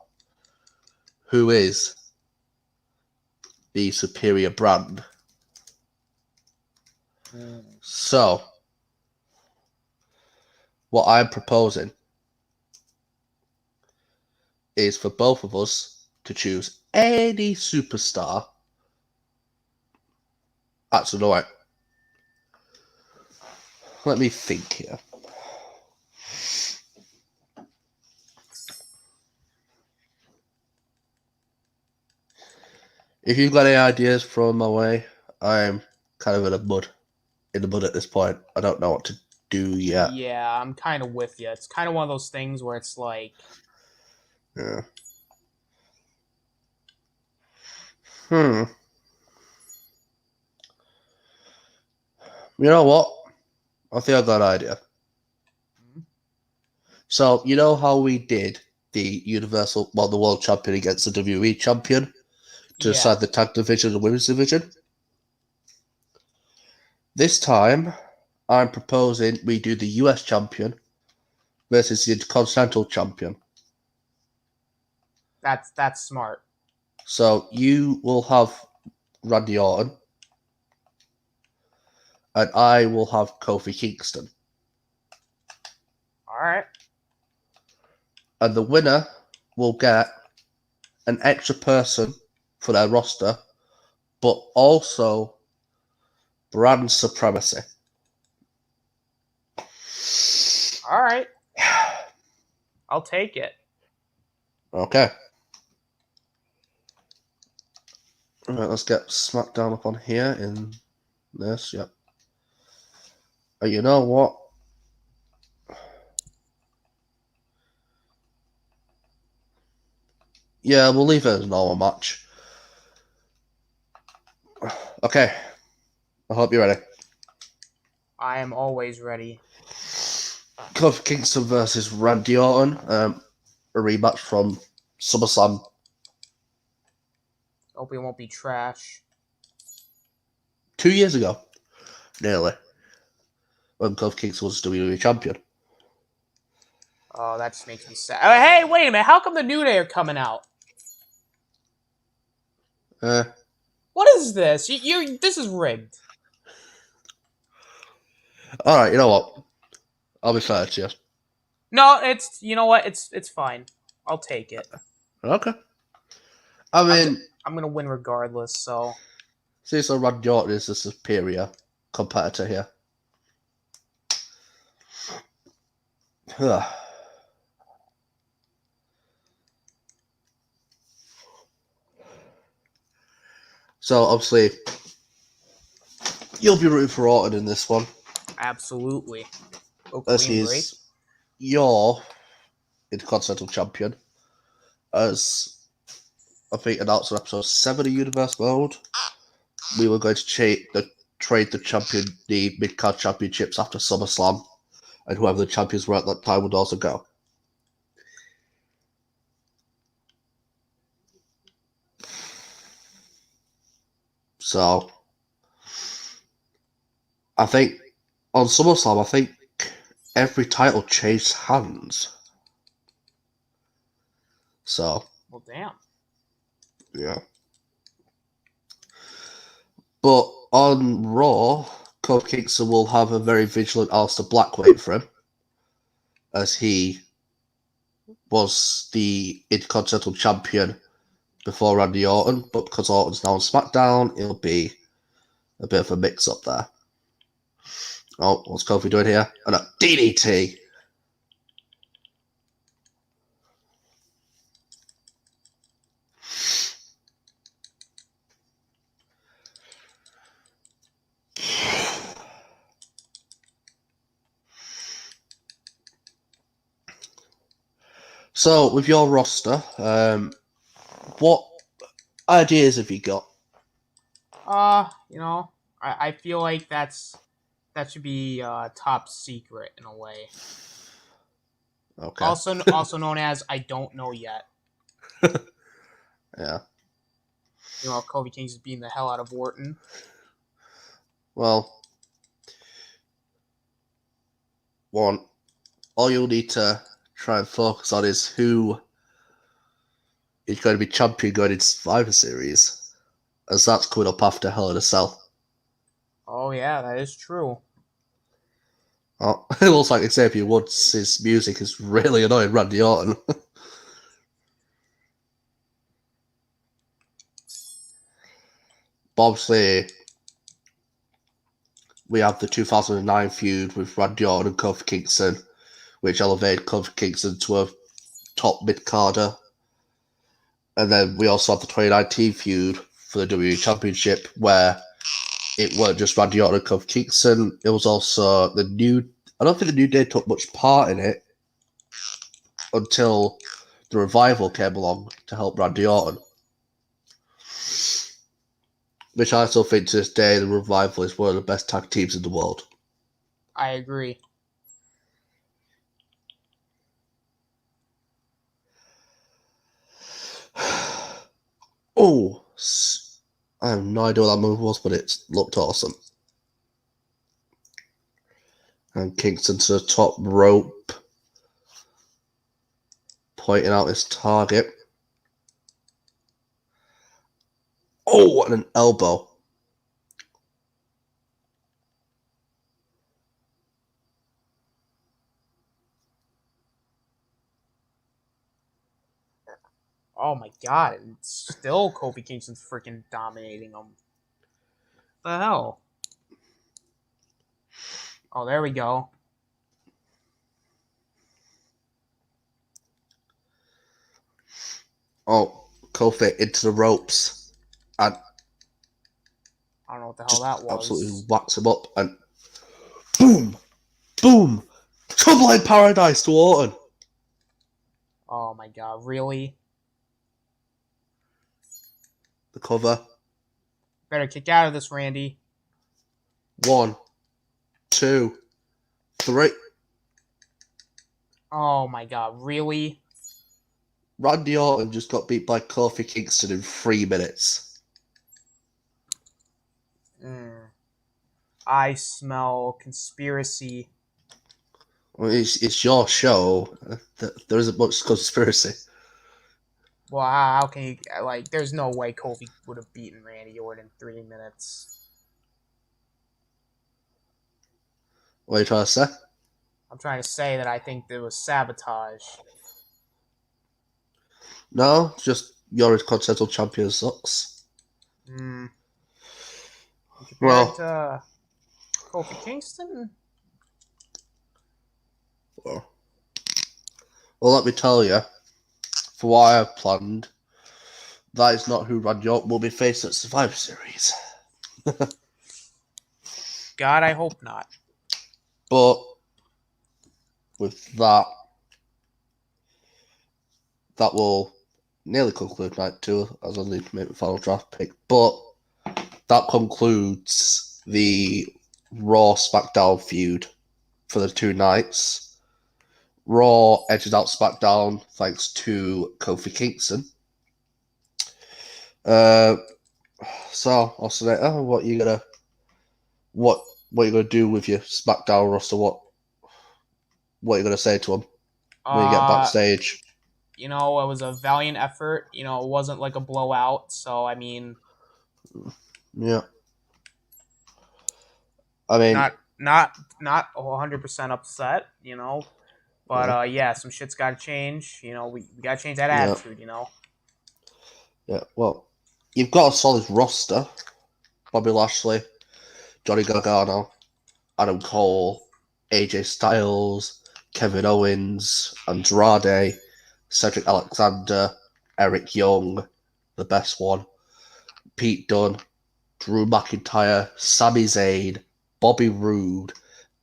Who is the superior brand? So, what I'm proposing is for both of us to choose any superstar. Actually, no, wait. Let me think here. If you've got any ideas, throw them my way. I'm kind of in the mud at this point. I don't know what to do yet. Yeah, I'm kind of with you. It's kind of one of those things where it's like, Yeah. You know what? I think I got an idea. So, you know how we did the the World Champion against the WWE Champion to decide the tag division and the women's division? This time, I'm proposing we do the US Champion versus the Intercontinental Champion. That's smart. So, you will have Randy Orton, and I will have Kofi Kingston. All right. And the winner will get an extra person for their roster, but also brand supremacy. All right. I'll take it. Okay. All right, let's get SmackDown up on here in this. Yep. You know what? Yeah, we'll leave it as a normal match. Okay. I hope you're ready. I am always ready. Kofi Kingston versus Randy Orton. A rematch from SummerSlam. Hope it won't be trash. 2 years ago. Nearly. When Kofi Kingston was WWE Champion. Oh, that just makes me sad. Oh, hey, wait a minute. How come the New Day are coming out? What is this? This is rigged. All right, you know what? I'll be fair to you. No, you know what? It's fine. I'll take it. Okay. I mean, I'm gonna win regardless. So, so Randy Orton is the superior competitor here. So obviously, you'll be rooting for Orton in this one. absolutely. As he's your Intercontinental Champion. As I think announced in episode 7 of Universe Mode, we were going to trade the mid-card championships after SummerSlam, and whoever the champions were at that time would also go. So, I think on SummerSlam, I think every title changed hands. So, Well, damn. yeah. But on Raw, Kofi Kingston will have a very vigilant Aleister Black waiting for him, as he was the Intercontinental Champion before Randy Orton, but because Orton's now on SmackDown, it'll be a bit of a mix-up there. Oh, what's Kofi doing here? And a DDT! So, with your roster, what ideas have you got? I feel like that should be top secret in a way. Okay. Also known as I don't know yet. Yeah. You know, Kofi Kingston's beating the hell out of Orton. Well, one, all you'll need to try and focus on is who is going to be champion going into Survivor Series, as that's coming up after Hell in a Cell. Oh yeah, that is true. Oh, it looks like Xavier Woods' music is really annoying Randy Orton. But obviously, we have the 2009 feud with Randy Orton and Kofi Kingston, which elevated Kofi Kingston to a top mid-carder. And then we also have the 2019 feud for the WWE Championship, where it weren't just Randy Orton and Kofi Kingston, it was also the New... I don't think the New Day took much part in it until the Revival came along to help Randy Orton. Which I still think to this day, the Revival is one of the best tag teams in the world. I agree. Oh, I have no idea what that move was, but it looked awesome. And Kingston to the top rope, pointing out his target. Oh, and an elbow. Oh my god, and still Kofi Kingston's freaking dominating him. What the hell? Oh, there we go. Oh, Kofi into the ropes. And I don't know what the hell that was. Absolutely whacks him up. And boom! Boom! Trouble in Paradise to Orton. Oh my god, really? The cover. Better kick out of this, Randy. 1, 2, 3. Oh my god, really? Randy Orton just got beat by Kofi Kingston in 3 minutes. I smell conspiracy. Well, it's your show. There isn't much conspiracy. Well, how can you... Like, there's no way Kofi would have beaten Randy Orton in 3 minutes. What are you trying to say? I'm trying to say that I think there was sabotage. No, just your Continental Champion sucks. Compared to Kofi Kingston? Well, let me tell you, for what I have planned, that is not who Randy Orton will be facing at Survivor Series. God, I hope not. But with that, that will nearly conclude night 2, as I need to make the final draft pick. But that concludes the Raw SmackDown feud for the 2 nights. Raw edged out SmackDown thanks to Kofi Kingston. So, Austinator, what you gonna do with your SmackDown roster? What you gonna say to him when you get backstage? It was a valiant effort. It wasn't like a blowout. So I mean, yeah. I mean, not 100% upset. But yeah, some shit's got to change. We got to change that attitude. Yeah. Well, you've got a solid roster: Bobby Lashley, Johnny Gargano, Adam Cole, AJ Styles, Kevin Owens, Andrade, Cedric Alexander, Eric Young, the best one, Pete Dunne, Drew McIntyre, Sami Zayn, Bobby Roode,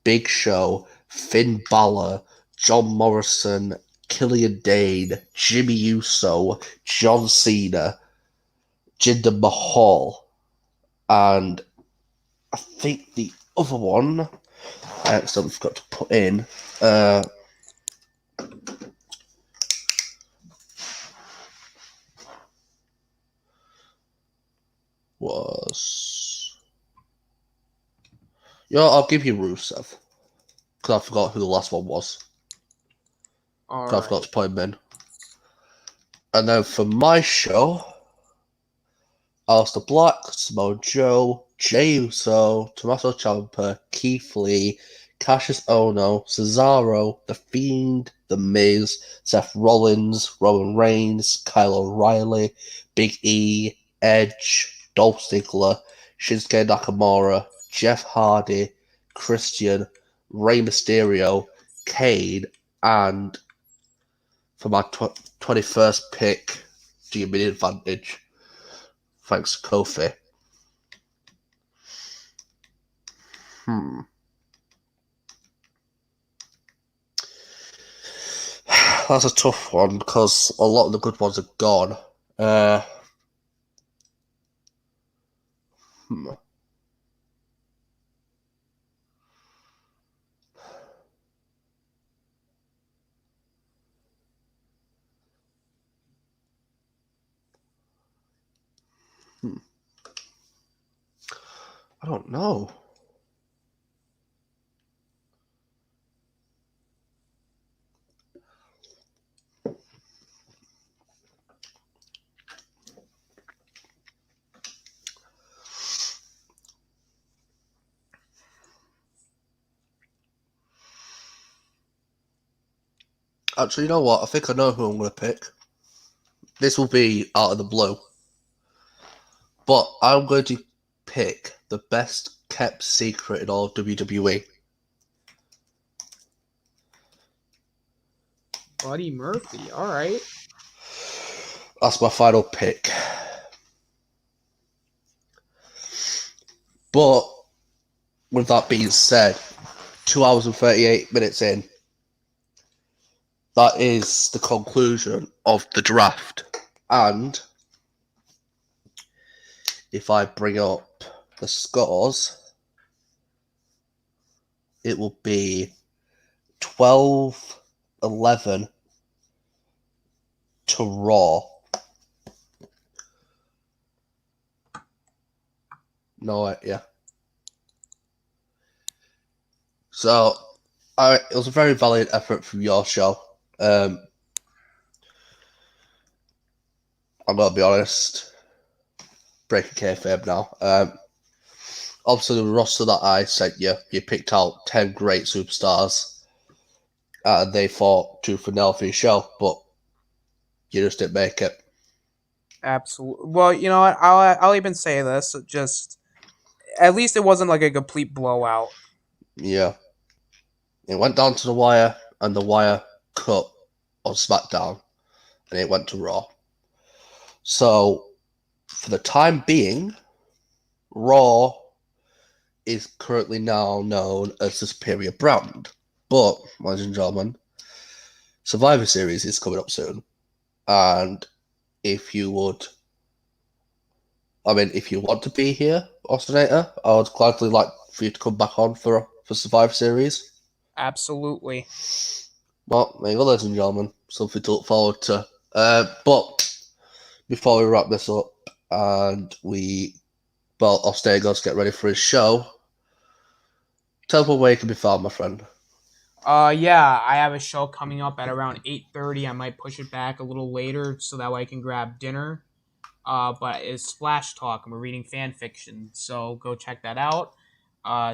Big Show, Finn Balor, John Morrison, Killian Dane, Jimmy Uso, John Cena, Jinder Mahal, and I think the other one I accidentally forgot to put in was... I'll give you Rusev, because I forgot who the last one was. Right. I forgot to put him in. And then for my show, Aleister Black, Samoa Joe, Jey Uso, Tommaso Ciampa, Keith Lee, Cassius Ohno, Cesaro, The Fiend, The Miz, Seth Rollins, Roman Reigns, Kyle O'Reilly, Big E, Edge, Dolph Ziggler, Shinsuke Nakamura, Jeff Hardy, Christian, Rey Mysterio, Kane, and for my 21st pick, do you mean advantage? Thanks to Kofi. That's a tough one because a lot of the good ones are gone. I don't know. Actually, you know what? I think I know who I'm going to pick. This will be out of the blue. But I'm going to pick the best kept secret in all of WWE. Buddy Murphy, all right. That's my final pick. But with that being said, 2 hours and 38 minutes in, that is the conclusion of the draft. And if I bring up the scores, it will be 12-11 to Raw. No, yeah. So, it was a very valiant effort from your show. I'm going to be honest. Breaking kayfabe now. Obviously, the roster that I sent you picked out 10 great superstars. And they fought tooth and nail for your show, but you just didn't make it. Absolutely. Well, you know what? I'll even say this. Just at least it wasn't like a complete blowout. Yeah. It went down to the wire, and the wire cut on SmackDown, and it went to Raw. So, for the time being, Raw is currently now known as the superior brand. But, ladies and gentlemen, Survivor Series is coming up soon. And if you would, if you want to be here, Austinator, I would gladly like for you to come back on for Survivor Series. Absolutely. Well, there you go, ladies and gentlemen. Something to look forward to. But before we wrap this up and Austinator goes to get ready for his show, tell them where you can be found, my friend. Yeah, I have a show coming up at around 8:30. I might push it back a little later so that way I can grab dinner. But it's Splash Talk, and we're reading fan fiction, so go check that out.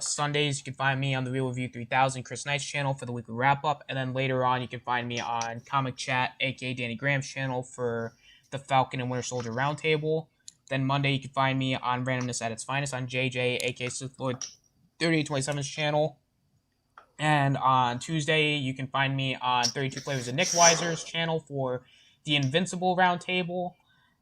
Sundays, you can find me on the Real Review 3000 Chris Knight's channel for the weekly wrap-up, and then later on, you can find me on Comic Chat, aka Danny Graham's channel, for the Falcon and Winter Soldier Roundtable. Then Monday, you can find me on Randomness at its Finest on JJ, aka Sith Lord 3827's channel. And on Tuesday, you can find me on 32 Flavors of Nick Weiser's channel for the Invincible Roundtable.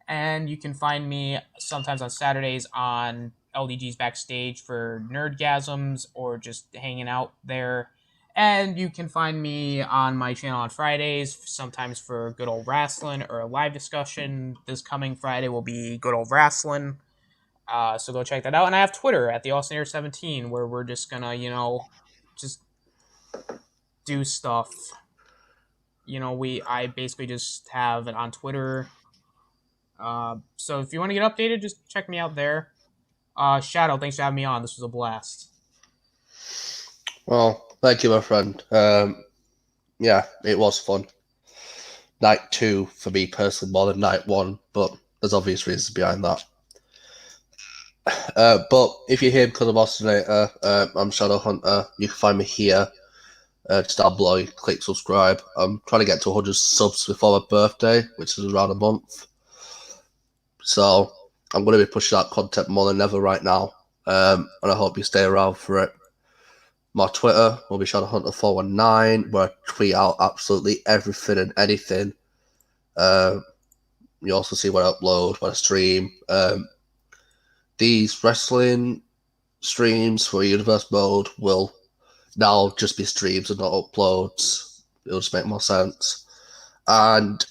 And you can find me sometimes on Saturdays on LDG's Backstage for Nerdgasms or just hanging out there. And you can find me on my channel on Fridays, sometimes for Good Old Wrestling or a live discussion. This coming Friday will be Good Old Wrestling. So go check that out. And I have Twitter at the Austinator 17, where we're just gonna, just do stuff. I basically just have it on Twitter. So if you want to get updated, just check me out there. Shadow, thanks for having me on. This was a blast. Well, thank you, my friend. Yeah, it was fun. Night 2 for me personally more than night 1, but there's obvious reasons behind that. But if you're here because of Austinator, I'm Shadow Hunter. You can find me here. Just down below, you click subscribe. I'm trying to get to 100 subs before my birthday, which is around a month. So I'm going to be pushing out content more than ever right now. And I hope you stay around for it. My Twitter will be ShadowHunter419, where I tweet out absolutely everything and anything. You also see what I upload, what I stream. These wrestling streams for Universe Mode will now just be streams and not uploads. It'll just make more sense. And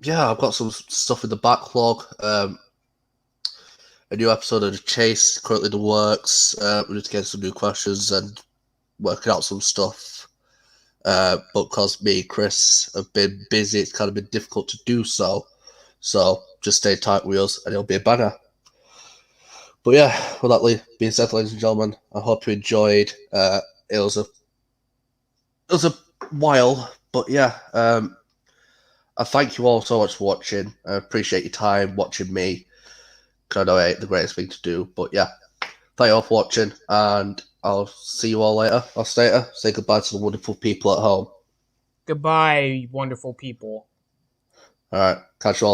yeah, I've got some stuff in the backlog. A new episode of The Chase currently in the works. We need to get some new questions and working out some stuff. But because me and Chris have been busy, it's kind of been difficult to do so. So just stay tight with us and it'll be a banger. But yeah, with that being said, ladies and gentlemen, I hope you enjoyed. It was a while, but yeah, I thank you all so much for watching. I appreciate your time watching me, because I know it ain't the greatest thing to do, but yeah, thank you all for watching, and I'll see you all later. I'll say goodbye to the wonderful people at home. Goodbye, wonderful people. Alright, catch you all.